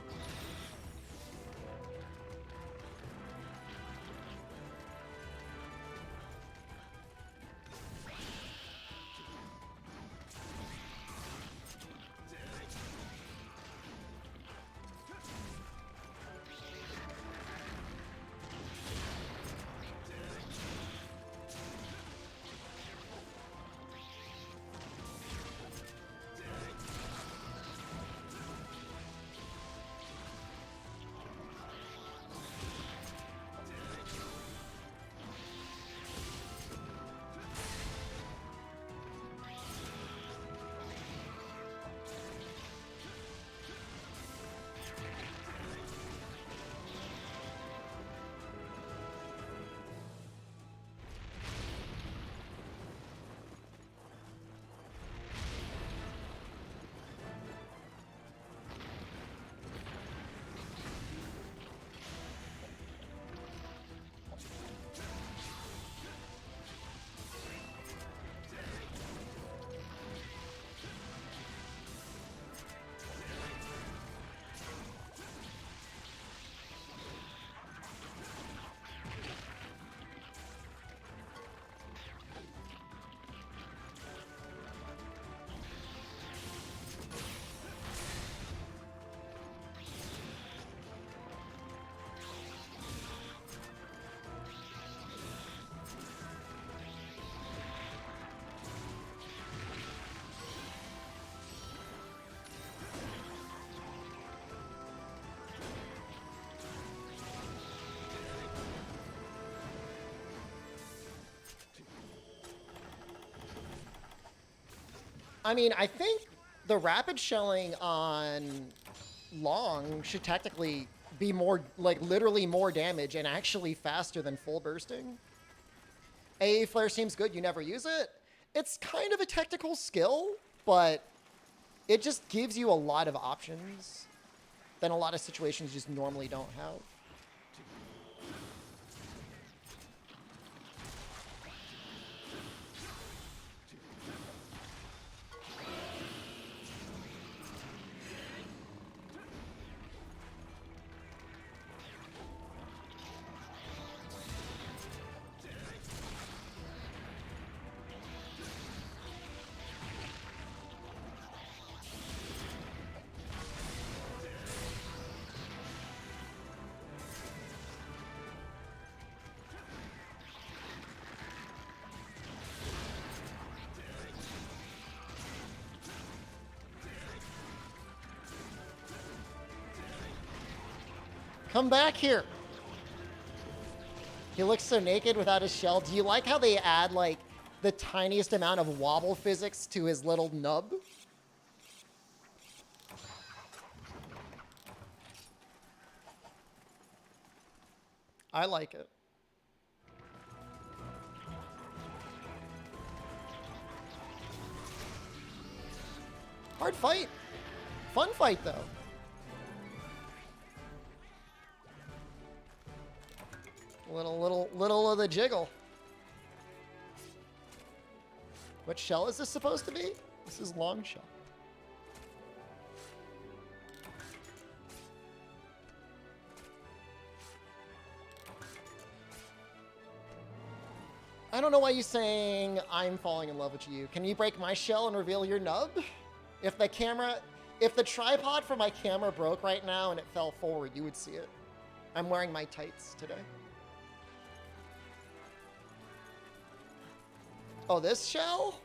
I mean, I think the rapid shelling on long should technically be more, like, literally more damage and actually faster than full bursting. AA flare seems good. You never use it. It's kind of a technical skill, but it just gives you a lot of options that a lot of situations just normally don't have. Come back here. He looks so naked without his shell. Do you like how they add, like, the tiniest amount of wobble physics to his little nub? I like it. hard fight. Fun fight, though. Little of the jiggle. What shell is this supposed to be? This is long shell. I don't know why you're saying I'm falling in love with you. Can you break my shell and reveal your nub? If the tripod for my camera broke right now and it fell forward, you would see it. I'm wearing my tights today. Oh, this shell?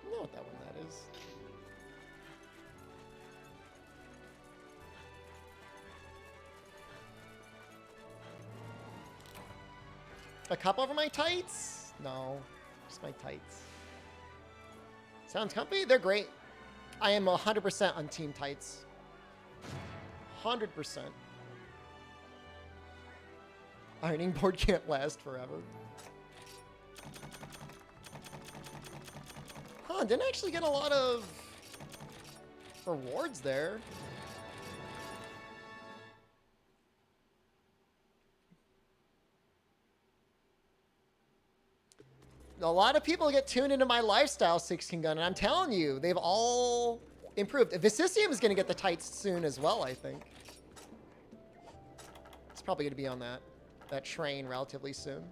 I know what that one that is. A cup over my tights? No, just my tights. Sounds comfy? They're great. I am 100% on team tights. 100%. Ironing board can't last forever. Huh, didn't actually get a lot of rewards there. A lot of people get tuned into my lifestyle 16 gun, and I'm telling you, they've all improved. Vicisium is going to get the tights soon as well, I think. It's probably going to be on that train relatively soon.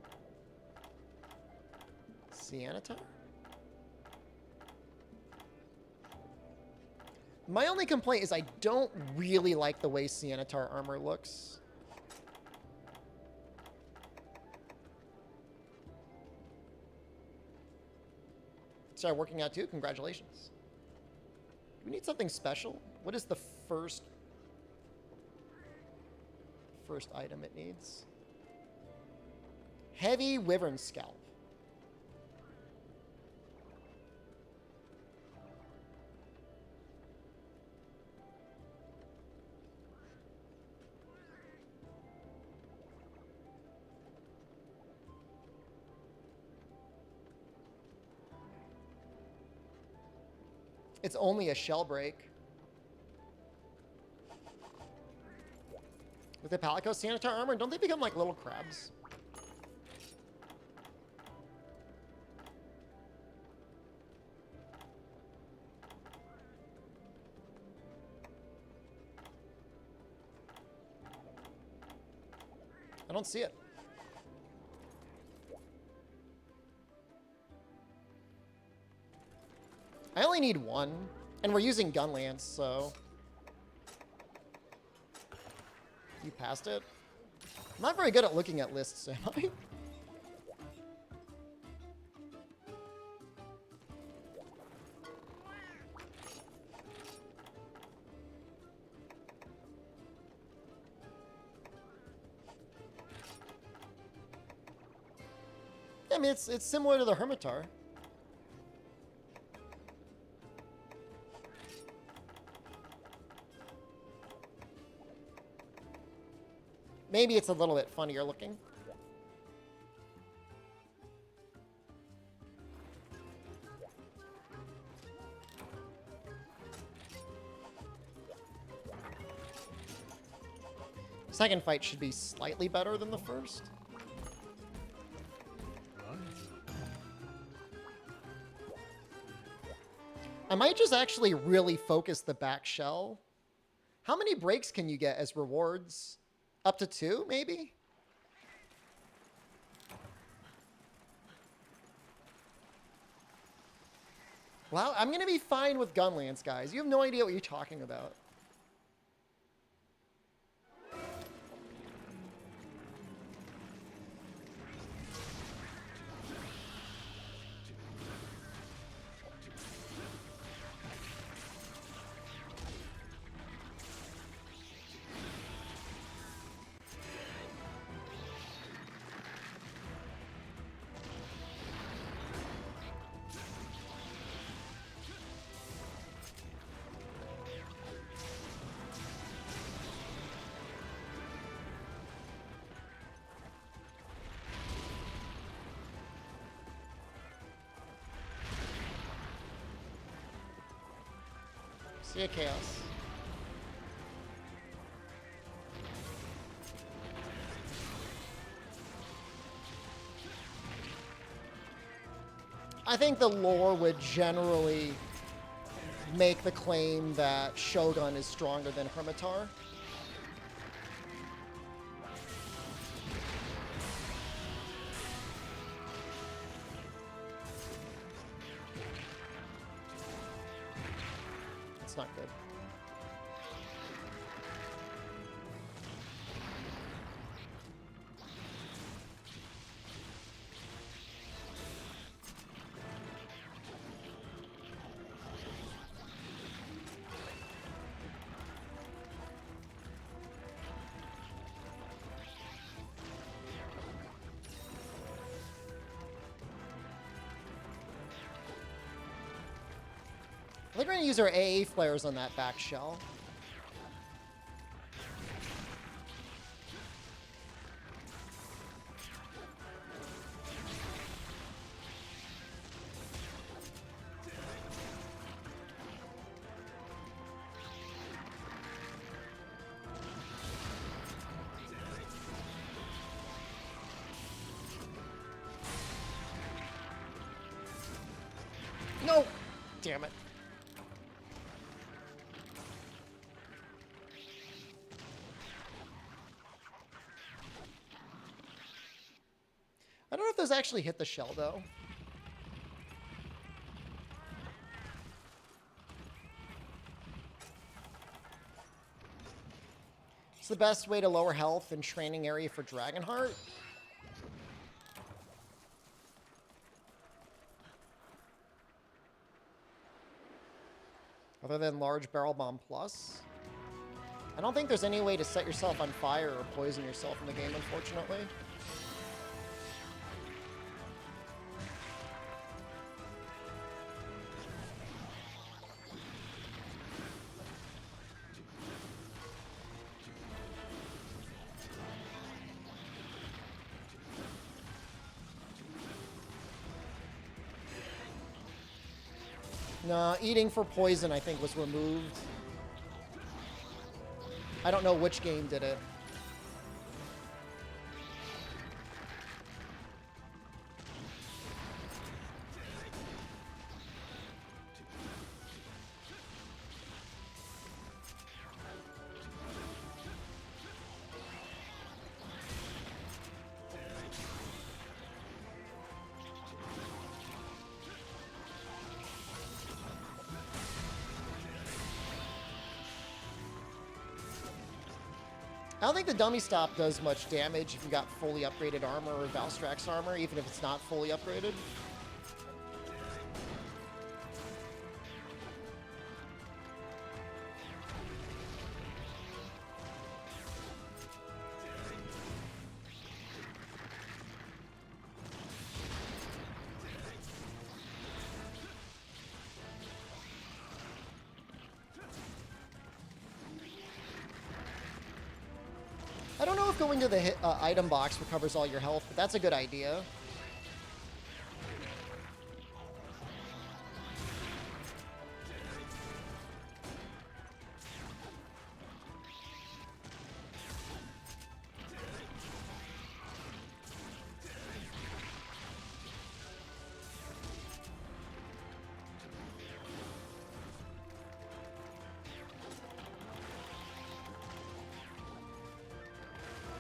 Cianatar? My only complaint is I don't really like the way Cianatar armor looks. Started working out too. Congratulations. Do we need something special? What is the first item it needs? Heavy Wyvern Scalp. It's only a shell break. With the Palico Cianatar armor, don't they become like little crabs? I don't see it. I only need one, and we're using Gunlance, so... You passed it? I'm not very good at looking at lists, am I? I mean, it's similar to the Hermitar. Maybe it's a little bit funnier looking. Second fight should be slightly better than the first. I might just actually really focus the back shell. How many breaks can you get as rewards? Up to 2, maybe? Well, I'm going to be fine with Gunlance, guys. You have no idea what you're talking about. See ya, Chaos. I think the lore would generally make the claim that Shogun is stronger than Hermitar. It's not good. I think we're going to use our AA flares on that back shell. No! Damn it. I don't know if those actually hit the shell, though. It's the best way to lower health in training area for Dragonheart. Other than Large Barrel Bomb Plus. I don't think there's any way to set yourself on fire or poison yourself in the game, unfortunately. No, eating for poison, I think, was removed. I don't know which game did it. I don't think the dummy stop does much damage if you got fully upgraded armor or Valstrax armor, even if it's not fully upgraded. I don't know if going to the item box recovers all your health, but that's a good idea.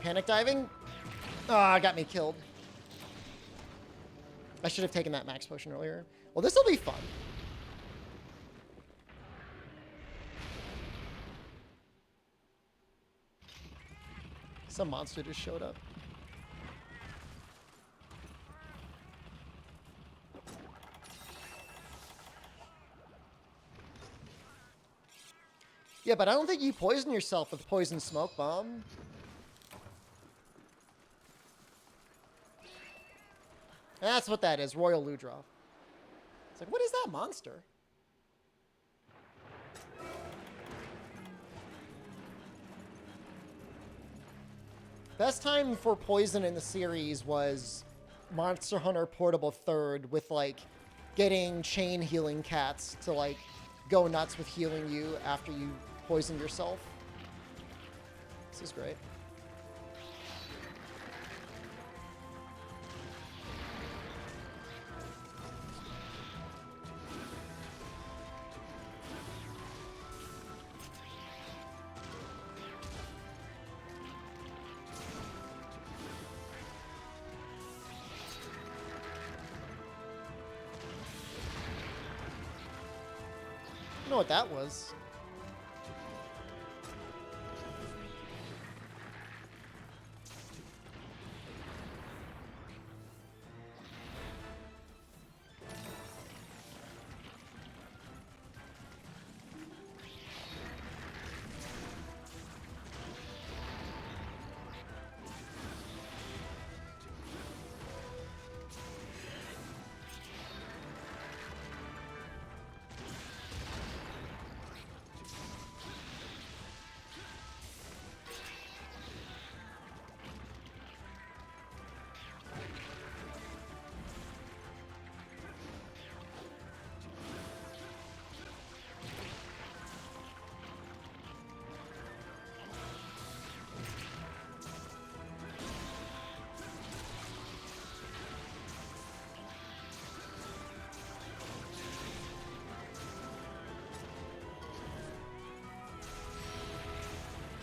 Panic diving? Ah, got me killed. I should have taken that max potion earlier. Well, this will be fun. Some monster just showed up. Yeah, but I don't think you poison yourself with poison smoke bomb. That's what that is, Royal Ludroth. It's like, what is that monster? Best time for poison in the series was Monster Hunter Portable 3rd with, like, getting chain healing cats to, like, go nuts with healing you after you poison yourself. This is great. I don't know what that was.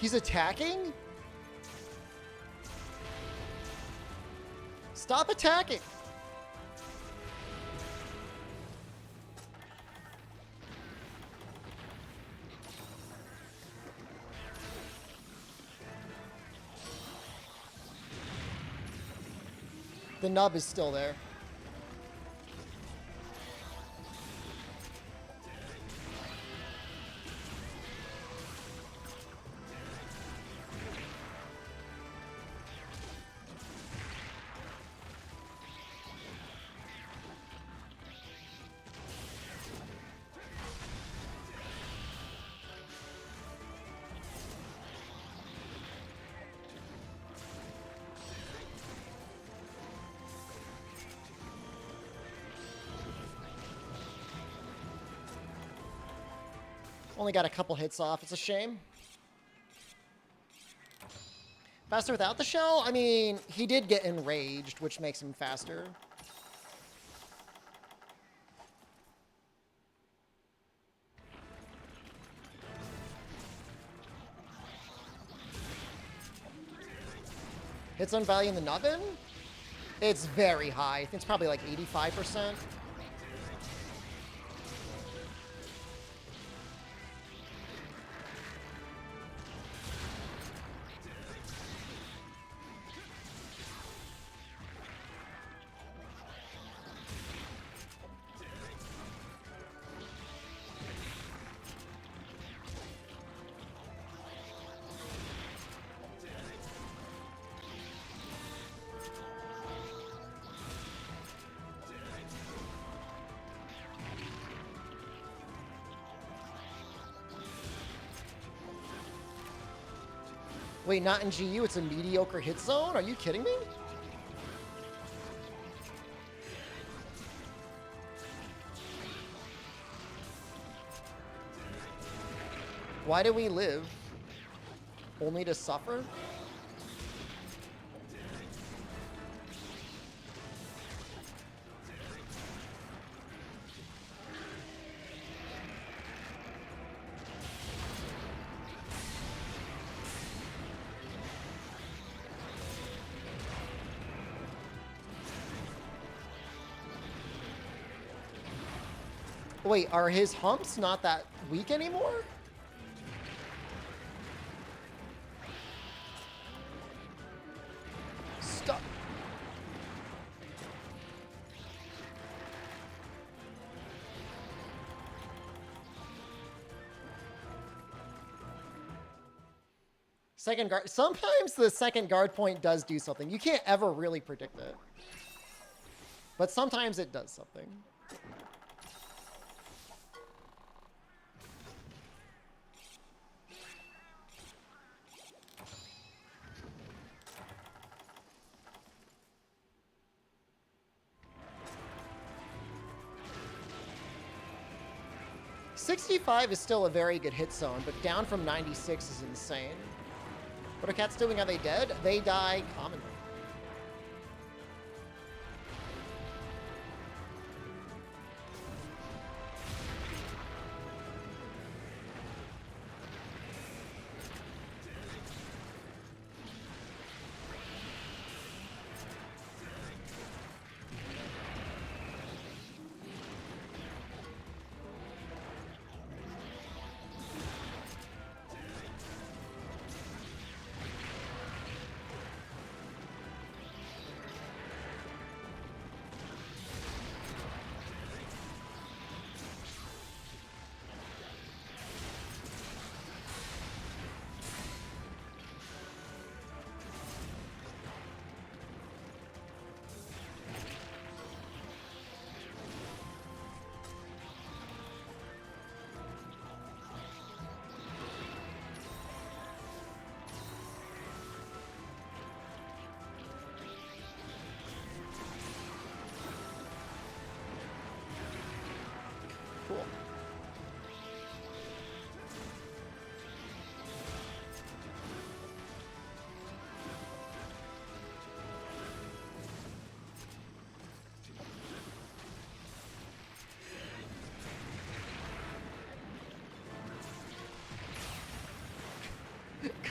He's attacking? Stop attacking! The nub is still there. Only got a couple hits off. It's a shame. Faster without the shell? I mean, he did get enraged, which makes him faster. Hits on value in the nubbin? It's very high. I think it's probably like 85%. Wait, not in GU, it's a mediocre hit zone? Are you kidding me? Why do we live? Only to suffer? Wait, are his humps not that weak anymore? Stop. Second guard. Sometimes the second guard point does do something. You can't ever really predict it. But sometimes it does something. 65 is still a very good hit zone, but down from 96 is insane. What are cats doing? Are they dead? They die commonly.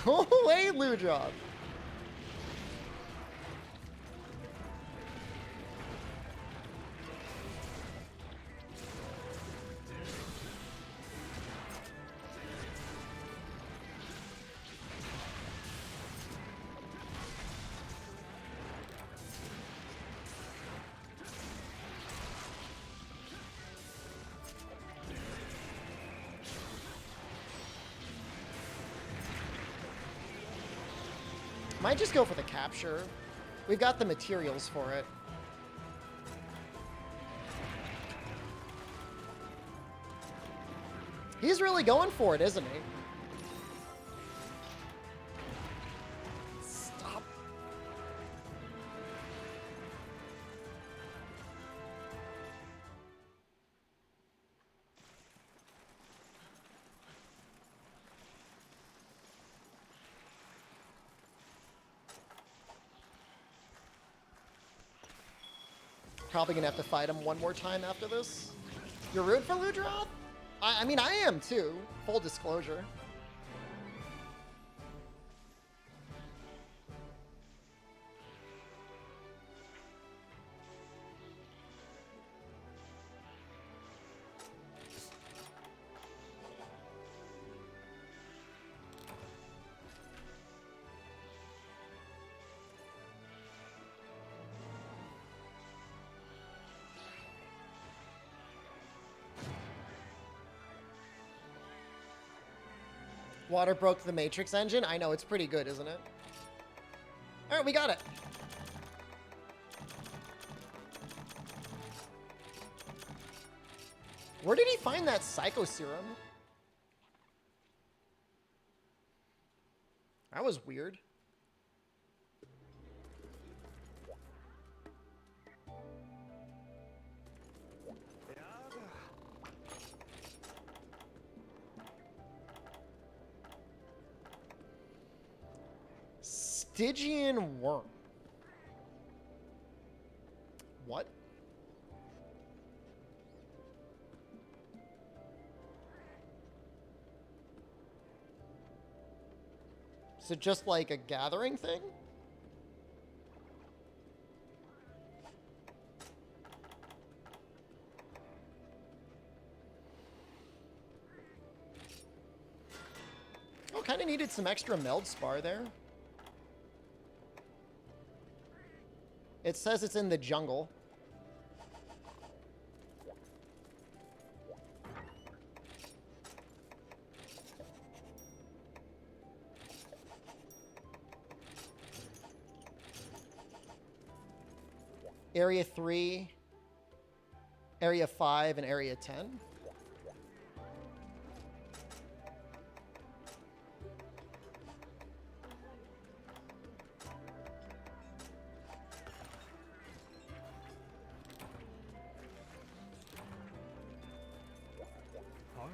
Cool. Go away, Ludrop. Might just go for the capture. We've got the materials for it. He's really going for it, isn't he? Stop. Probably gonna have to fight him one more time after this. You're rude for Ludroth? I mean, I am too. Full disclosure. Water broke the Matrix engine. I know, it's pretty good, isn't it? All right, we got it. Where did he find that Psycho Serum? That was weird. Stygian worm. What? Is it just like a gathering thing? Oh, kind of needed some extra meld spar there. It says it's in the jungle. Area 3, Area 5, and Area 10. Hard.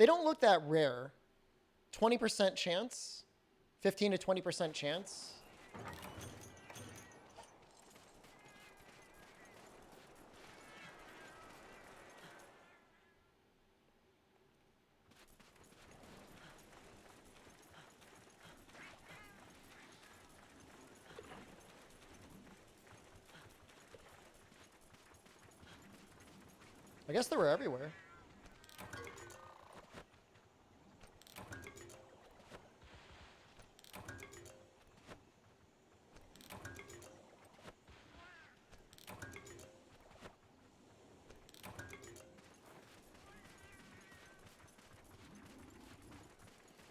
They don't look that rare. 20% chance. 15 to 20% chance. I guess they were everywhere.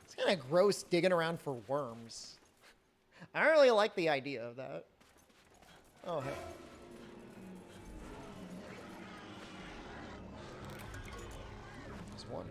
It's kind of gross digging around for worms. I don't really like the idea of that. Oh, hey. There's one.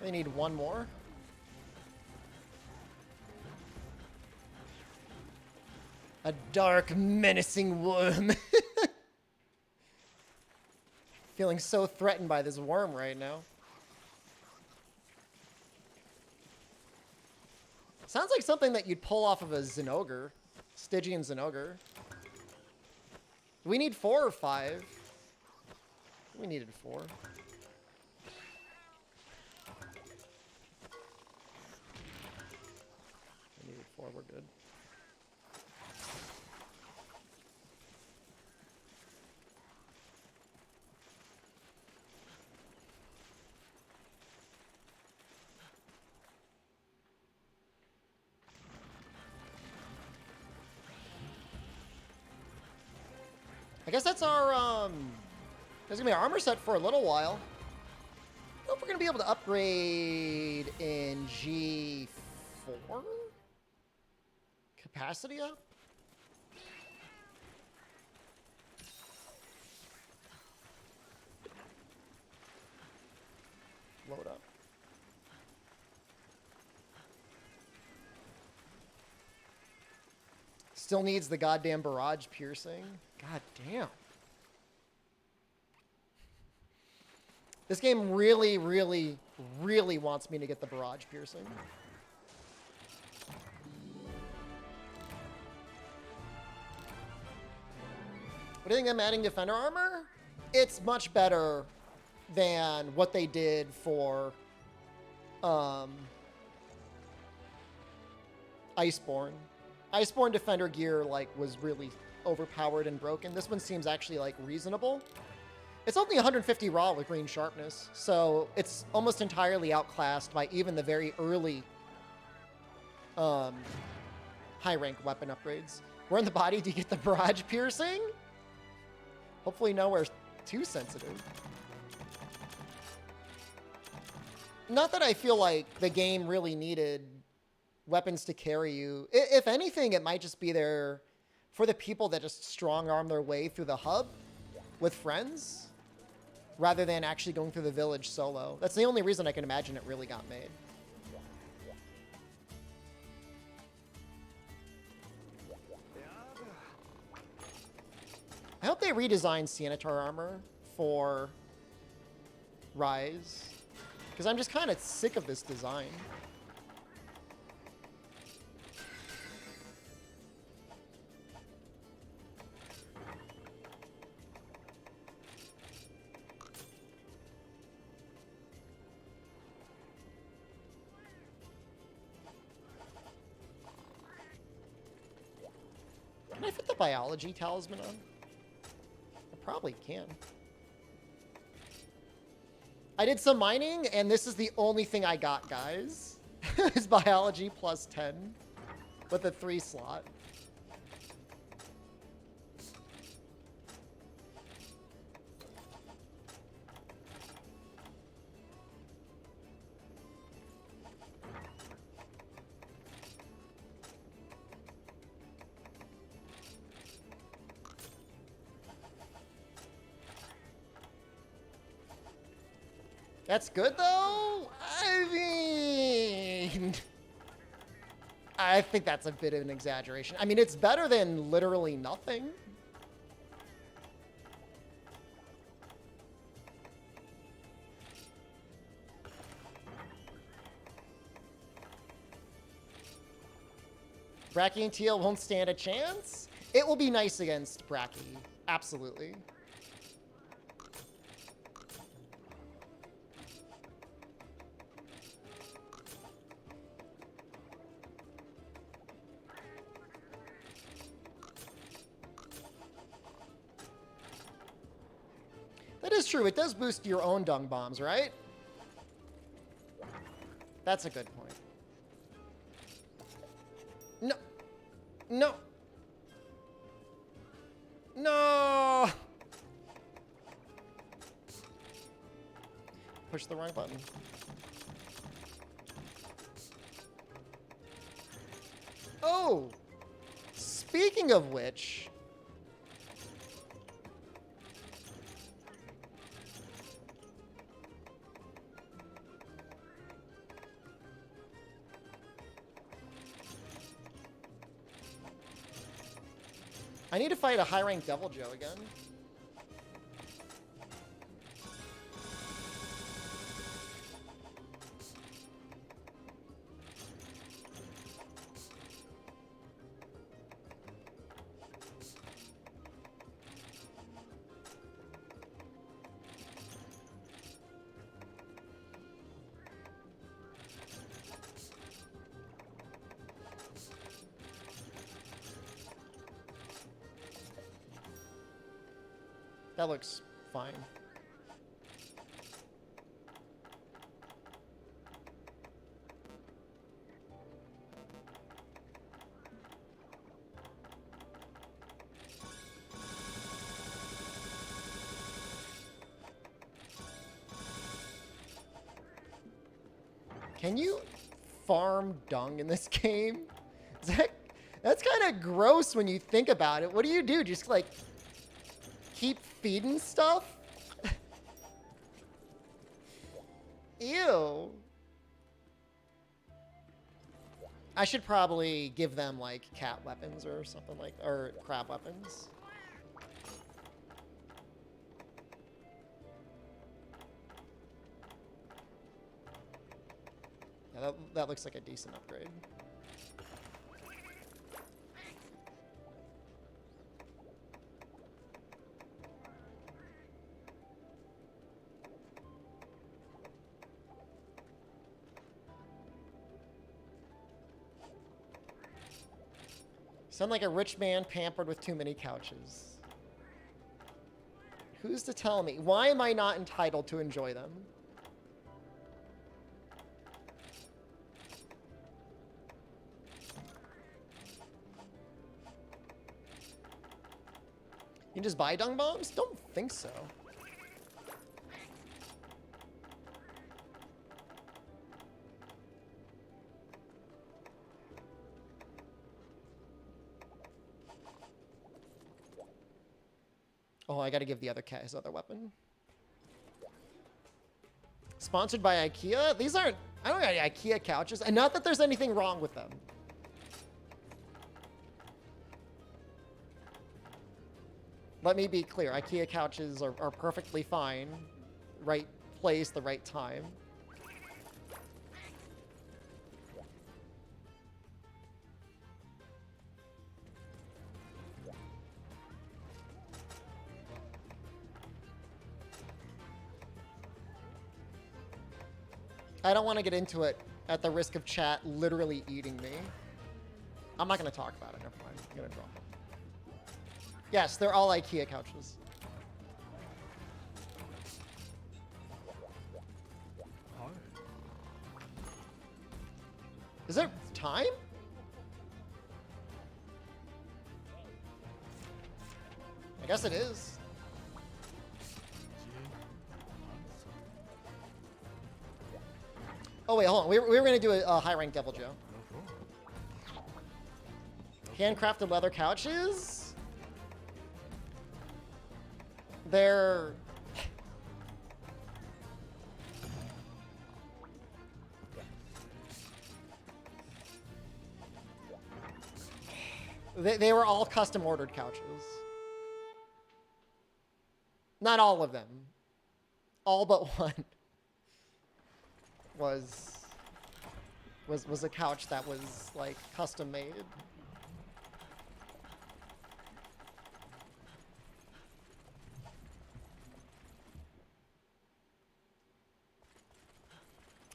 They need one more. A dark, menacing worm. Feeling so threatened by this worm right now. Sounds like something that you'd pull off of a Zinogre. Stygian Zinogre. Do we need 4 or 5? We needed 4. We're good. I guess that's our there's gonna be an armor set for a little while. I don't know if we're gonna be able to upgrade in G4. Capacity up? Load up. Still needs the goddamn barrage piercing. God damn. This game really, really, really wants me to get the barrage piercing. What do you think I'm adding defender armor? It's much better than what they did for Iceborne. Iceborne defender gear was really overpowered and broken. This one seems actually reasonable. It's only 150 raw with green sharpness, so it's almost entirely outclassed by even the very early high rank weapon upgrades. Where in the body do you get the barrage piercing? Hopefully nowhere too sensitive. Not that I feel like the game really needed weapons to carry you. If anything, it might just be there for the people that just strong-arm their way through the hub with friends, rather than actually going through the village solo. That's the only reason I can imagine it really got made. I hope they redesign Ceanataur armor for Rise, because I'm just kind of sick of this design. Can I fit the biology talisman on? Probably can. I did some mining, and this is the only thing I got, guys. Is biology plus 10 with a 3 slot. That's good, though? I mean... I think that's a bit of an exaggeration. I mean, it's better than literally nothing. Bracky and Teal won't stand a chance? It will be nice against Bracky. Absolutely. That is true. It does boost your own dung bombs, right? That's a good point. No. No. No. Push the wrong button. Oh. Speaking of which... I need to fight a high-ranked Devil Joe again. That looks fine. Can you farm dung in this game? That's kind of gross when you think about it. What do? Just like keep feeding stuff? Ew. I should probably give them like cat weapons or something like, or crab weapons. Yeah, that looks like a decent upgrade. Sound like a rich man pampered with too many couches. Who's to tell me? Why am I not entitled to enjoy them? You can just buy dung bombs? Don't think so. Oh, I gotta give the other cat his other weapon. Sponsored by IKEA? These aren't... I don't got any IKEA couches. And not that there's anything wrong with them. Let me be clear. IKEA couches are perfectly fine. Right place, the right time. I don't want to get into it at the risk of chat literally eating me. I'm not going to talk about it. Never mind. I'm going to drop it. Yes, they're all IKEA couches. Is it time? I guess it is. Oh, wait, hold on. We were going to do a high-ranked Devil Joe. Handcrafted leather couches? They're... They were all custom ordered couches. Not all of them. All but one was a couch that was like custom made.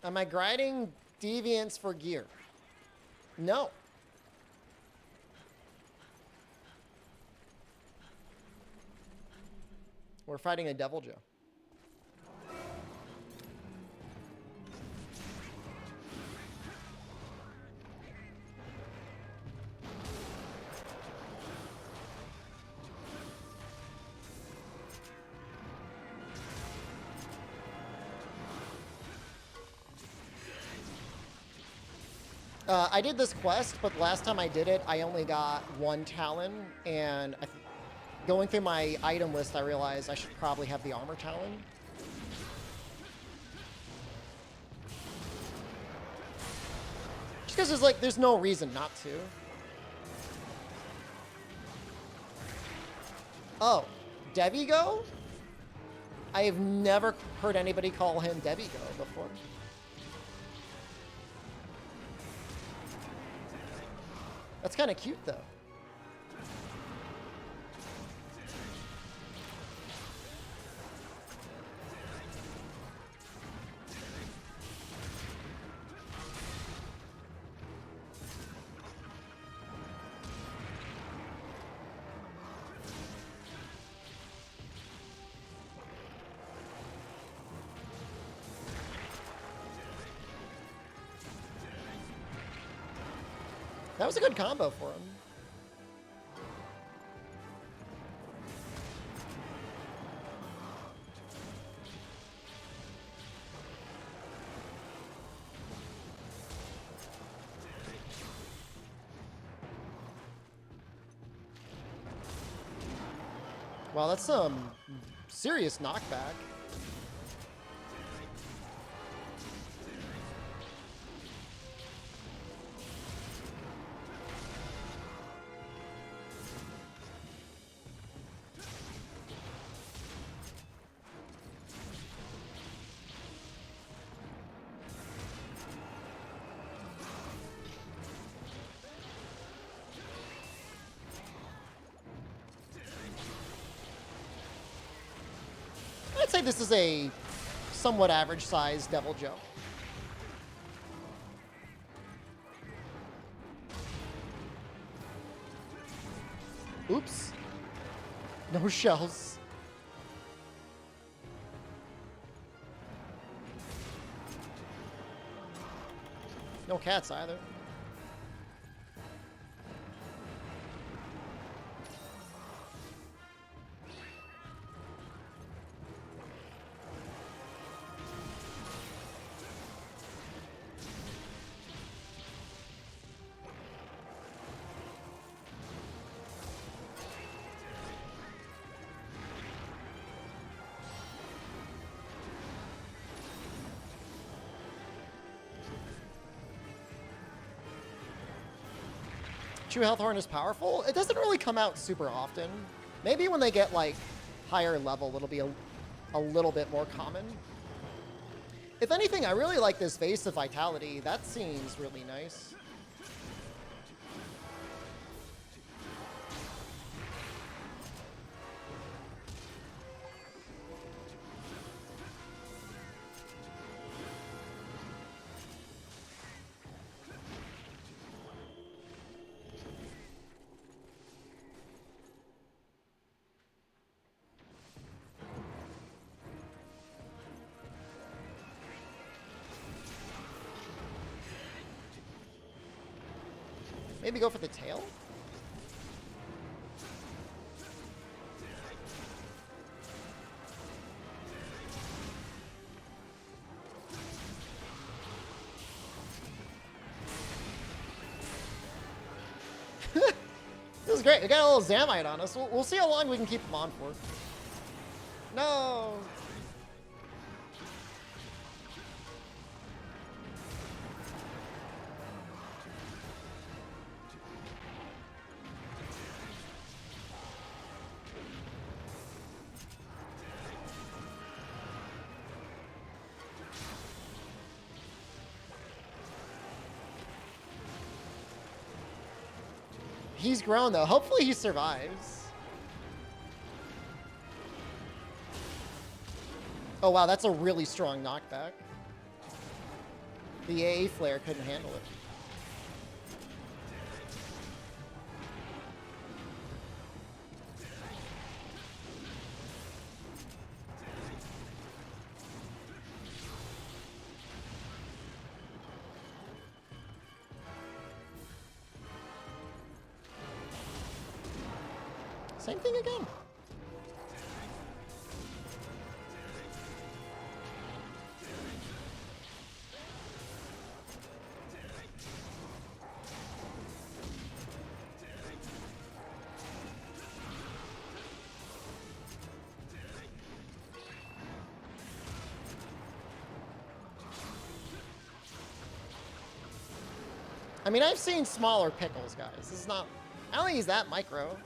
Am I grinding deviants for gear? No. We're fighting a Devil Joe. I did this quest, but last time I did it, I only got one Talon, and going through my item list, I realized I should probably have the Armor Talon. Just because there's no reason not to. Oh, Devigo? I have never heard anybody call him Devigo before. That's kind of cute, though. That was a good combo for him. Wow, that's some serious knockback. I'd say this is a somewhat average-sized Devil Joe. Oops. No shells. No cats either. True Health Horn is powerful. It doesn't really come out super often. Maybe when they get like higher level, it'll be a little bit more common. If anything, I really like this Vase of Vitality. That seems really nice. Maybe go for the tail? This is great. We got a little Zamite on us. We'll see how long we can keep him on for. No! He's grown, though. Hopefully he survives. Oh, wow, that's a really strong knockback. The AA flare couldn't handle it. Same thing again. I mean, I've seen smaller pickles, guys. This is not... I don't think he's that micro.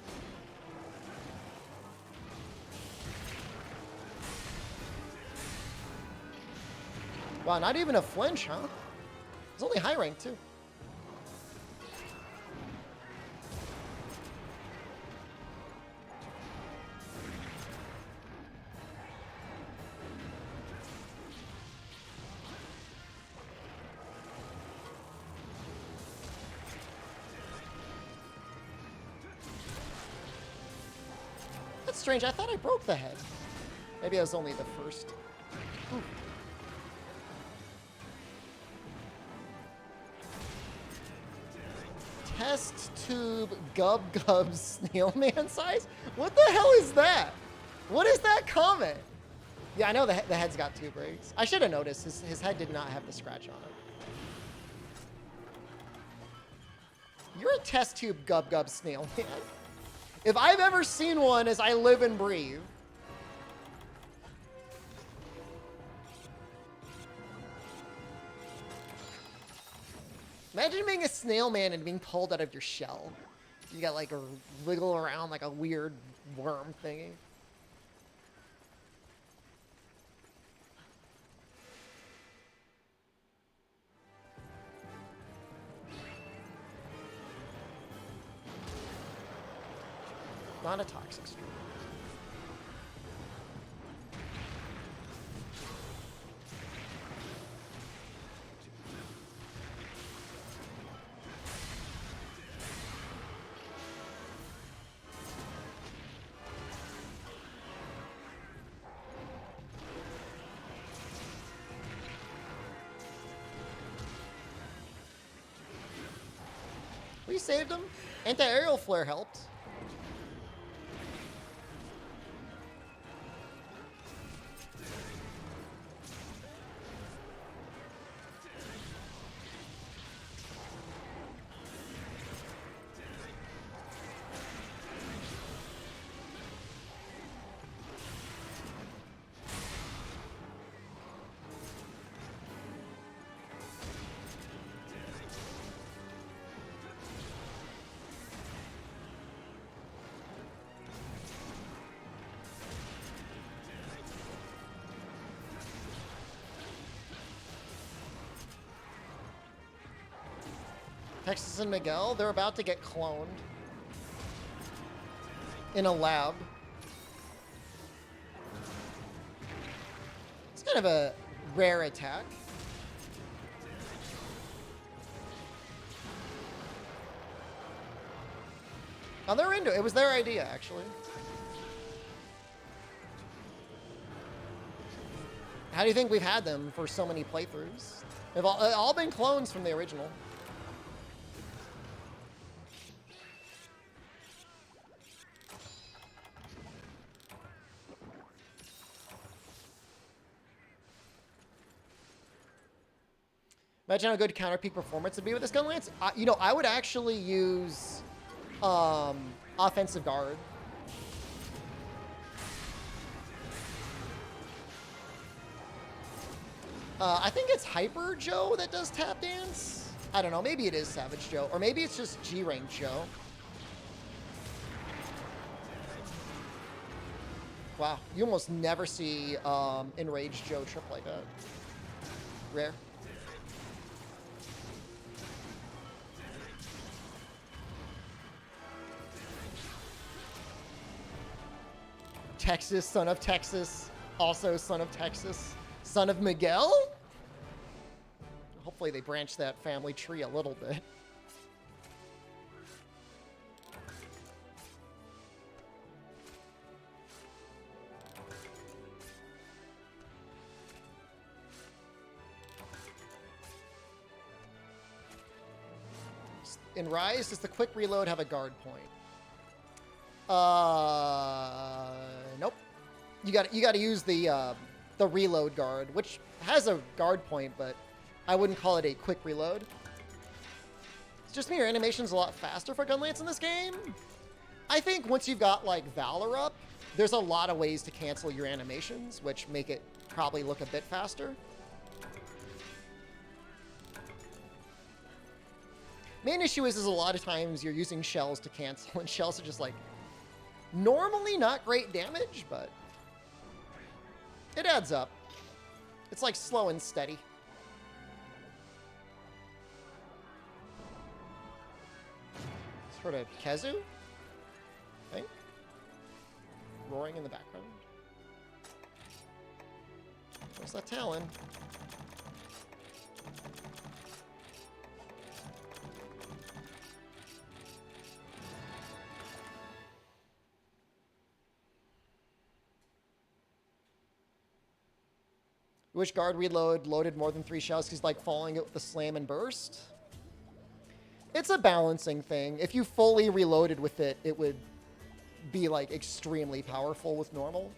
Wow, not even a flinch, huh? It's only high rank, too. That's strange. I thought I broke the head. Maybe I was only the first. Ooh. Test tube gub gub snail man size? What the hell is that? What is that comment? Yeah, I know the head's got 2 breaks. I should have noticed his head did not have the scratch on it. You're a test tube gub gub snail man. If I've ever seen one as I live and breathe. Imagine being a snail man and being pulled out of your shell. You got like a wiggle around like a weird worm thingy. Not a toxic stream. We saved him. Anti-aerial flare helped. Texas and Miguel, they're about to get cloned in a lab. It's kind of a rare attack. Oh, they're into it. It was their idea, actually. How do you think we've had them for so many playthroughs? They've all been clones from the original. Imagine how good counter peak performance would be with this gun lance. You know, I would actually use offensive guard. I think it's Hyper Joe that does tap dance. I don't know. Maybe it is Savage Joe, or maybe it's just G-Rank Joe. Wow, you almost never see Enraged Joe trip like that. Rare. Texas, son of Texas, also son of Texas, son of Miguel? Hopefully they branch that family tree a little bit. In Rise, does the quick reload have a guard point? Nope. You got to use the reload guard, which has a guard point, but I wouldn't call it a quick reload. It's just me, your animation's a lot faster for Gunlance in this game. I think once you've got like Valor up, there's a lot of ways to cancel your animations, which make it probably look a bit faster. Main issue is a lot of times you're using shells to cancel, and shells are just like normally not great damage, but it adds up. It's like slow and steady. Sort of Kezu, I think. Roaring in the background. Where's that Talon? Wish guard reload loaded more than 3 shells because like following it with the slam and burst. It's a balancing thing. If you fully reloaded with it, it would be like extremely powerful with normal.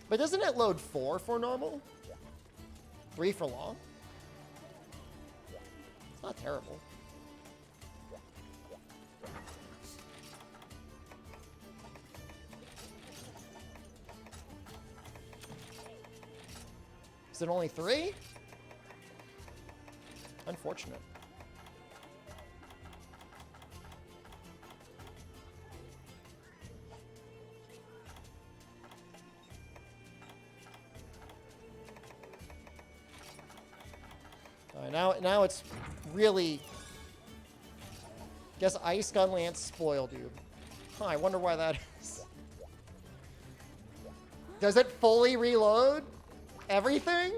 But doesn't it load 4 for normal? 3 for long? It's not terrible. Is it only 3? Unfortunate. All right, now it's really... Guess Ice Gun Lance spoiled you. Huh, I wonder why that is. Does it fully reload everything?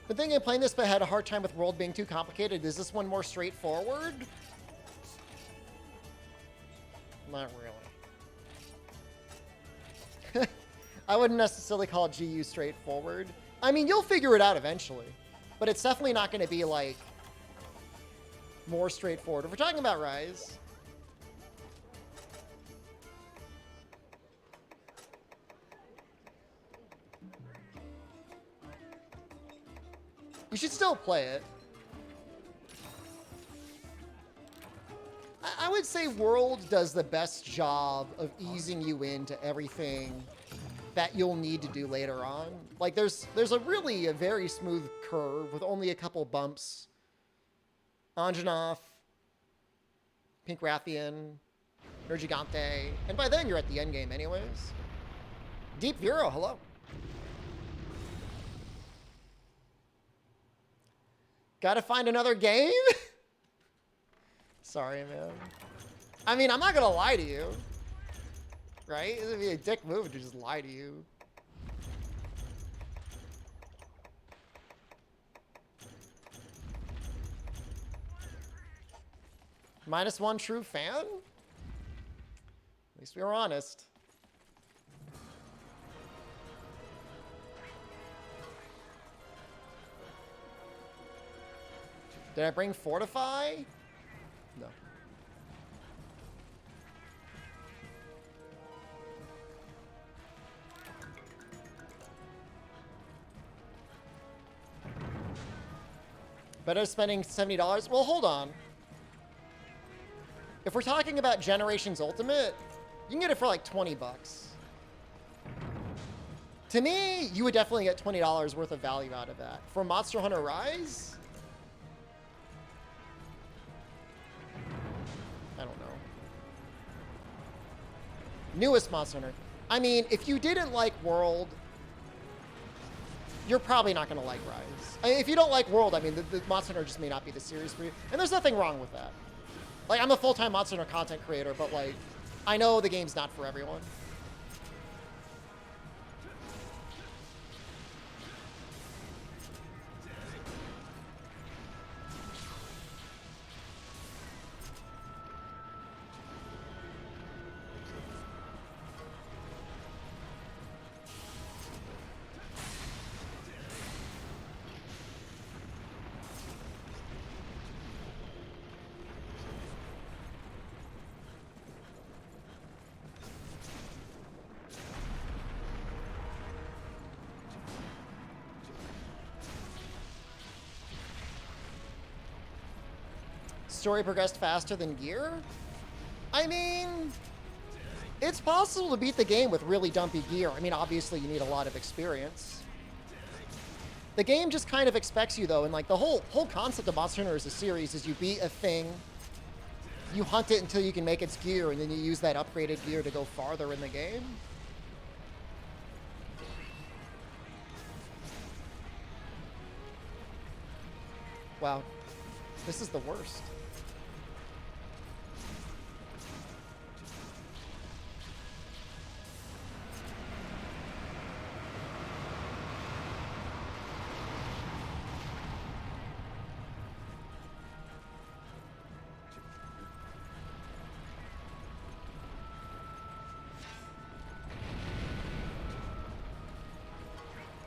The thing in playing this but had a hard time with world being too complicated. Is this one more straightforward? Not really. I wouldn't necessarily call GU straightforward. I mean, you'll figure it out eventually, but it's definitely not going to be like more straightforward. If we're talking about Rise, you should still play it. I would say World does the best job of easing you into everything that you'll need to do later on. Like there's a very smooth curve with only a couple bumps. Anjanath, Pink Rathian, Nergigante, and by then you're at the end game anyways. Deep Vero, hello. Gotta find another game? Sorry, man. I mean, I'm not gonna lie to you. Right? It'd be a dick move to just lie to you. -1 true fan? At least we were honest. Did I bring Fortify? No. Better spending $70? Well, hold on. If we're talking about Generations Ultimate, you can get it for like 20 bucks. To me, you would definitely get $20 worth of value out of that. For Monster Hunter Rise, Newest Monster Hunter. I mean, if you didn't like World, you're probably not going to like Rise. I mean, if you don't like World, I mean, the Monster Hunter just may not be the series for you. And there's nothing wrong with that. Like, I'm a full-time Monster Hunter content creator, but, like, I know the game's not for everyone. Story progressed faster than gear? I mean, it's possible to beat the game with really dumpy gear. I mean, obviously you need a lot of experience. The game just kind of expects you, though, and like the whole concept of Monster Hunter as a series is you beat a thing, you hunt it until you can make its gear, and then you use that upgraded gear to go farther in the game. Wow, this is the worst.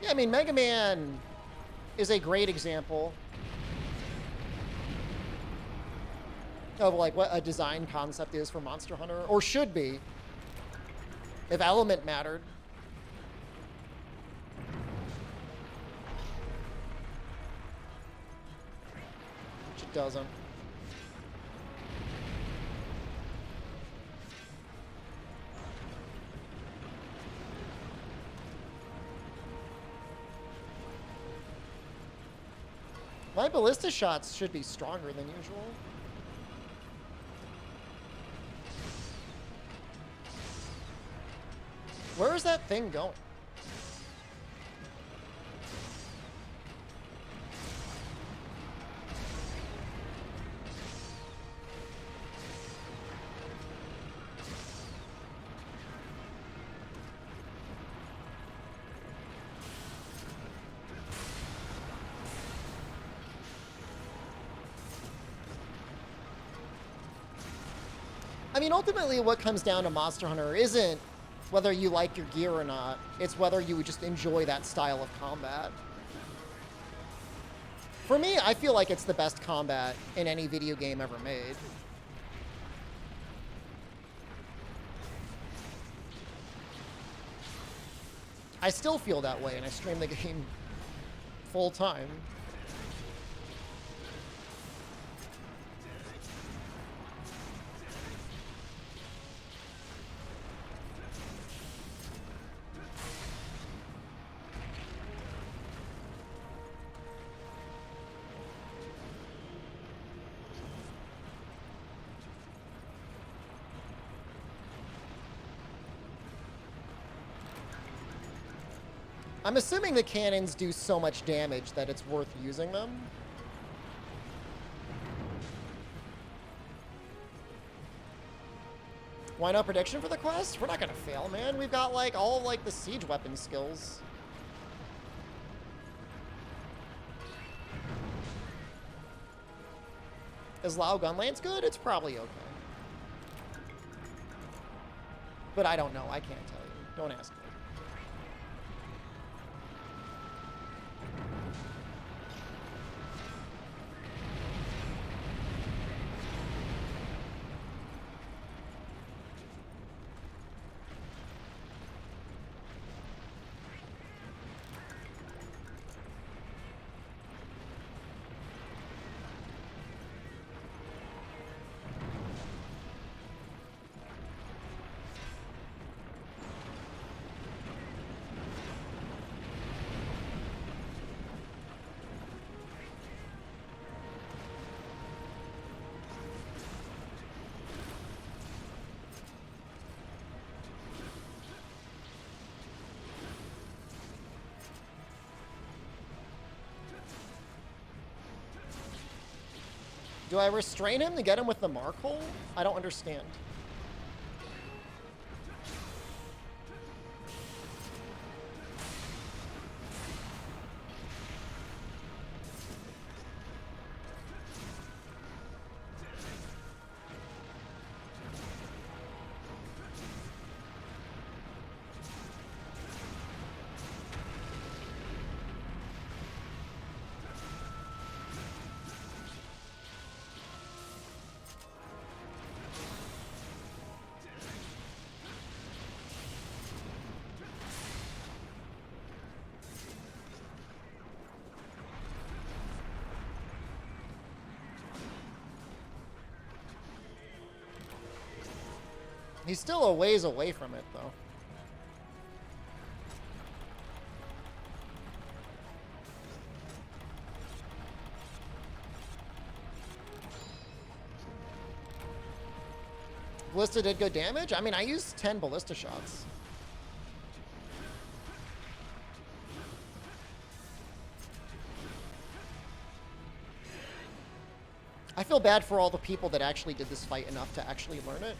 I mean, Mega Man is a great example of like what a design concept is for Monster Hunter, or should be, if element mattered. Which it doesn't. My ballista shots should be stronger than usual. Where is that thing going? I mean, ultimately what comes down to Monster Hunter isn't whether you like your gear or not. It's whether you just enjoy that style of combat. For me, I feel like it's the best combat in any video game ever made. I still feel that way, and I stream the game full time. I'm assuming the cannons do so much damage that it's worth using them. Why no prediction for the quest? We're not gonna fail, man. We've got like all of, like the siege weapon skills. Is Lao Gunlance good? It's probably okay. But I don't know. I can't tell you. Don't ask me. Do I restrain him to get him with the mark hole? I don't understand. He's still a ways away from it, though. Ballista did good damage? I mean, I used 10 ballista shots. I feel bad for all the people that actually did this fight enough to actually learn it.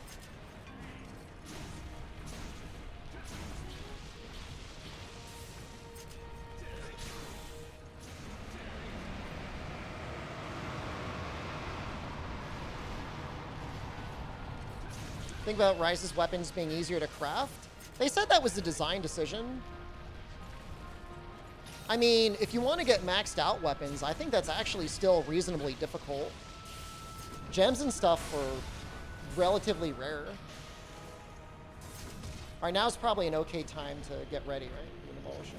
Think about Rise's weapons being easier to craft. They said that was a design decision. I mean, if you want to get maxed out weapons, I think that's actually still reasonably difficult. Gems and stuff are relatively rare. All right, now's probably an okay time to get ready, right? For the bullshit.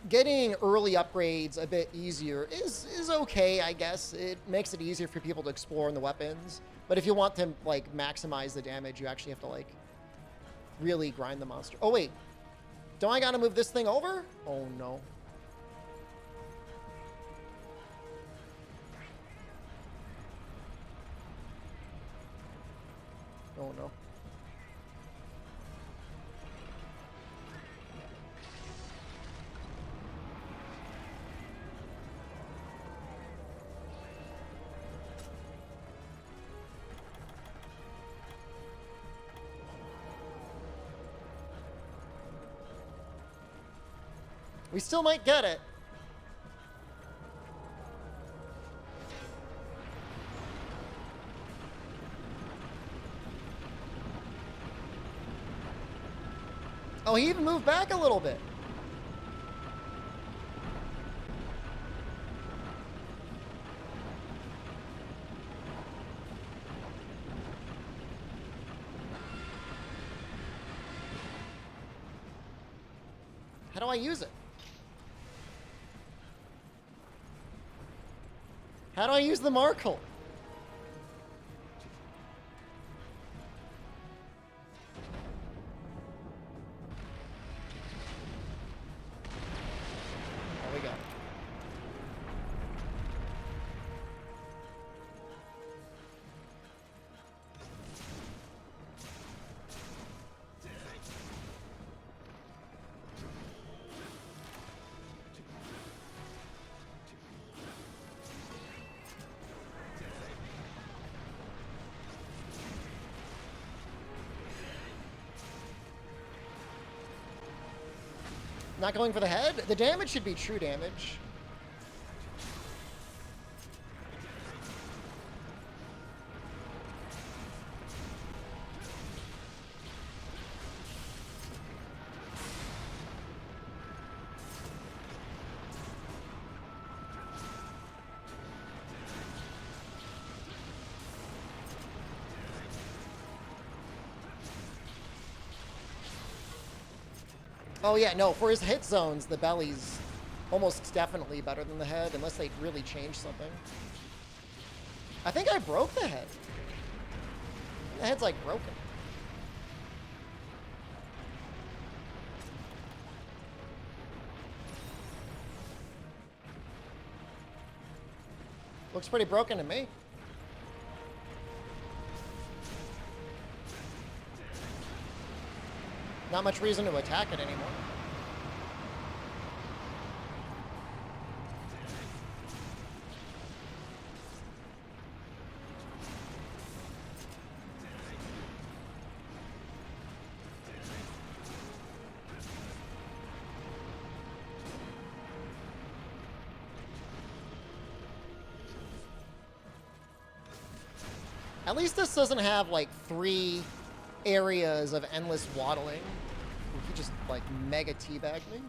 Getting early upgrades a bit easier is okay, I guess. It makes it easier for people to explore in the weapons. But if you want to, like, maximize the damage, you actually have to, like, really grind the monster. Oh, wait. Don't I gotta move this thing over? Oh, no. Oh, no. We still might get it. Oh, he even moved back a little bit. How do I use it? How do I use the Markle? There we go. Not going for the head? The damage should be true damage. Oh yeah, no, for his hit zones, the belly's almost definitely better than the head, unless they really change something. I think I broke the head. The head's like broken. Looks pretty broken to me. Not much reason to attack it anymore. At least this doesn't have, like, 3 areas of endless waddling. He just, like, mega teabagged me.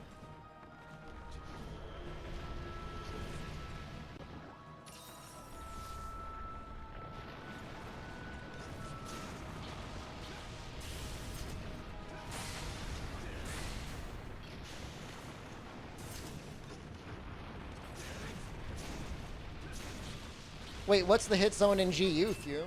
Wait, what's the hit zone in GU, Fume?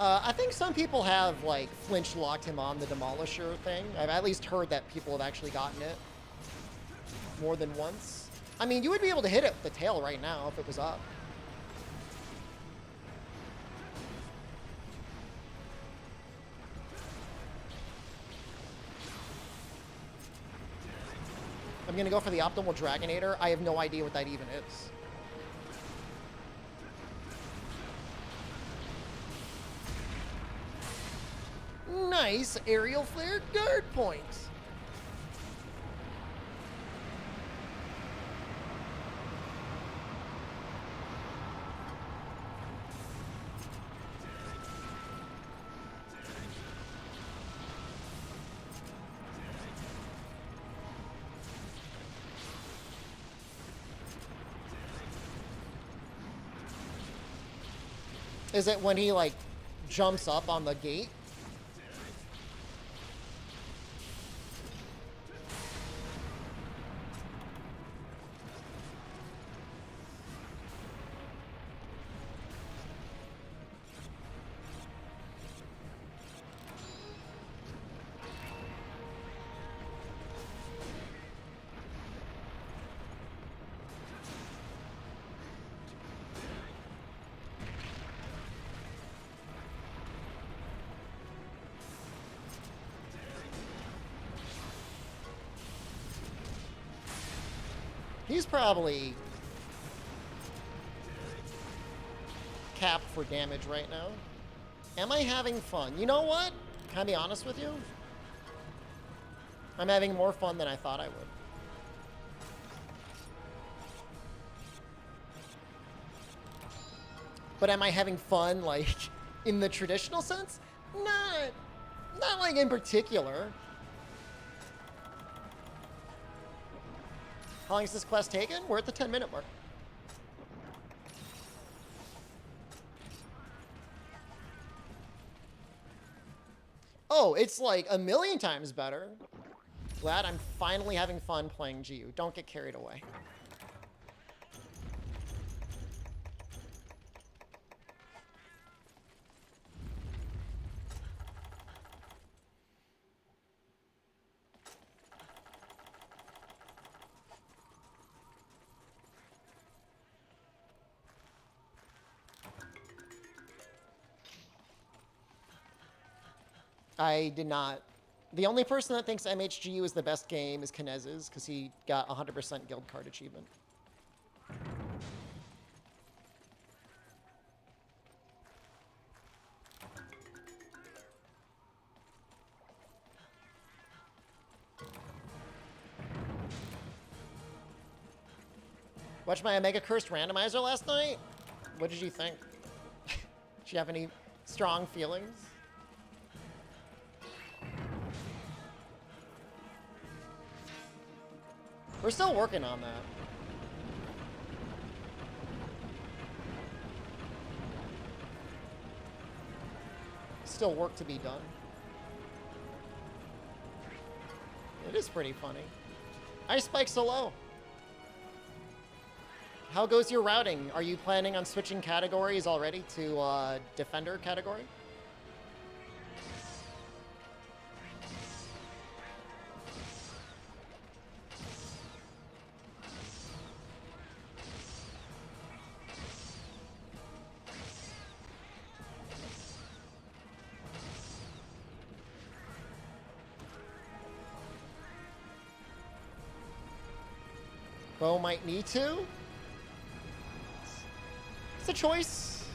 I think some people have, like, flinch locked him on the Demolisher thing. I've at least heard that people have actually gotten it more than once. I mean, you would be able to hit it with the tail right now if it was up. I'm gonna go for the Optimal Dragonator. I have no idea what that even is. Nice aerial flare guard points. Is it when he, like, jumps up on the gate? He's probably capped for damage right now. Am I having fun? You know what? Can I be honest with you? I'm having more fun than I thought I would. But am I having fun, like, in the traditional sense? Not like in particular. How long is this quest taken? We're at the 10-minute mark. Oh, it's like a million times better. Glad I'm finally having fun playing GU. Don't get carried away. I did not. The only person that thinks MHGU is the best game is Kinez's, because he got 100% guild card achievement. Watched my Omega Cursed randomizer last night? What did you think? Did you have any strong feelings? We're still working on that. Still work to be done. It is pretty funny. Ice spike so low. How goes your routing? Are you planning on switching categories already to defender category? Bo might need to. It's a choice.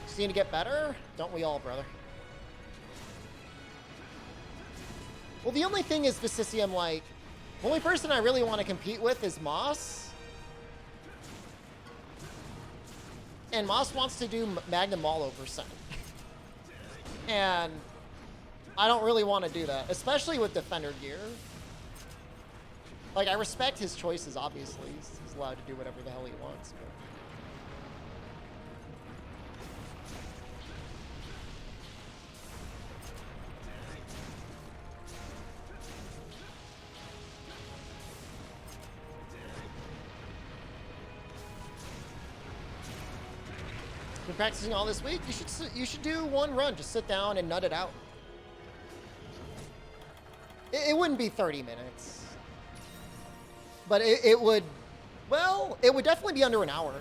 Just need to get better? Don't we all, brother? Well, the only thing is, Vicisium, like, the only person I really want to compete with is Moss. And Moss wants to do Magnum Malo %. And I don't really want to do that, especially with Defender gear. Like, I respect his choices, obviously. He's allowed to do whatever the hell he wants. But... been practicing all this week. You should do one run. Just sit down and nut it out. It wouldn't be 30 minutes, but it would. Well, it would definitely be under an hour.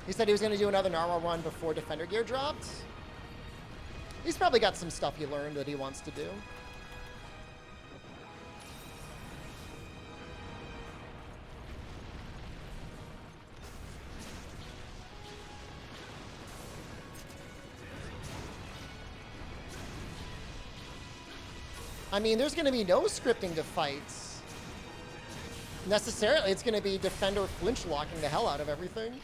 He said he was going to do another normal run before Defender gear dropped. He's probably got some stuff he learned that he wants to do. I mean, there's going to be no scripting to fights. Necessarily, it's going to be Defender flinch locking the hell out of everything.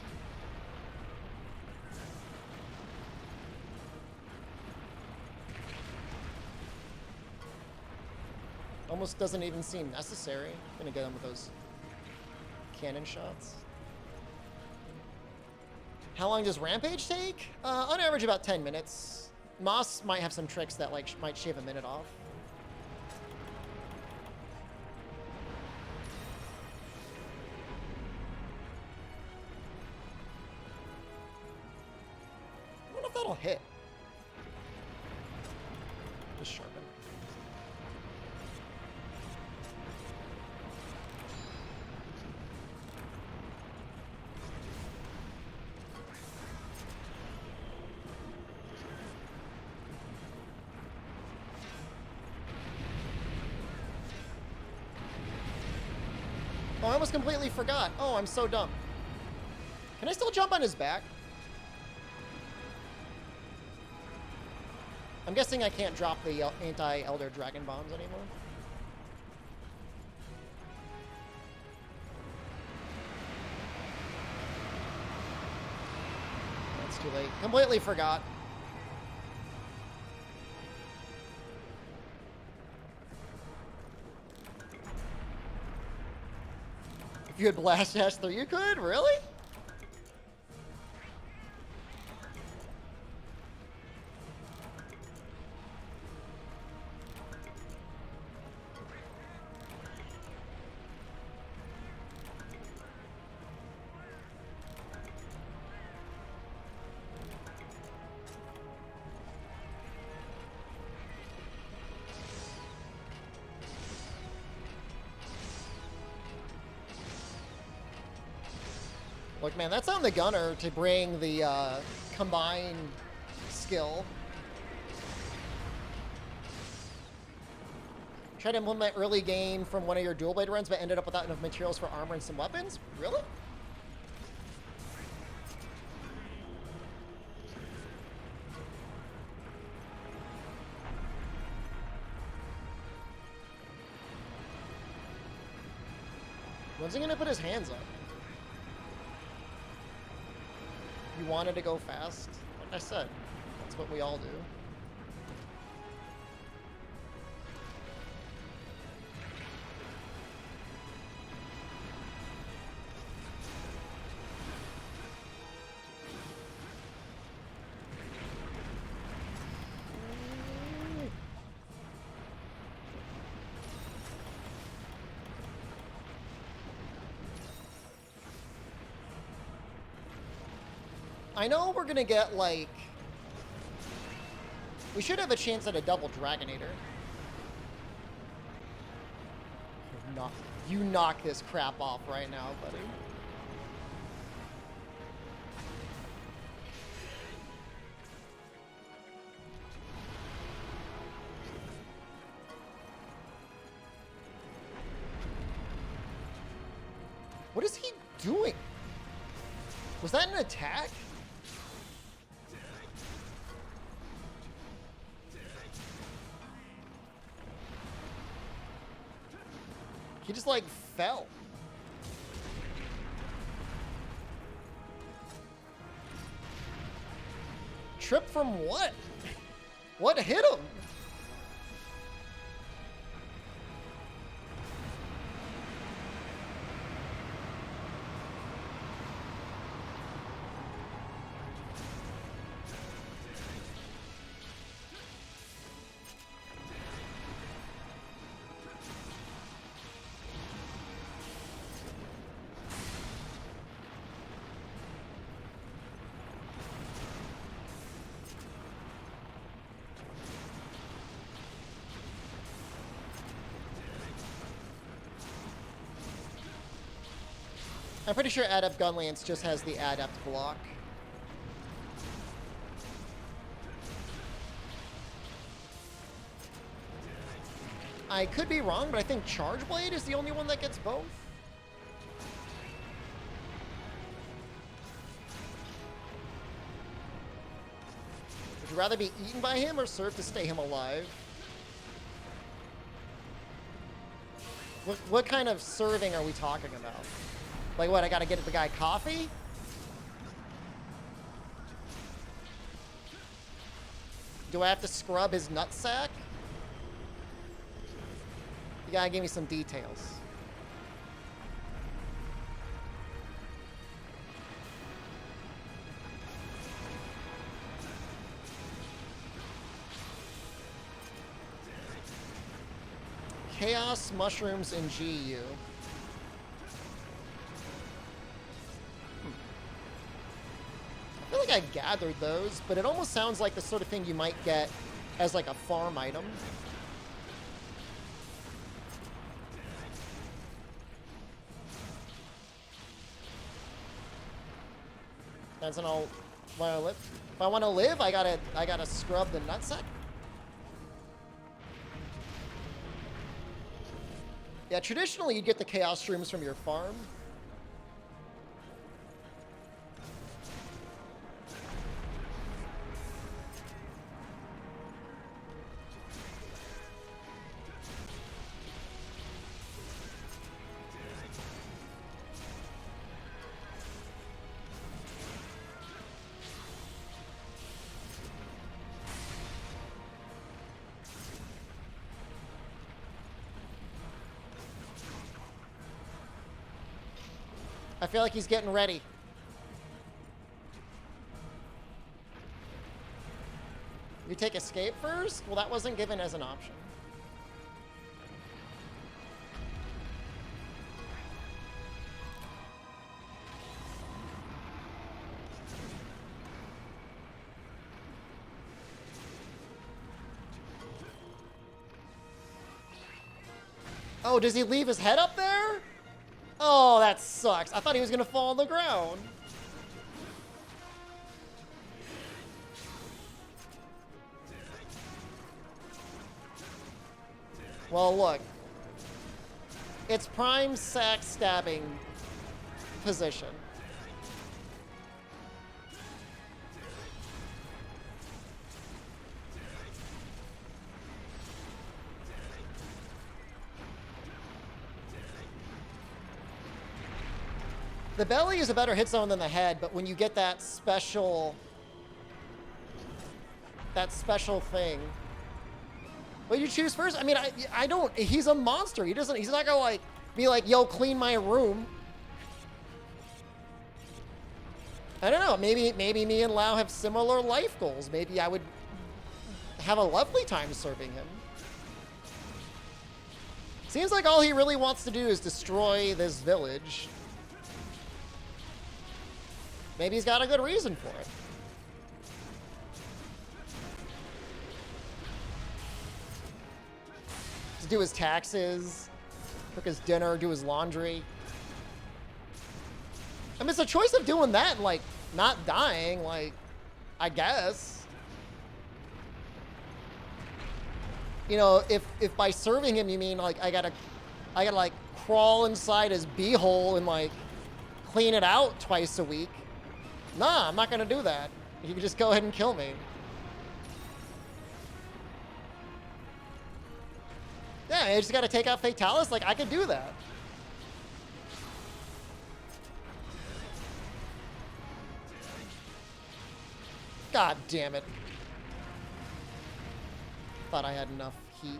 Almost doesn't even seem necessary. I'm gonna get him with those cannon shots. How long does Rampage take? On average, about 10 minutes. Moss might have some tricks that like might shave a minute off. I wonder if that'll hit. Just sharpen. Oh, I almost completely forgot. Oh, I'm so dumb. Can I still jump on his back? I'm guessing I can't drop the anti-Elder Dragon Bombs anymore. That's too late. Completely forgot. If you had Blast Dash through, you could? Really? Look, man, that's on the gunner to bring the combined skill. Try to implement early game from one of your dual blade runs, but ended up without enough materials for armor and some weapons? Really? When's he gonna put his hands up? You wanted to go fast? Like I said, that's what we all do. I know we're gonna get, like... We should have a chance at a double Dragonator. you knock this crap off right now, buddy. What is he doing? Was that an attack? He just like fell. Trip from what? What hit him? I'm pretty sure Adept Gunlance just has the Adept block. I could be wrong, but I think Charge Blade is the only one that gets both. Would you rather be eaten by him or serve to stay him alive? What kind of serving are we talking about? Like what, I gotta get the guy coffee? Do I have to scrub his nutsack? You gotta give me some details. Chaos, mushrooms, and GU. I feel like I gathered those, but it almost sounds like the sort of thing you might get as like a farm item. That's an all. Want to live? If I want to live, I gotta scrub the nutsack. Yeah, traditionally you'd get the chaos shrooms from your farm. I feel like he's getting ready. You take escape first? Well, that wasn't given as an option. Oh, does he leave his head up there? Oh, that sucks. I thought he was going to fall on the ground. Well, look. It's prime sack stabbing position. The belly is a better hit zone than the head, but when you get that special thing, what do you choose first? I mean, I don't. He's a monster. He's not gonna like be like, yo, clean my room. I don't know. Maybe me and Lau have similar life goals. Maybe I would have a lovely time serving him. Seems like all he really wants to do is destroy this village. Maybe he's got a good reason for it. To do his taxes. cook his dinner, do his laundry. I mean, it's a choice of doing that and, like, not dying, like, I guess. You know, if by serving him you mean, like, I gotta, like, crawl inside his beehole and, like, clean it out twice a week. Nah, I'm not gonna do that. You can just go ahead and kill me. Yeah, I just gotta take out Fatalis. Like, I could do that. God damn it. Thought I had enough heat.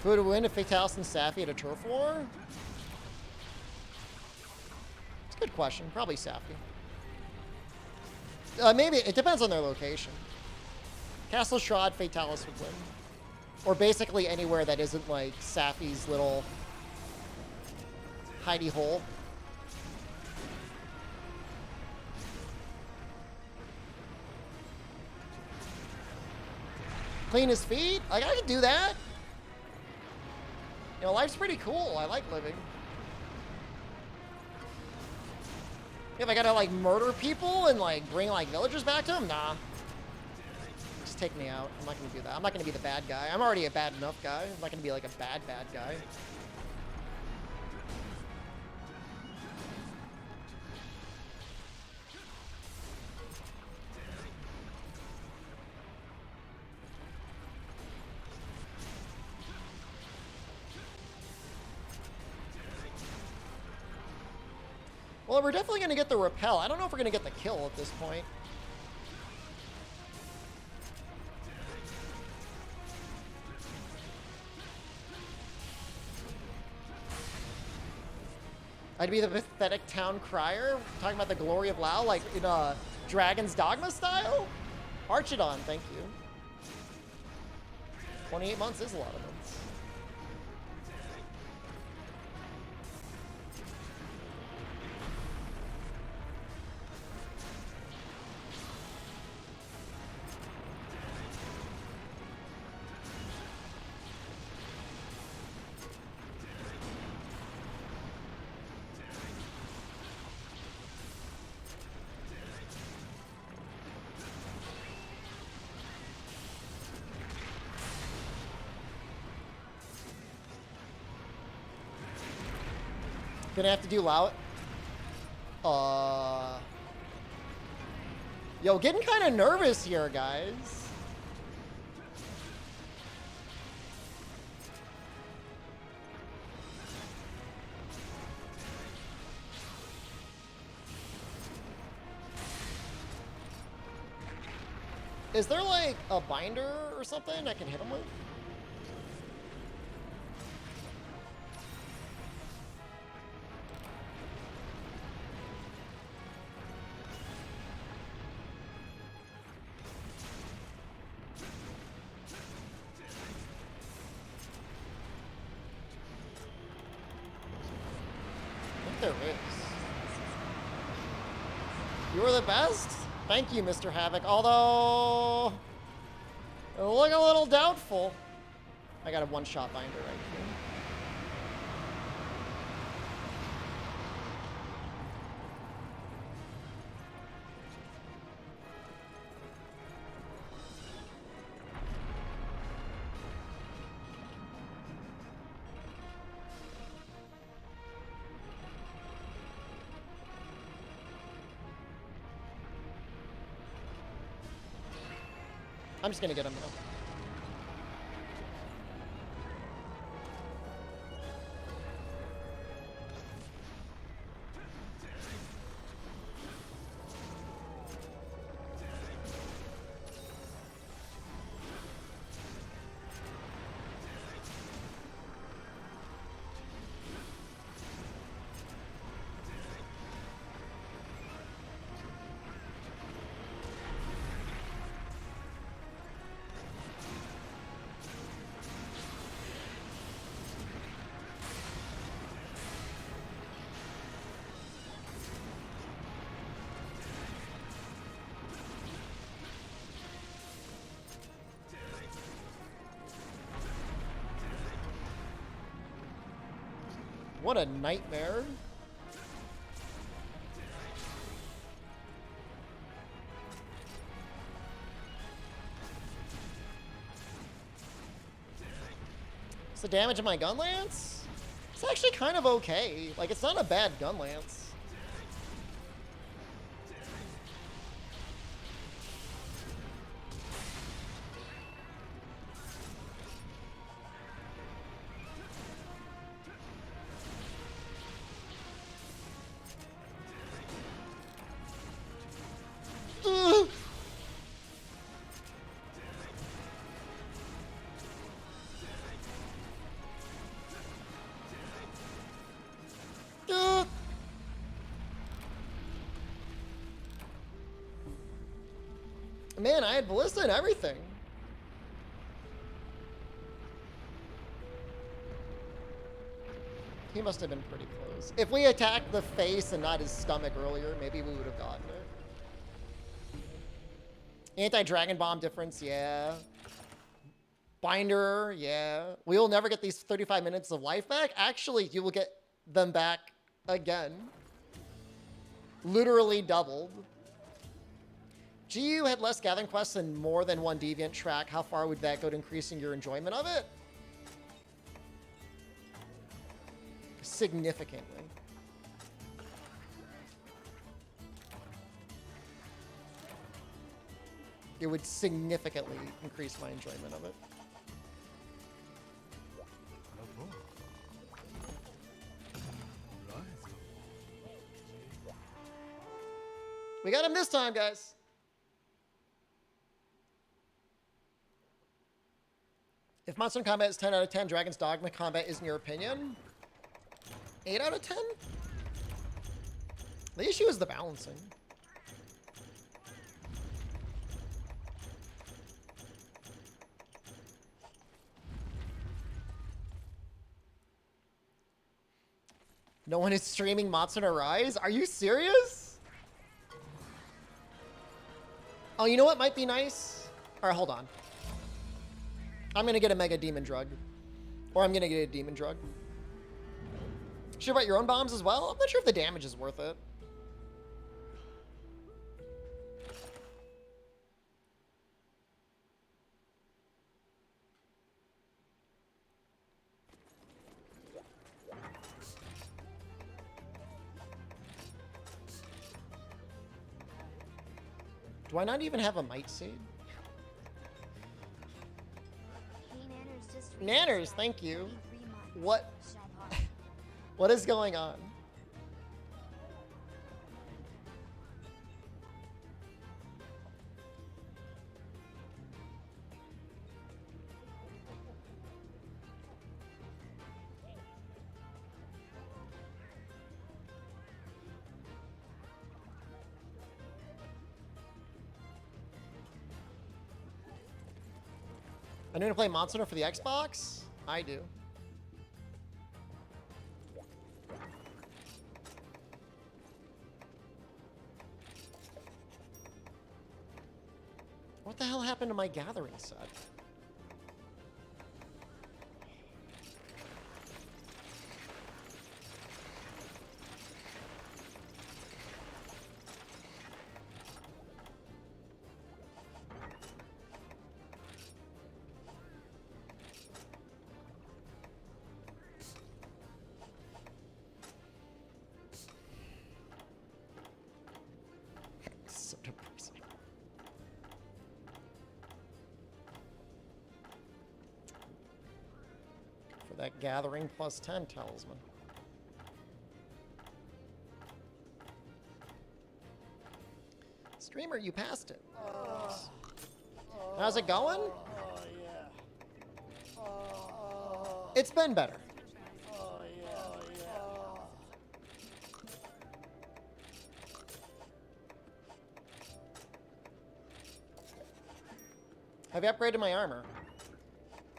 Who would win if Fatalis and Safi at a turf war? It's a good question. Probably Safi. Maybe, it depends on their location. Castle Shroud, Fatalis would win. Or basically anywhere that isn't like Safi's little hidey hole. Clean his feet? Like, I could do that. You know, life's pretty cool. I like living. If I gotta, like, murder people and, like, bring, like, villagers back to them? Nah. Just take me out. I'm not gonna do that. I'm not gonna be the bad guy. I'm already a bad enough guy. I'm not gonna be, like, a bad guy. Well, we're definitely going to get the repel. I don't know if we're going to get the kill at this point. I'd be the pathetic town crier, talking about the glory of Lao, like in a Dragon's Dogma style? Archidon, thank you. 28 months is a lot of months. Gonna have to do Lao. Yo, getting kind of nervous here, guys. Is there like a binder or something I can hit him with? There is. You are the best? Thank you, Mr. Havoc. Although, look a little doubtful. I got a one-shot binder right here. I'm just gonna get him now. What a nightmare. What's the damage of my gun lance? It's actually kind of okay. Like, it's not a bad gun lance. Man, I had ballista and everything. He must have been pretty close. If we attacked the face and not his stomach earlier, maybe we would have gotten it. Anti-Dragon Bomb difference, yeah. Binder, yeah. We will never get these 35 minutes of life back. Actually, you will get them back again. Literally doubled. GU had less gathering quests and more than one deviant track. How far would that go to increasing your enjoyment of it? Significantly. It would significantly increase my enjoyment of it. We got him this time, guys. If Monster in Combat is 10 out of 10, Dragon's Dogma Combat is in your opinion? 8 out of 10? The issue is the balancing. No one is streaming Monster Rise? Are you serious? Oh, you know what might be nice? All right, hold on. I'm gonna get a Mega Demon Drug. Or I'm gonna get a Demon Drug. Sure about your own bombs as well? I'm not sure if the damage is worth it. Do I not even have a Might Seed? Nanners, thank you. What? What is going on? I need to play Monster Hunter for the Xbox? I do. What the hell happened to my gathering set? So depressing. For that gathering plus 10 talisman. Streamer, you passed it. How's it going? It's been better. Have you upgraded my armor?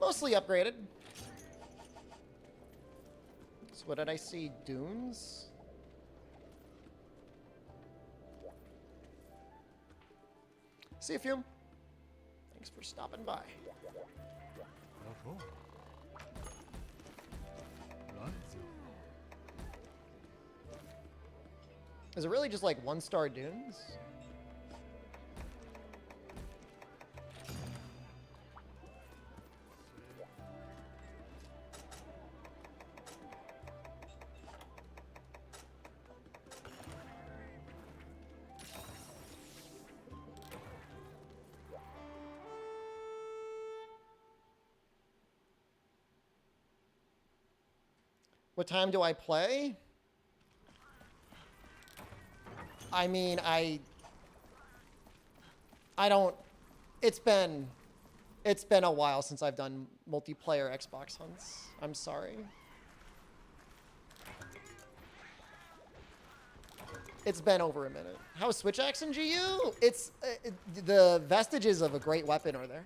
Mostly upgraded. So what did I see? Dunes? See you, Fume. Thanks for stopping by. Is it really just like 1-star dunes? What time do I play? I mean, I don't, it's been a while since I've done multiplayer Xbox hunts. I'm sorry. It's been over a minute. How is Switch Axe in GU? It's, the vestiges of a great weapon are there.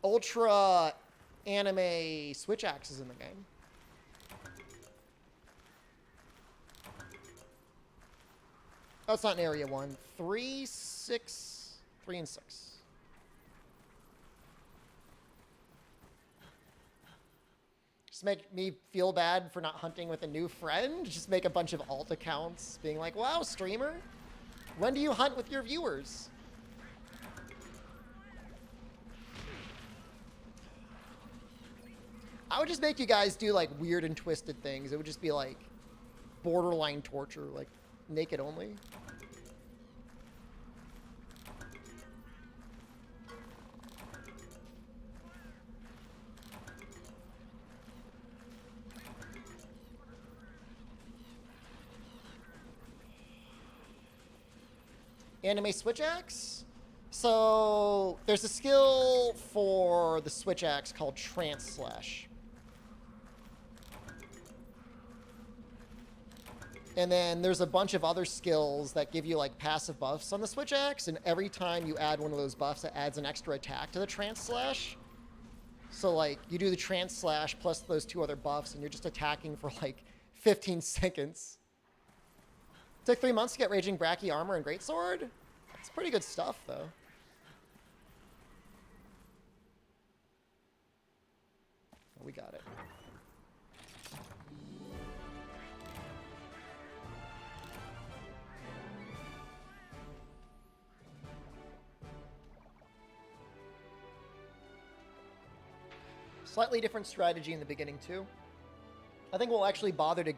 Ultra anime Switch Axes in the game. Oh, it's not in area 1. 3, 6, 3 and 6. Just make me feel bad for not hunting with a new friend. Just make a bunch of alt accounts being like, wow, streamer, when do you hunt with your viewers? I would just make you guys do like weird and twisted things. It would just be like borderline torture, like naked only. Anime Switch Axe? So there's a skill for the Switch Axe called Trance Slash. And then there's a bunch of other skills that give you like passive buffs on the Switch Axe, and every time you add one of those buffs, it adds an extra attack to the Trance Slash. So like you do the Trance Slash plus those 2 other buffs, and you're just attacking for like 15 seconds. Took 3 months to get Raging Bracky armor and Greatsword. It's pretty good stuff though. Oh, we got it. Slightly different strategy in the beginning, too. I think we'll actually bother to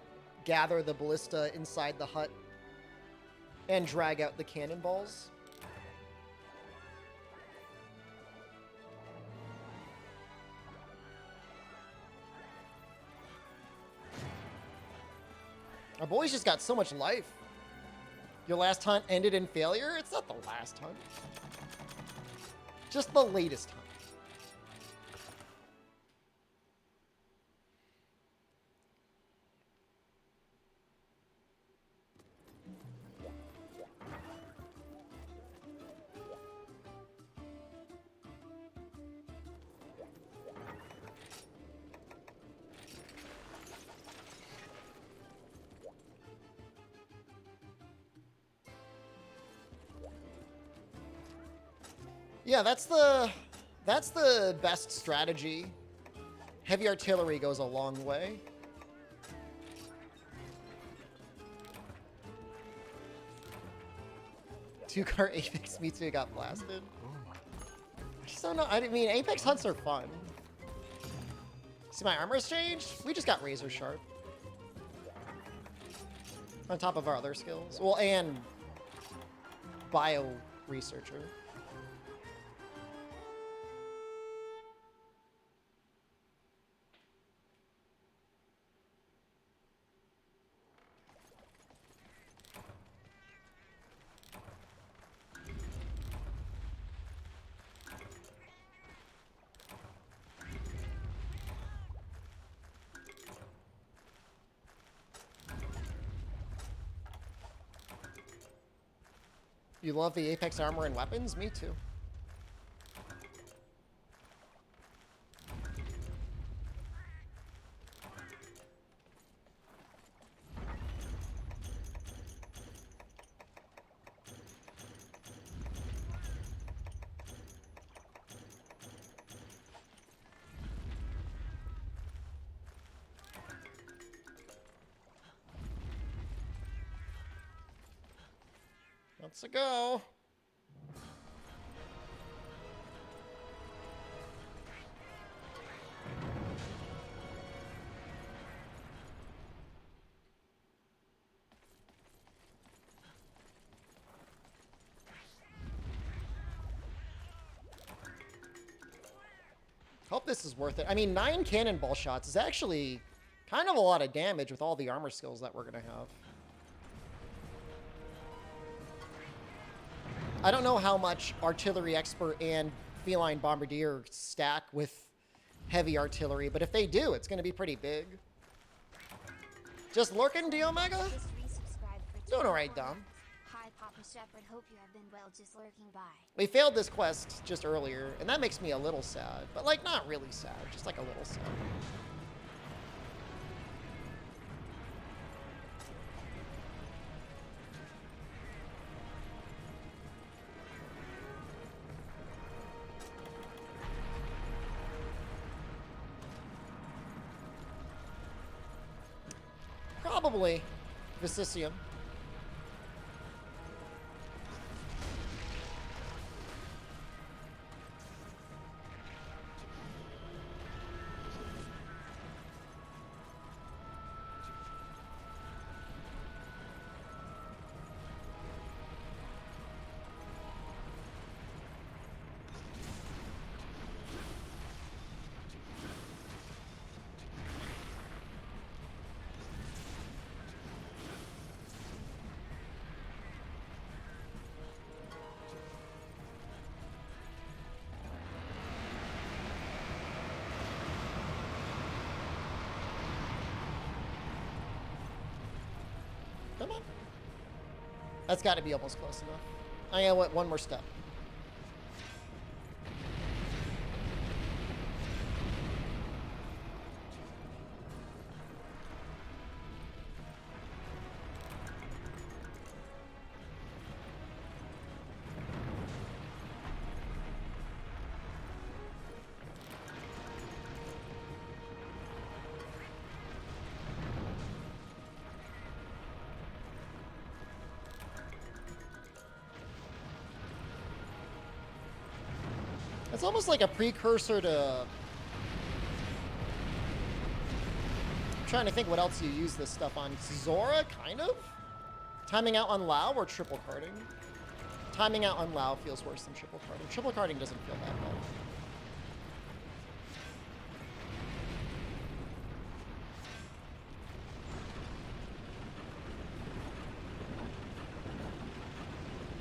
gather the ballista inside the hut and drag out the cannonballs. Our boys just got so much life. Your last hunt ended in failure? It's not the last hunt. Just the latest hunt. Yeah, that's the best strategy. Heavy artillery goes a long way. Two-car Apex Me Too got blasted. I just don't know. I mean, Apex hunts are fun. See, my armor's changed? We just got razor sharp. On top of our other skills. Well, and bio researcher. You love the Apex armor and weapons? Me too. Let's go. Hope this is worth it. I mean, 9 cannonball shots is actually kind of a lot of damage with all the armor skills that we're going to have. I don't know how much Artillery Expert and Feline Bombardier stack with heavy artillery, but if they do, it's going to be pretty big. Just lurking, D Omega? Just resubscribed for Doing 24 alright, Dom. months. Hi, Papa Shepherd. Hope you have been well. Just lurking by. We failed this quest just earlier, and that makes me a little sad. But, like, not really sad. Just, like, a little sad. Probably Vicisium. Come on. That's got to be almost close enough. I gotta wait one more step. It's almost like a precursor to... I'm trying to think what else you use this stuff on. Zora, kind of? Timing out on Lao or triple carding? Timing out on Lao feels worse than triple carding. Triple carding doesn't feel that bad.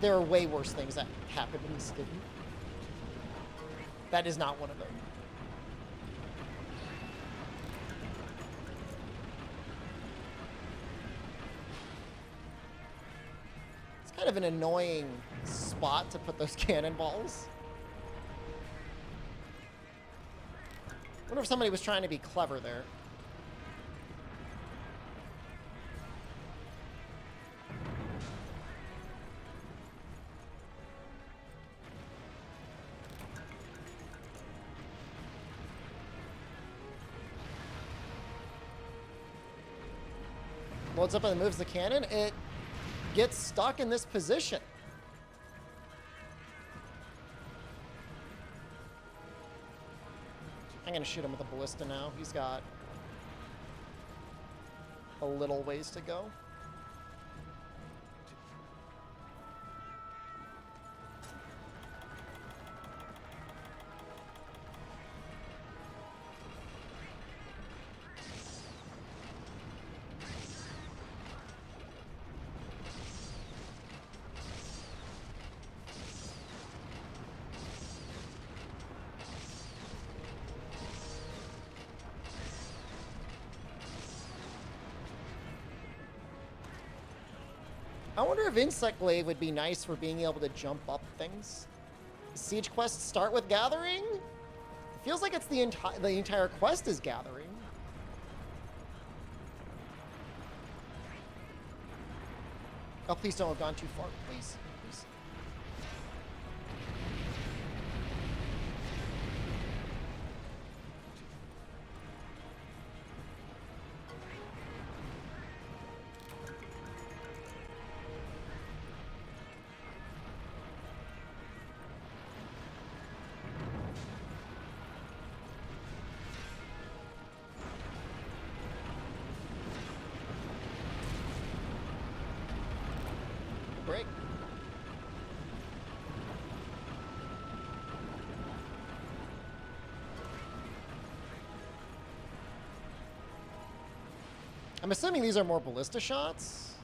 There are way worse things that happened in this game. That is not one of them. It's kind of an annoying spot to put those cannonballs. I wonder if somebody was trying to be clever there. Loads up and moves the cannon. It gets stuck in this position. I'm going to shoot him with a ballista now. He's got a little ways to go. I wonder if Insect Glaive would be nice for being able to jump up things. Siege quests start with gathering? It feels like it's the entire quest is gathering. Oh, please don't have gone too far. Please. Please. I'm assuming these are more ballista shots.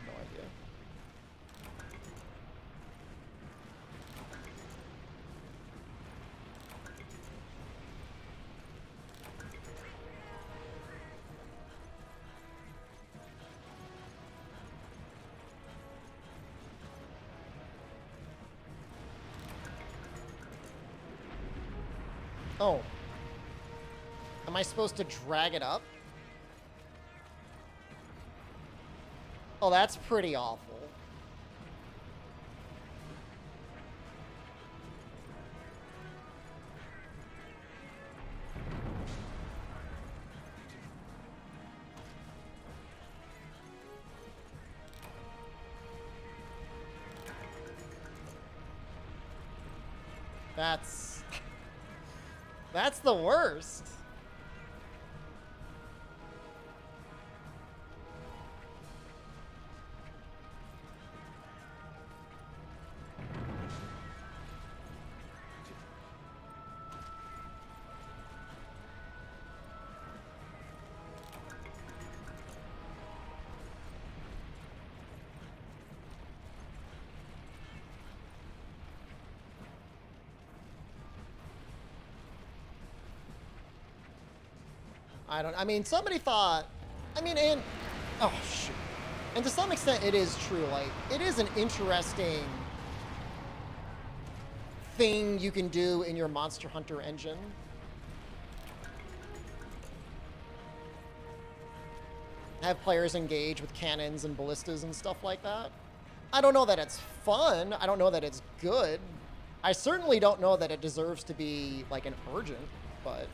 No idea. Oh. Am I supposed to drag it up? Oh, that's pretty awful. That's the worst. I mean, somebody thought, oh, shoot. And to some extent, it is true. Like, it is an interesting thing you can do in your Monster Hunter engine. Have players engage with cannons and ballistas and stuff like that. I don't know that it's fun. I don't know that it's good. I certainly don't know that it deserves to be, like, an urgent, but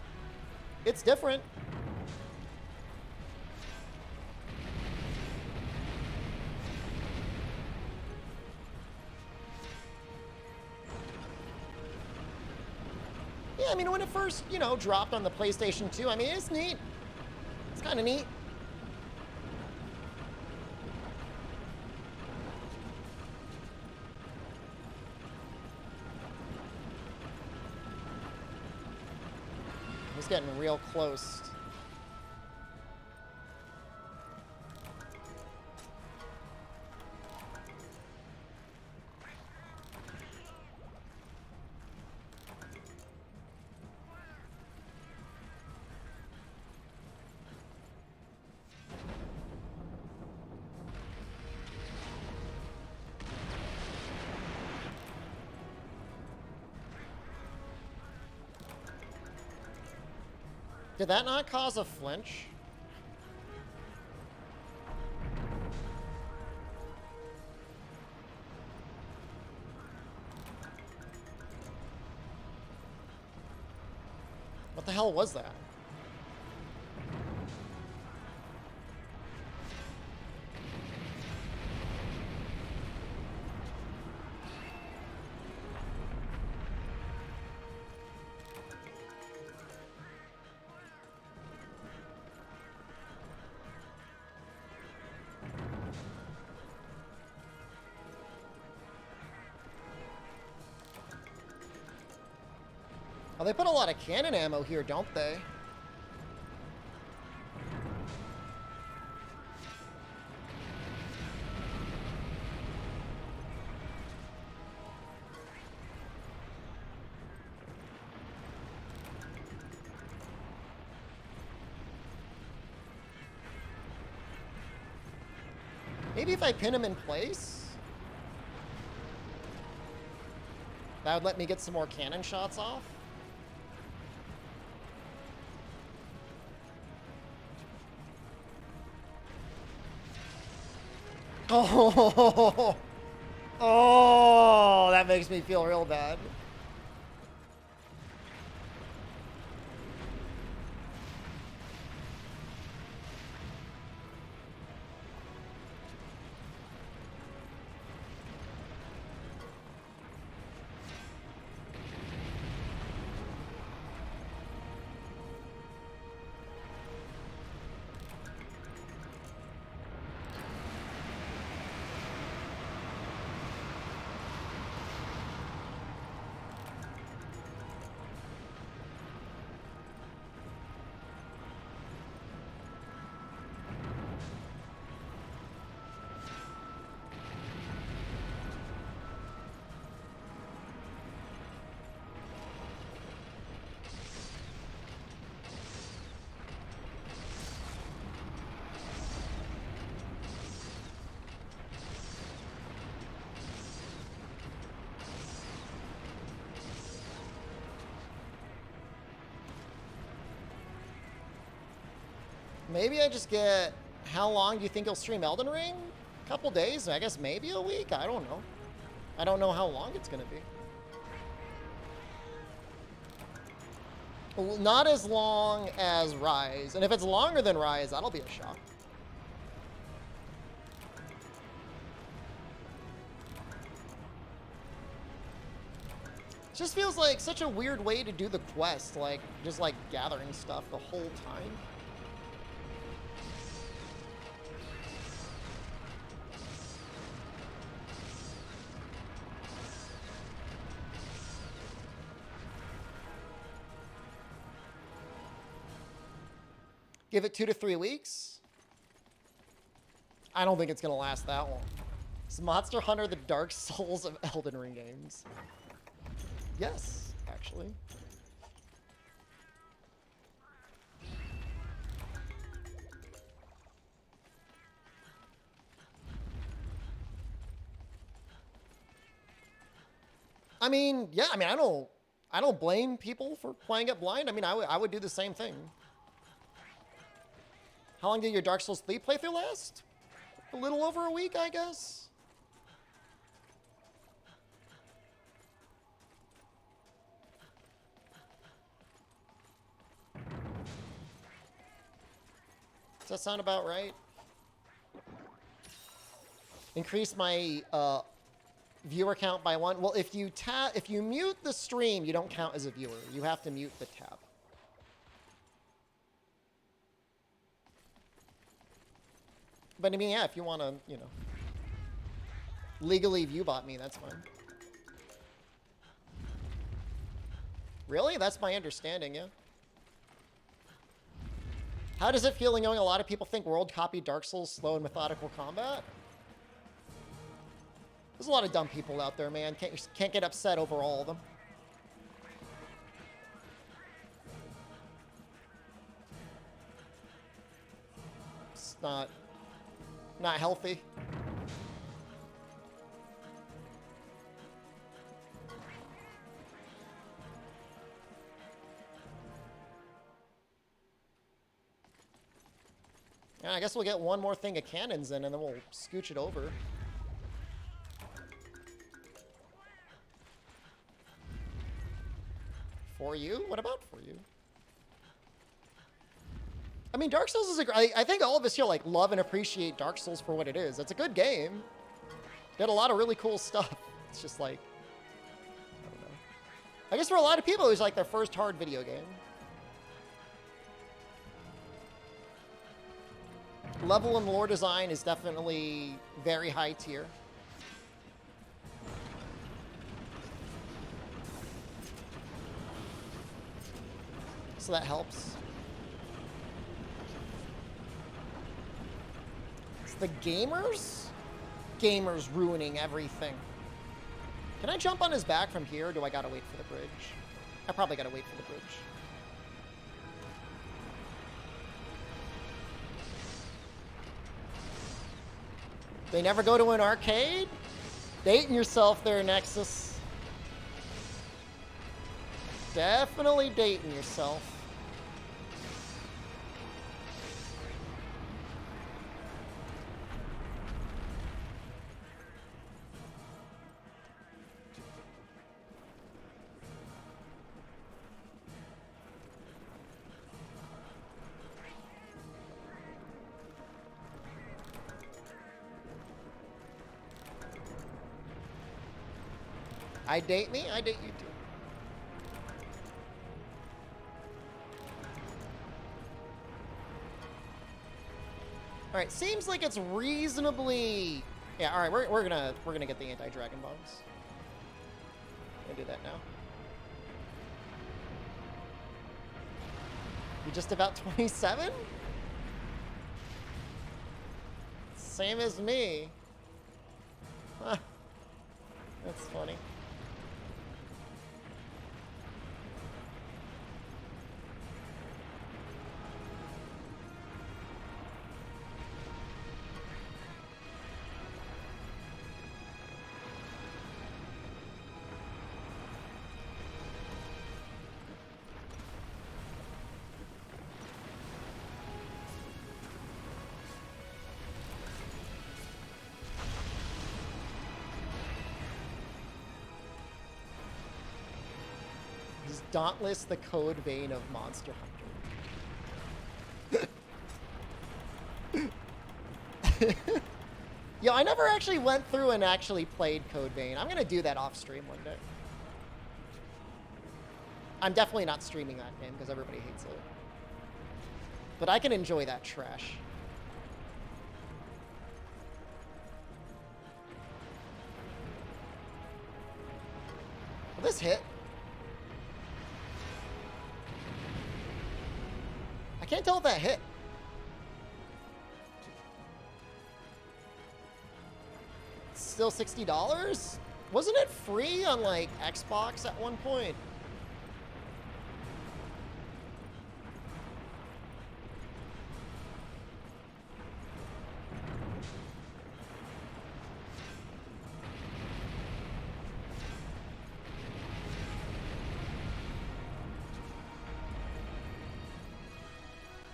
it's different. Yeah, I mean, when it first, you know, dropped on the PlayStation 2, I mean, it's neat. It's kind of neat. He's getting real close. Did that not cause a flinch? What the hell was that? Oh, they put a lot of cannon ammo here, don't they? Maybe if I pin him in place? That would let me get some more cannon shots off? Oh, oh, that makes me feel real bad. Maybe I just get... How long do you think you'll stream Elden Ring? A couple days? I guess maybe a week? I don't know. I don't know how long it's going to be. Well, not as long as Rise. And if it's longer than Rise, that'll be a shock. It just feels like such a weird way to do the quest, like, just like gathering stuff the whole time. Give it 2 to 3 weeks? I don't think it's gonna last that long. Is Monster Hunter the Dark Souls of Elden Ring games? Yes, actually. I mean, yeah, I mean, I don't blame people for playing it blind. I mean, I would do the same thing. How long did your Dark Souls 3 playthrough last? A little over a week, I guess. Does that sound about right? Increase my viewer count by 1. Well, if you mute the stream, you don't count as a viewer. You have to mute the tab. But I mean, yeah, if you want to, you know, legally viewbot me, that's fine. Really? That's my understanding, yeah. How does it feel knowing a lot of people think World copied Dark Souls' slow and methodical combat? There's a lot of dumb people out there, man. Can't get upset over all of them. It's not healthy. Yeah, I guess we'll get one more thing of cannons in, and then we'll scooch it over. For you? What about for you? I mean, Dark Souls is I think all of us here, like, love and appreciate Dark Souls for what it is. It's a good game. Did a lot of really cool stuff. It's just like, I don't know. I guess for a lot of people, it was like their first hard video game. Level and lore design is definitely very high tier. So that helps. It's the gamers? Gamers ruining everything. Can I jump on his back from here, or do I gotta wait for the bridge? I probably gotta wait for the bridge. They never go to an arcade? Dating yourself there, Nexus. Definitely dating yourself. I date me? I date you too. All right, seems like it's reasonably... Yeah, all right, we're gonna get the anti-dragon bombs. I'm gonna do that now. You just about 27? Same as me. Huh. That's funny. Dauntless, the code vein of Monster Hunter. Yo, I never actually went through and actually played Code Vein. I'm gonna do that off stream one day. I'm definitely not streaming that game because everybody hates it. But I can enjoy that trash. Will this hit? I can't tell if that hit. It's still $60? Wasn't it free on like Xbox at one point?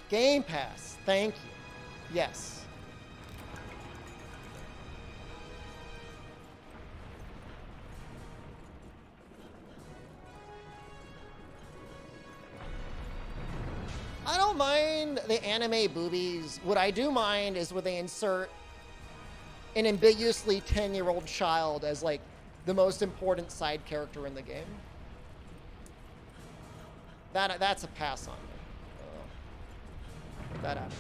Game Pass, thank you. Yes. I don't mind the anime boobies. What I do mind is when they insert an ambiguously 10-year-old child as like the most important side character in the game. That's a pass on me. Put that out.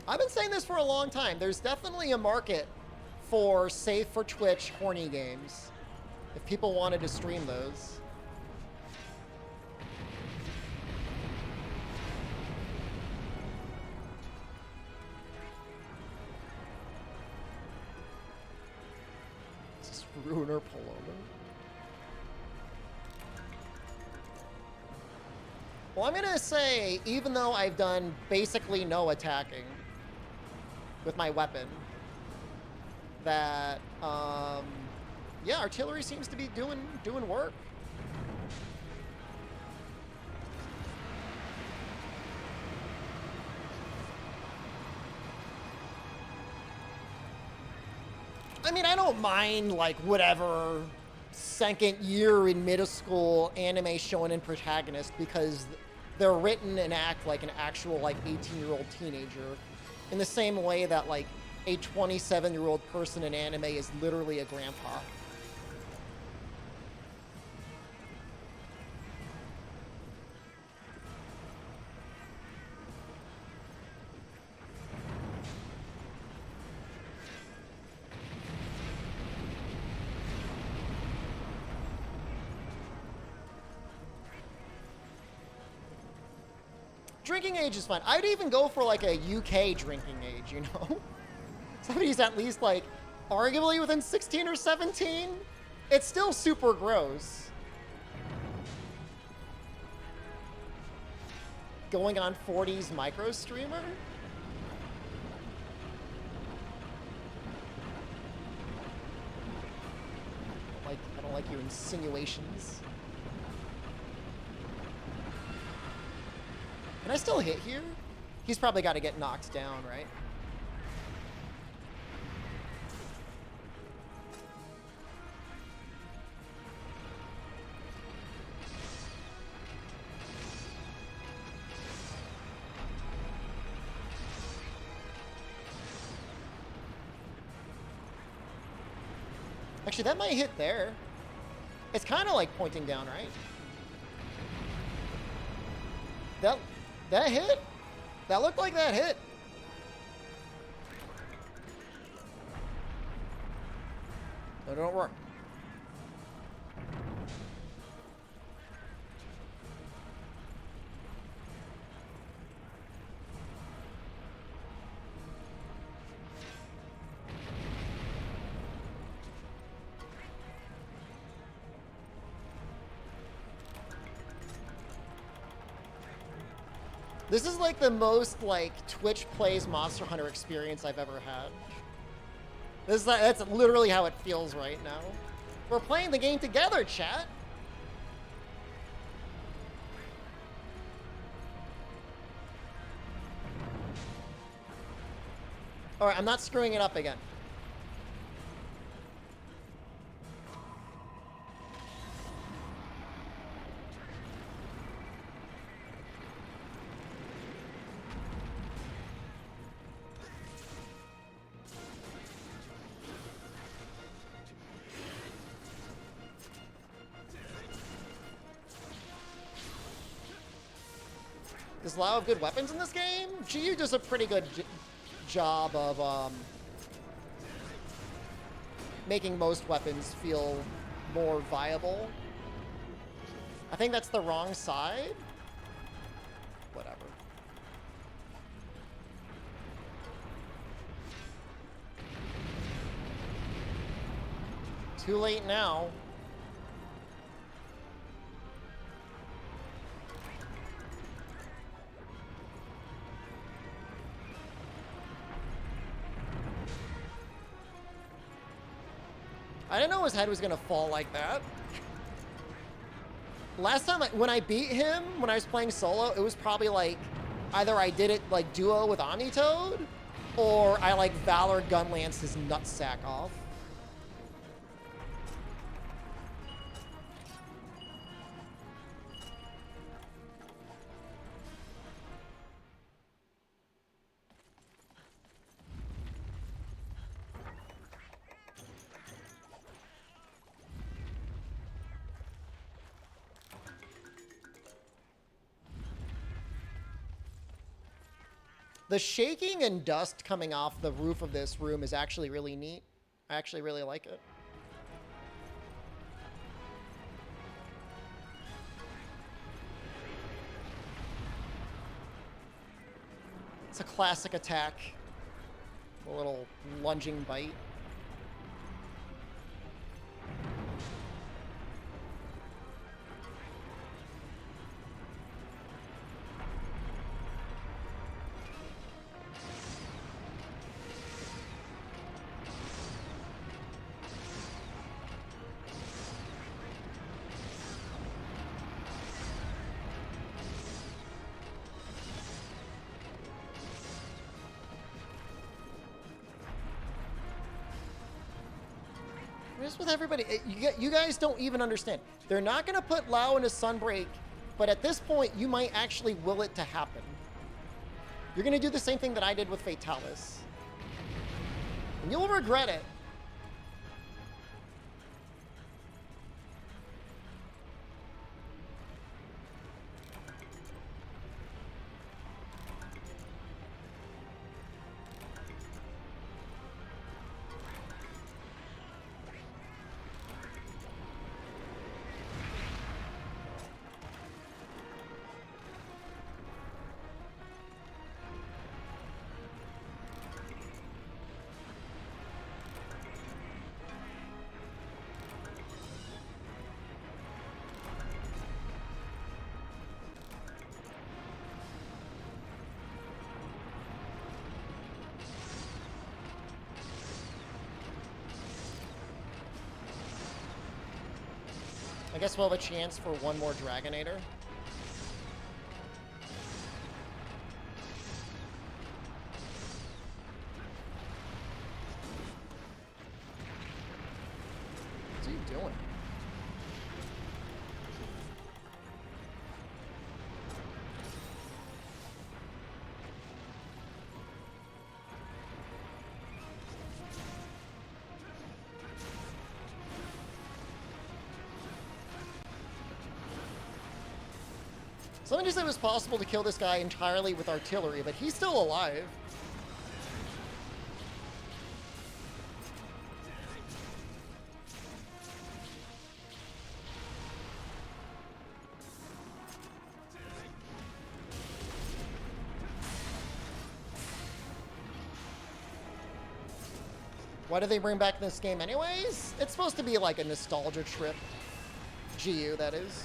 I've been saying this for a long time. There's definitely a market for safe for Twitch horny games if people wanted to stream those. Ruiner Paloma. Well, I'm gonna say, even though I've done basically no attacking with my weapon, that yeah, artillery seems to be doing work. I mean, I don't mind, like, whatever second year in middle school anime shonen protagonist because they're written and act like an actual, like, 18-year-old teenager in the same way that, like, a 27-year-old person in anime is literally a grandpa. Drinking age is fine. I'd even go for like a UK drinking age, you know? Somebody's at least like arguably within 16 or 17. It's still super gross. Going on 40s micro streamer? I don't like your insinuations. Can I still hit here? He's probably got to get knocked down, right? Actually, that might hit there. It's kind of like pointing down, right? That hit? That looked like that hit. No, don't work. This is like the most like Twitch plays Monster Hunter experience I've ever had. That's literally how it feels right now. We're playing the game together, chat. All right, I'm not screwing it up again. There's a lot of good weapons in this game. GU does a pretty good job of making most weapons feel more viable. I think that's the wrong side. Whatever. Too late now. I didn't know his head was gonna fall like that. Last time, when I beat him, when I was playing solo, it was probably like, either I did it like duo with Omnitoad, or I like Valor Gunlanced his nutsack off. The shaking and dust coming off the roof of this room is actually really neat. I actually really like it. It's a classic attack. A little lunging bite. Just with everybody, you guys don't even understand. They're not going to put Lao in a Sunbreak, but at this point, you might actually will it to happen. You're going to do the same thing that I did with Fatalis. And you'll regret it. I guess we'll have a chance for one more Dragonator. What's he doing? Somebody said it was possible to kill this guy entirely with artillery, but he's still alive. Why do they bring back this game anyways? It's supposed to be like a nostalgia trip. GU, that is.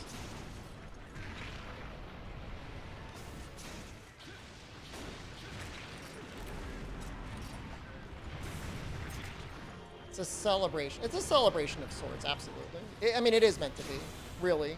It's a celebration. It's a celebration of sorts, absolutely. I mean, it is meant to be, really.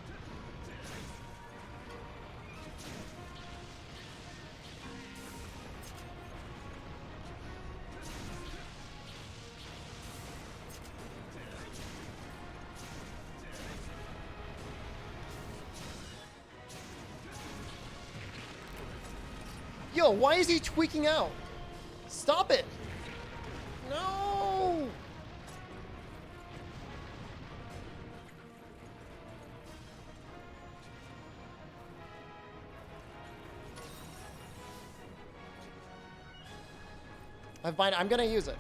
Yo, why is he tweaking out? Stop it! No! I'm gonna use it.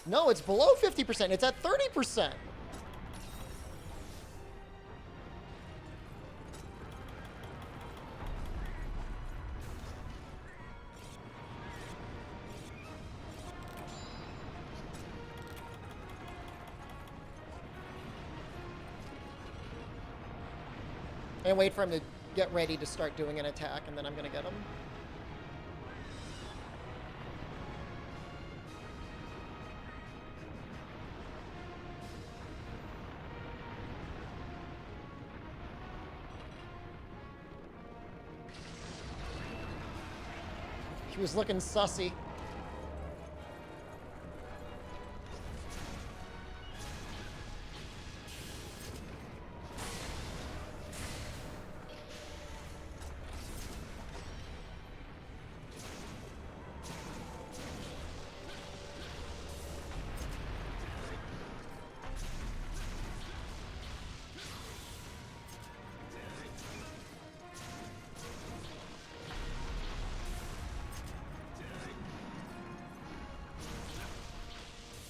No, it's below 50%. It's at 30%. And wait for him to get ready to start doing an attack, and then I'm gonna get him. He was looking sussy.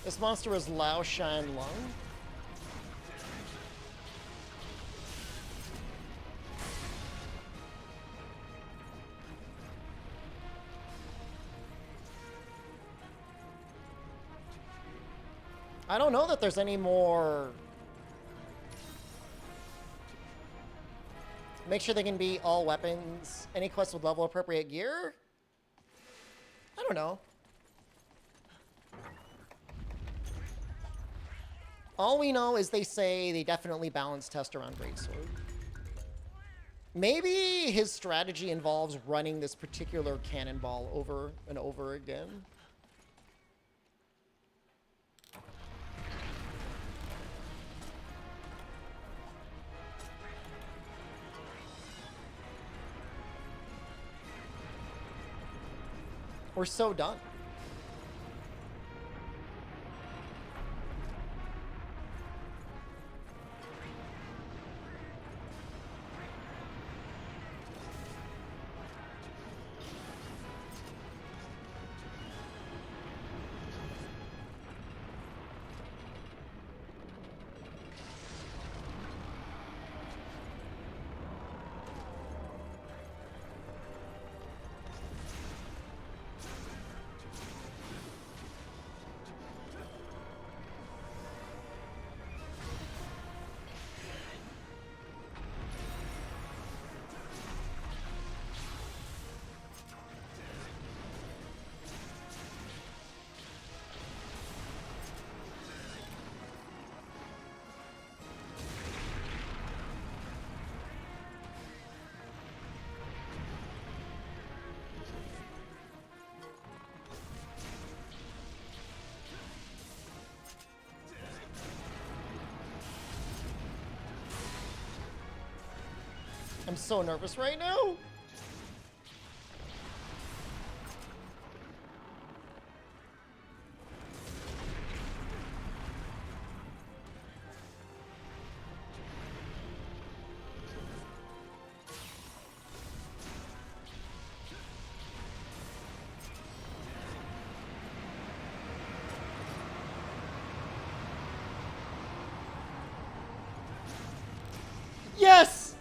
This monster is Lao Shan Lung. I don't know that there's any more. Make sure they can be all weapons. Any quest with level appropriate gear? I don't know. All we know is they say they definitely balance test around Greatsword. Maybe his strategy involves running this particular cannonball over and over again. We're so done. I'm so nervous right now. Yes!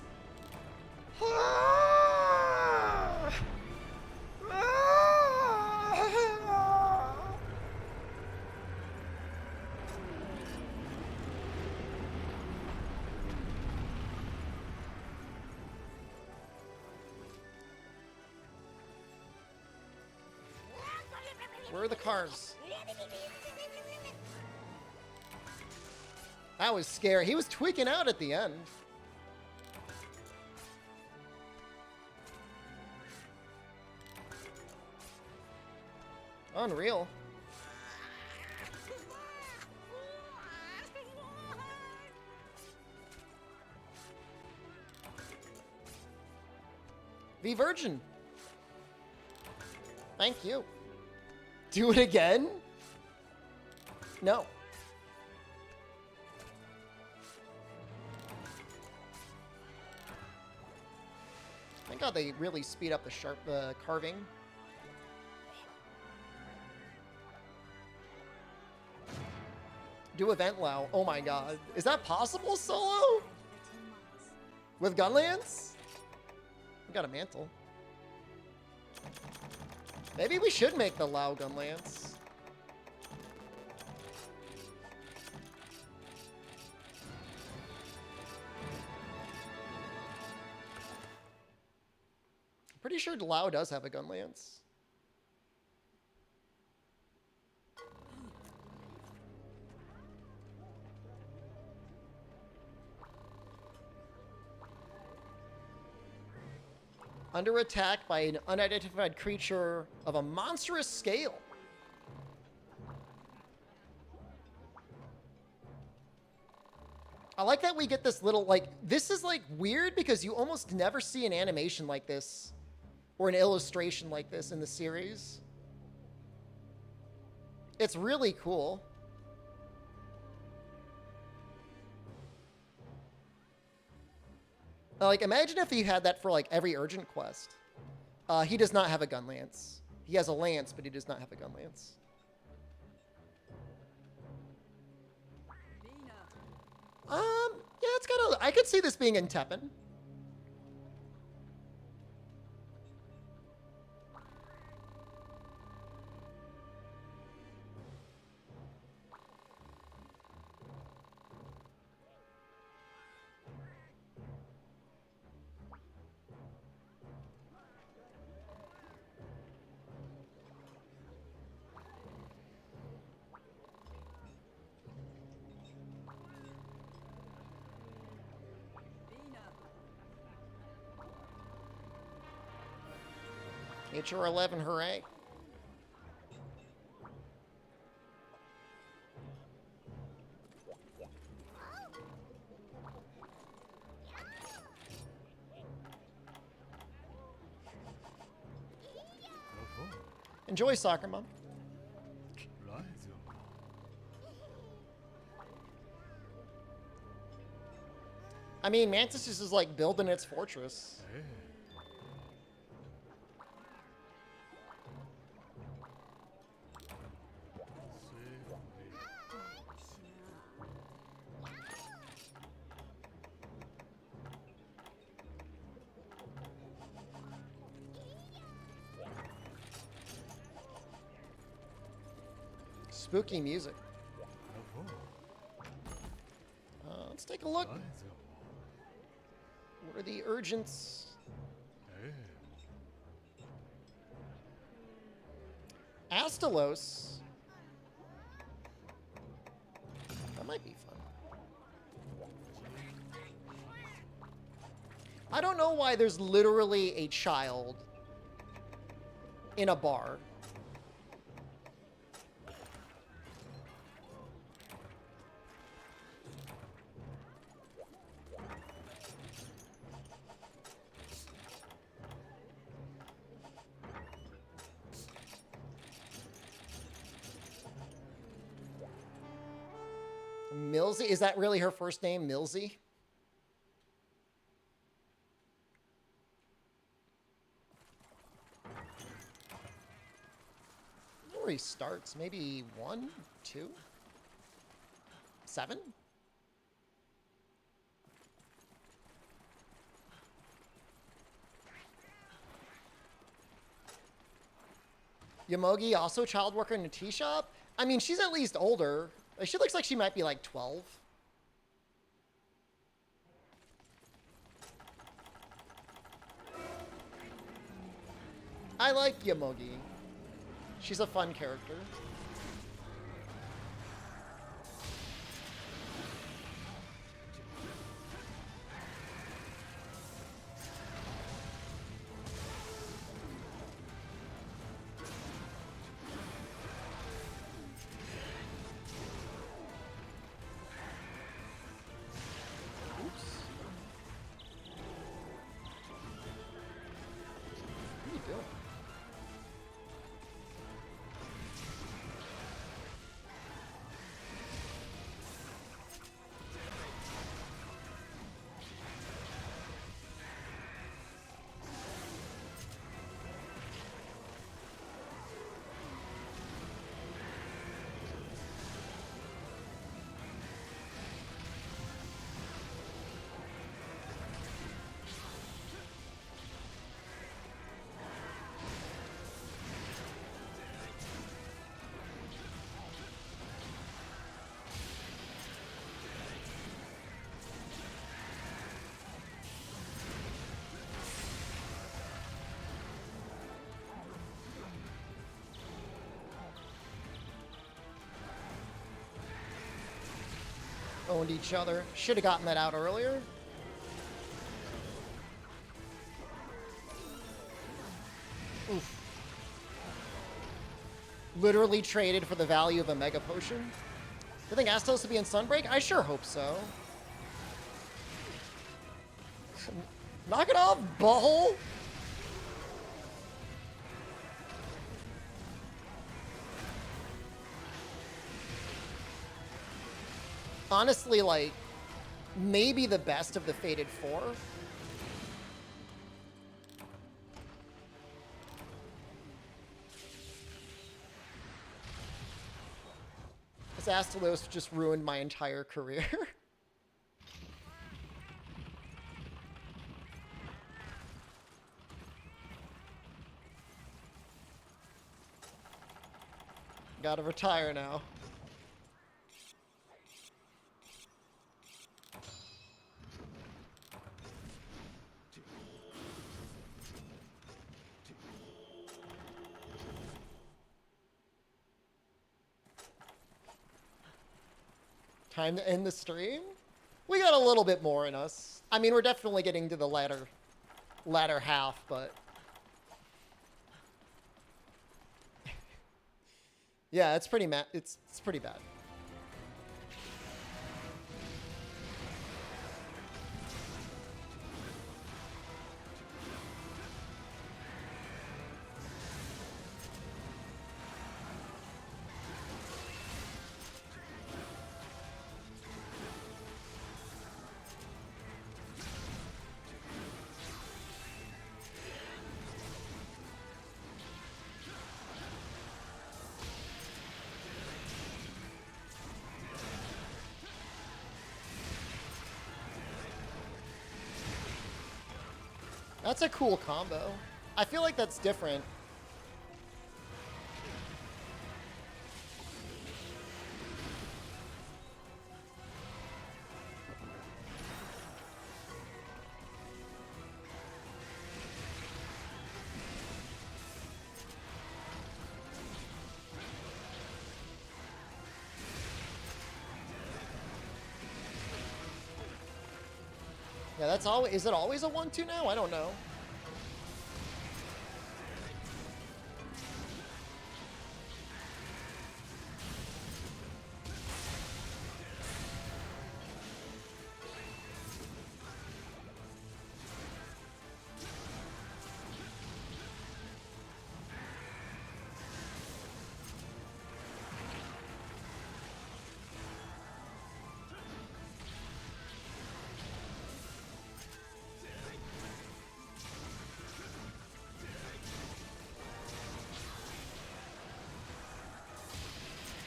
Where are the cars? That was scary. He was tweaking out at the end. Unreal. Be virgin. Thank you. Do it again? No. Thank God they really speed up the carving. Do event Lao. Oh my God. Is that possible solo? With Gunlance? We got a mantle. Maybe we should make the Lao Gunlance. Pretty sure Lao does have a Gunlance. Under attack by an unidentified creature of a monstrous scale. I like that we get this little, like, this is, like, weird because you almost never see an animation like this or an illustration like this in the series. It's really cool. Like, imagine if he had that for, like, every urgent quest. He does not have a gun lance. He has a lance, but he does not have a gun lance. Yeah, it's kind of... I could see this being in Teppen. HR 11, hooray. Enjoy soccer, Mom. I mean, Mantis just is like building its fortress. Spooky music. Let's take a look. What are the urgents? Astalos. That might be fun. I don't know why there's literally a child in a bar. Millsy? Is that really her first name, Millsy? Where he starts? Maybe 1, 2, 7? Yomogi, also a child worker in a tea shop? I mean, she's at least older. She looks like she might be like 12. I like Yomogi. She's a fun character. owned each other. Should have gotten that out earlier. Oof. Literally traded for the value of a Mega Potion. You think Astos will be in Sunbreak? I sure hope so. Knock it off, butthole! Honestly, like, maybe the best of the Fated Four. This Astalos just ruined my entire career. Gotta retire now. Time to end the stream? We got a little bit more in us. I mean, we're definitely getting to the latter half, but... yeah, it's pretty it's pretty bad. That's a cool combo. I feel like that's different. Yeah, that's always... is it always a 1-2 now? I don't know.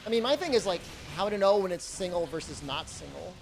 I mean, my thing is, like, how to know when it's single versus not single.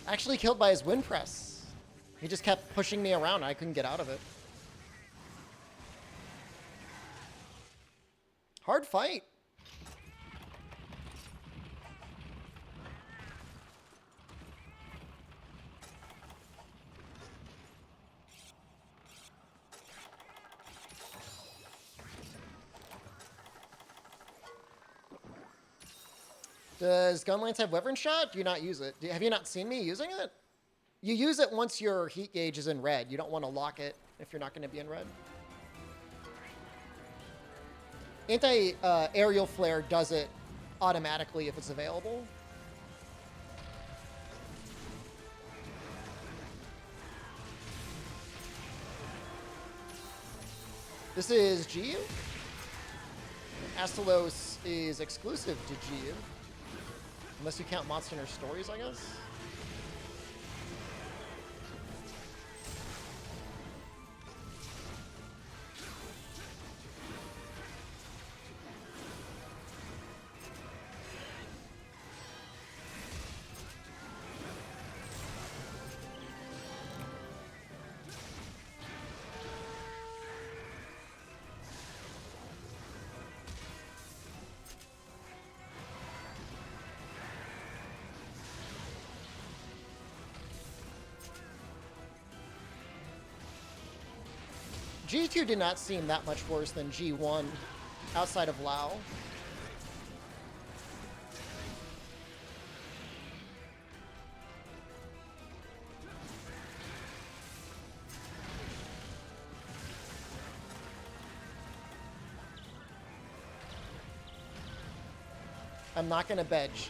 Actually killed by his wind press. He just kept pushing me around. I couldn't get out of it. Hard fight. Does Gunlance have Wyvern Shot? Do you not use it? Have you not seen me using it? You use it once your heat gauge is in red. You don't want to lock it if you're not going to be in red. Anti-aerial flare does it automatically if it's available. This is GU. Astalos is exclusive to GU. Unless you count Monster Hunter Stories, I guess. G2 did not seem that much worse than G1 outside of Lao. I'm not gonna bedge.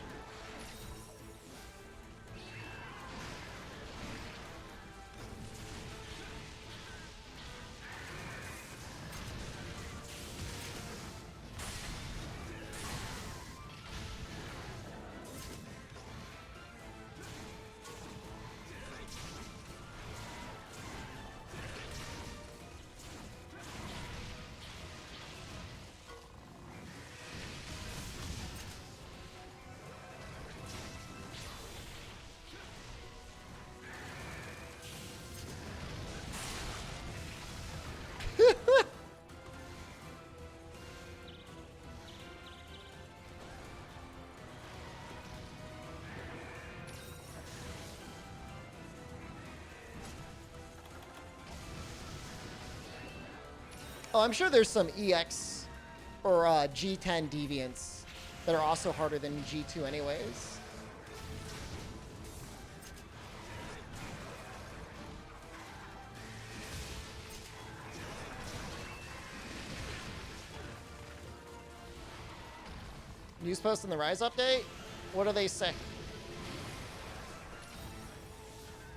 Oh, I'm sure there's some EX or G10 deviants that are also harder than G2 anyways. News post in the Rise update? What do they say?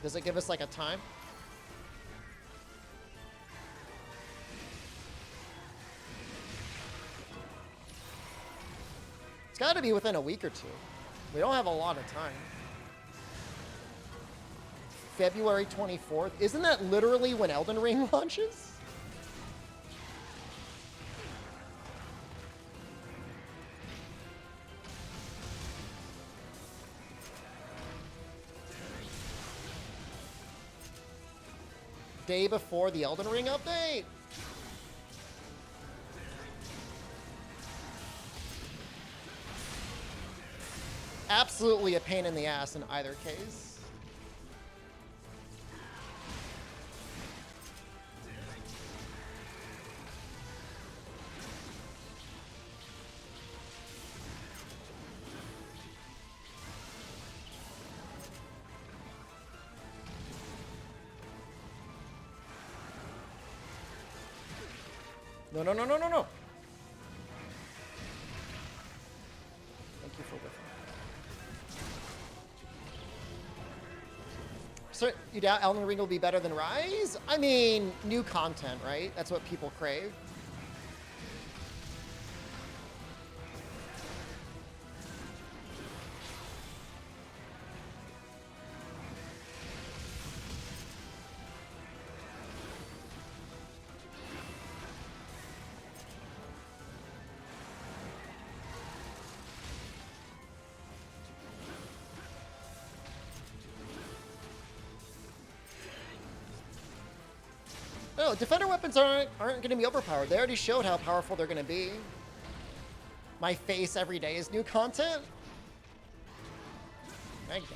Does it give us like a time? It's got to be within a week or two. We don't have a lot of time. February 24th. Isn't that literally when Elden Ring launches? Day before the Elden Ring update? Absolutely a pain in the ass in either case. No, no, no, no, no, no. Thank you for whiffing. So, you doubt Elden Ring will be better than Rise? I mean, new content, right? That's what people crave. No, defender weapons aren't going to be overpowered. They already showed how powerful they're going to be. My face every day is new content? I guess.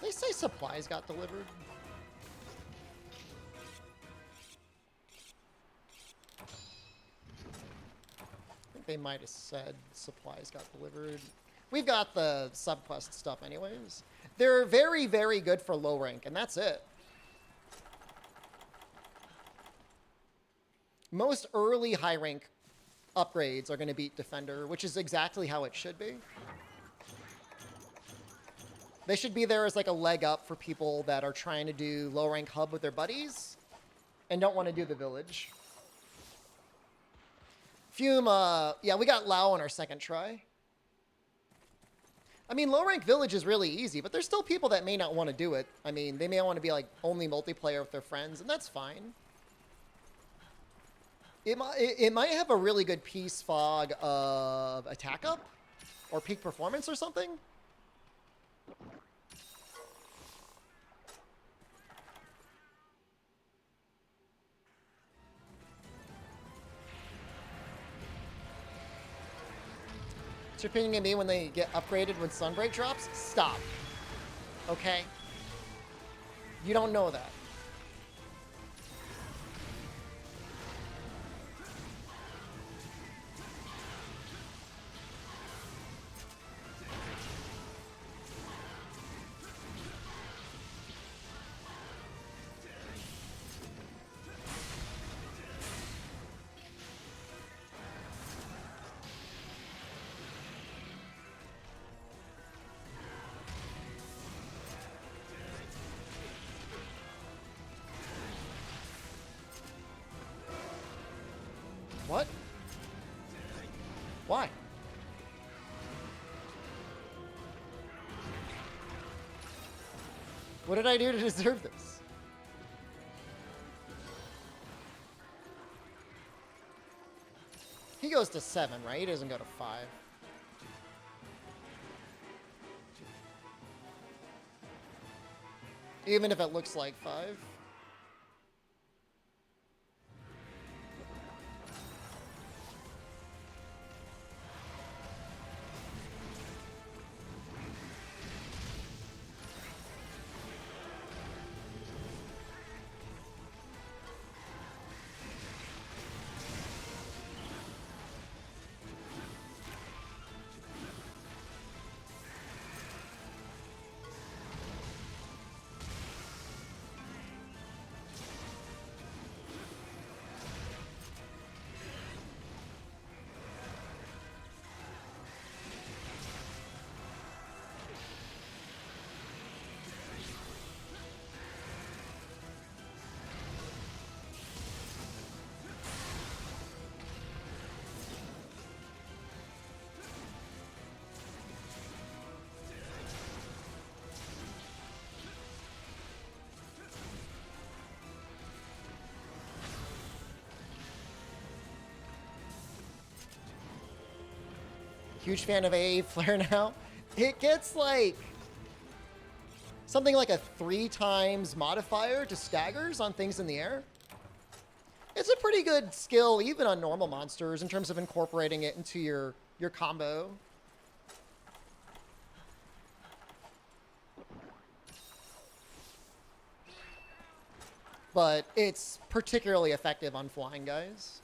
They say supplies got delivered. They might have said supplies got delivered. We've got the subquest stuff anyways. They're very, very good for low rank, and that's it. Most early high rank upgrades are going to beat Defender, which is exactly how it should be. They should be there as like a leg up for people that are trying to do low rank hub with their buddies and don't want to do the village. Fume, yeah, we got Lao on our second try. I mean, low rank village is really easy, but there's still people that may not want to do it. I mean, they may want to be like only multiplayer with their friends, and that's fine. It might have a really good peace fog of attack up or peak performance or something. So you're pinging at me when they get upgraded when Sunbreak drops? Stop. Okay? You don't know that. What? Why? What did I do to deserve this? He goes to 7, right? He doesn't go to 5. Even if it looks like 5. Huge fan of AA Flare now. It gets like something like a 3 times modifier to staggers on things in the air. It's a pretty good skill even on normal monsters in terms of incorporating it into your combo. But it's particularly effective on flying guys.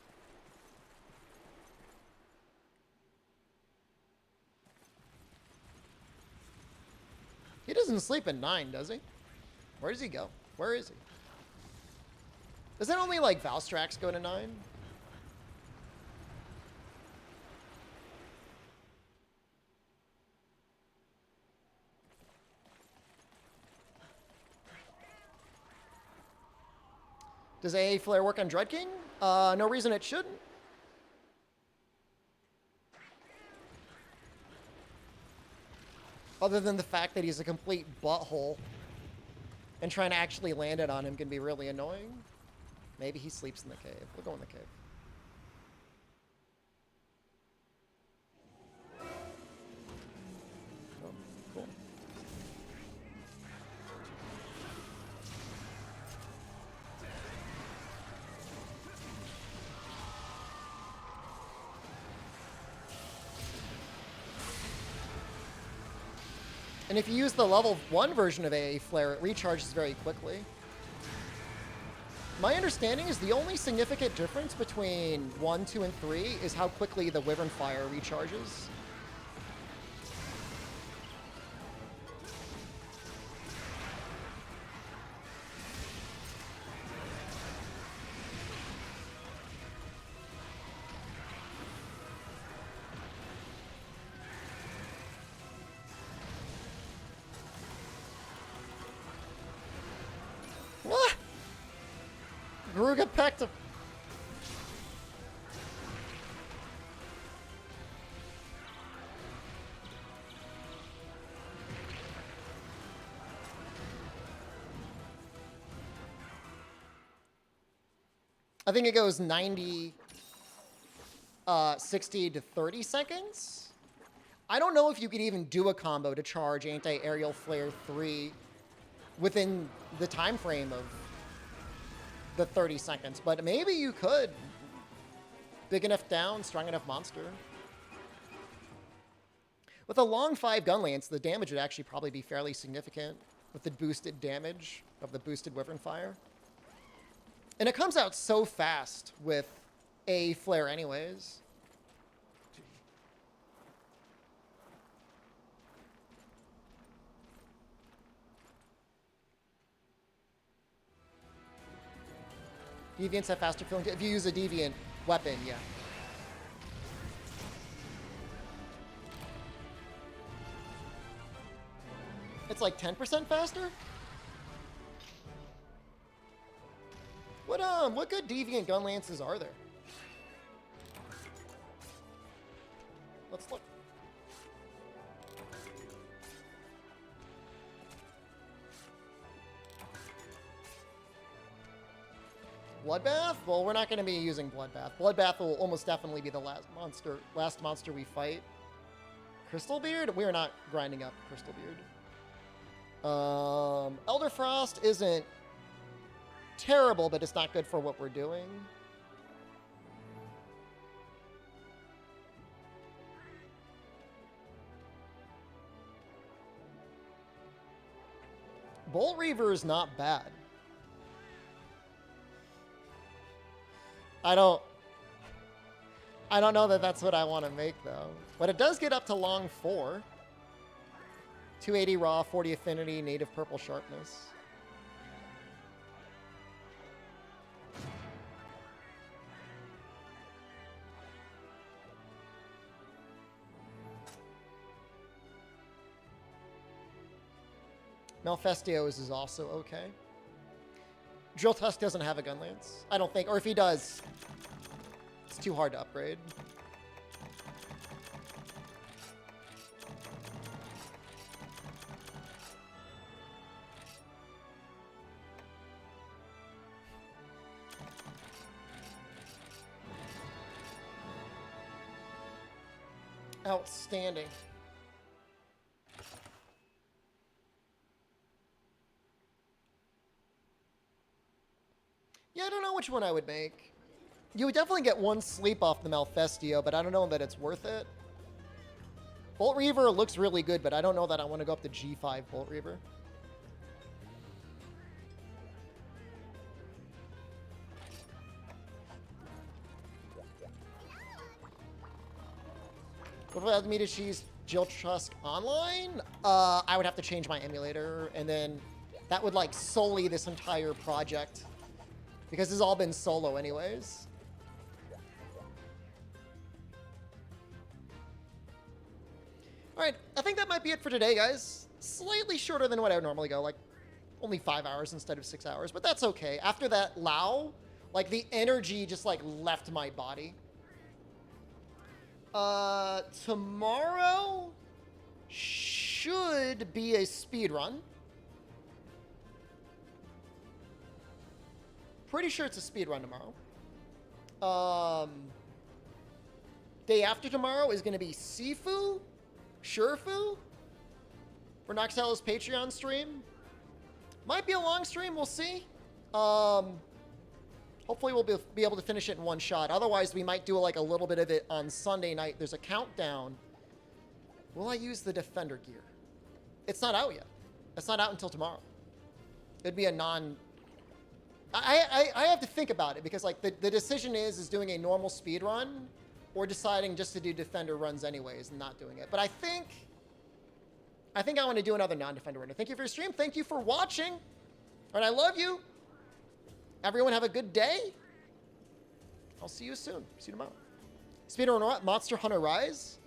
He doesn't sleep at 9, does he? Where does he go? Where is he? Doesn't only, like, Valstrax go to 9? Does AA Flare work on Dread King? No reason it shouldn't. Other than the fact that he's a complete butthole and trying to actually land it on him can be really annoying. Maybe he sleeps in the cave. We'll go in the cave. Oh, cool. And if you use the level 1 version of AA Flare, it recharges very quickly. My understanding is the only significant difference between 1, 2, and 3 is how quickly the Wyvern Fire recharges. What? Garuga pecked him. I think it goes 90, 60 to 30 seconds. I don't know if you could even do a combo to charge Anti-Aerial Flare 3 within the time frame of the 30 seconds, but maybe you could. Big enough down, strong enough monster. With a long 5 gun lance, the damage would actually probably be fairly significant with the boosted damage of the boosted Wyvern Fire. And it comes out so fast with a flare anyways. Deviants have faster filling. If you use a deviant weapon, yeah. It's like 10% faster? What good deviant gun lances are there? Let's look. Bloodbath? Well, we're not going to be using Bloodbath. Bloodbath will almost definitely be the last monster we fight. Crystal Beard? We are not grinding up Crystal Beard. Elder Frost isn't terrible, but it's not good for what we're doing. Bolt Reaver is not bad. I don't know that that's what I want to make, though. But it does get up to long 4. 280 raw, 40 affinity, native purple sharpness. Malfestio's is also okay. Drill Tusk doesn't have a gun lance, I don't think. Or if he does, it's too hard to upgrade. Outstanding. Yeah, I don't know which one I would make. You would definitely get 1 sleep off the Malfestio, but I don't know that it's worth it. Bolt Reaver looks really good, but I don't know that I want to go up to G5 Bolt Reaver. What about me to choose Jill Tusk online? I would have to change my emulator, and then that would like sully this entire project. Because it's all been solo anyways. Alright, I think that might be it for today, guys. Slightly shorter than what I would normally go, like only 5 hours instead of 6 hours, but that's okay. After that Lao, like the energy just like left my body. Tomorrow should be a speed run. Pretty sure it's a speed run tomorrow. Day after tomorrow is going to be Sifu, Surefu, for Noxella's Patreon stream. Might be a long stream, we'll see. Hopefully we'll be able to finish it in one shot. Otherwise, we might do like a little bit of it on Sunday night. There's a countdown. Will I use the Defender gear? It's not out yet. It's not out until tomorrow. It'd be a non... I have to think about it because like the decision is doing a normal speed run or deciding just to do Defender runs anyways and not doing it. But I think I want to do another non-Defender run. Thank you for your stream. Thank you for watching. All right, I love you. Everyone have a good day. I'll see you soon. See you tomorrow. Speedrun Monster Hunter Rise?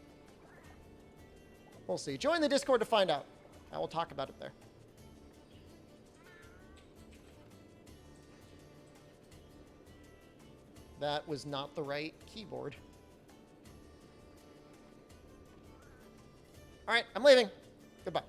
We'll see. Join the Discord to find out. I will talk about it there. That was not the right keyboard. All right, I'm leaving. Goodbye.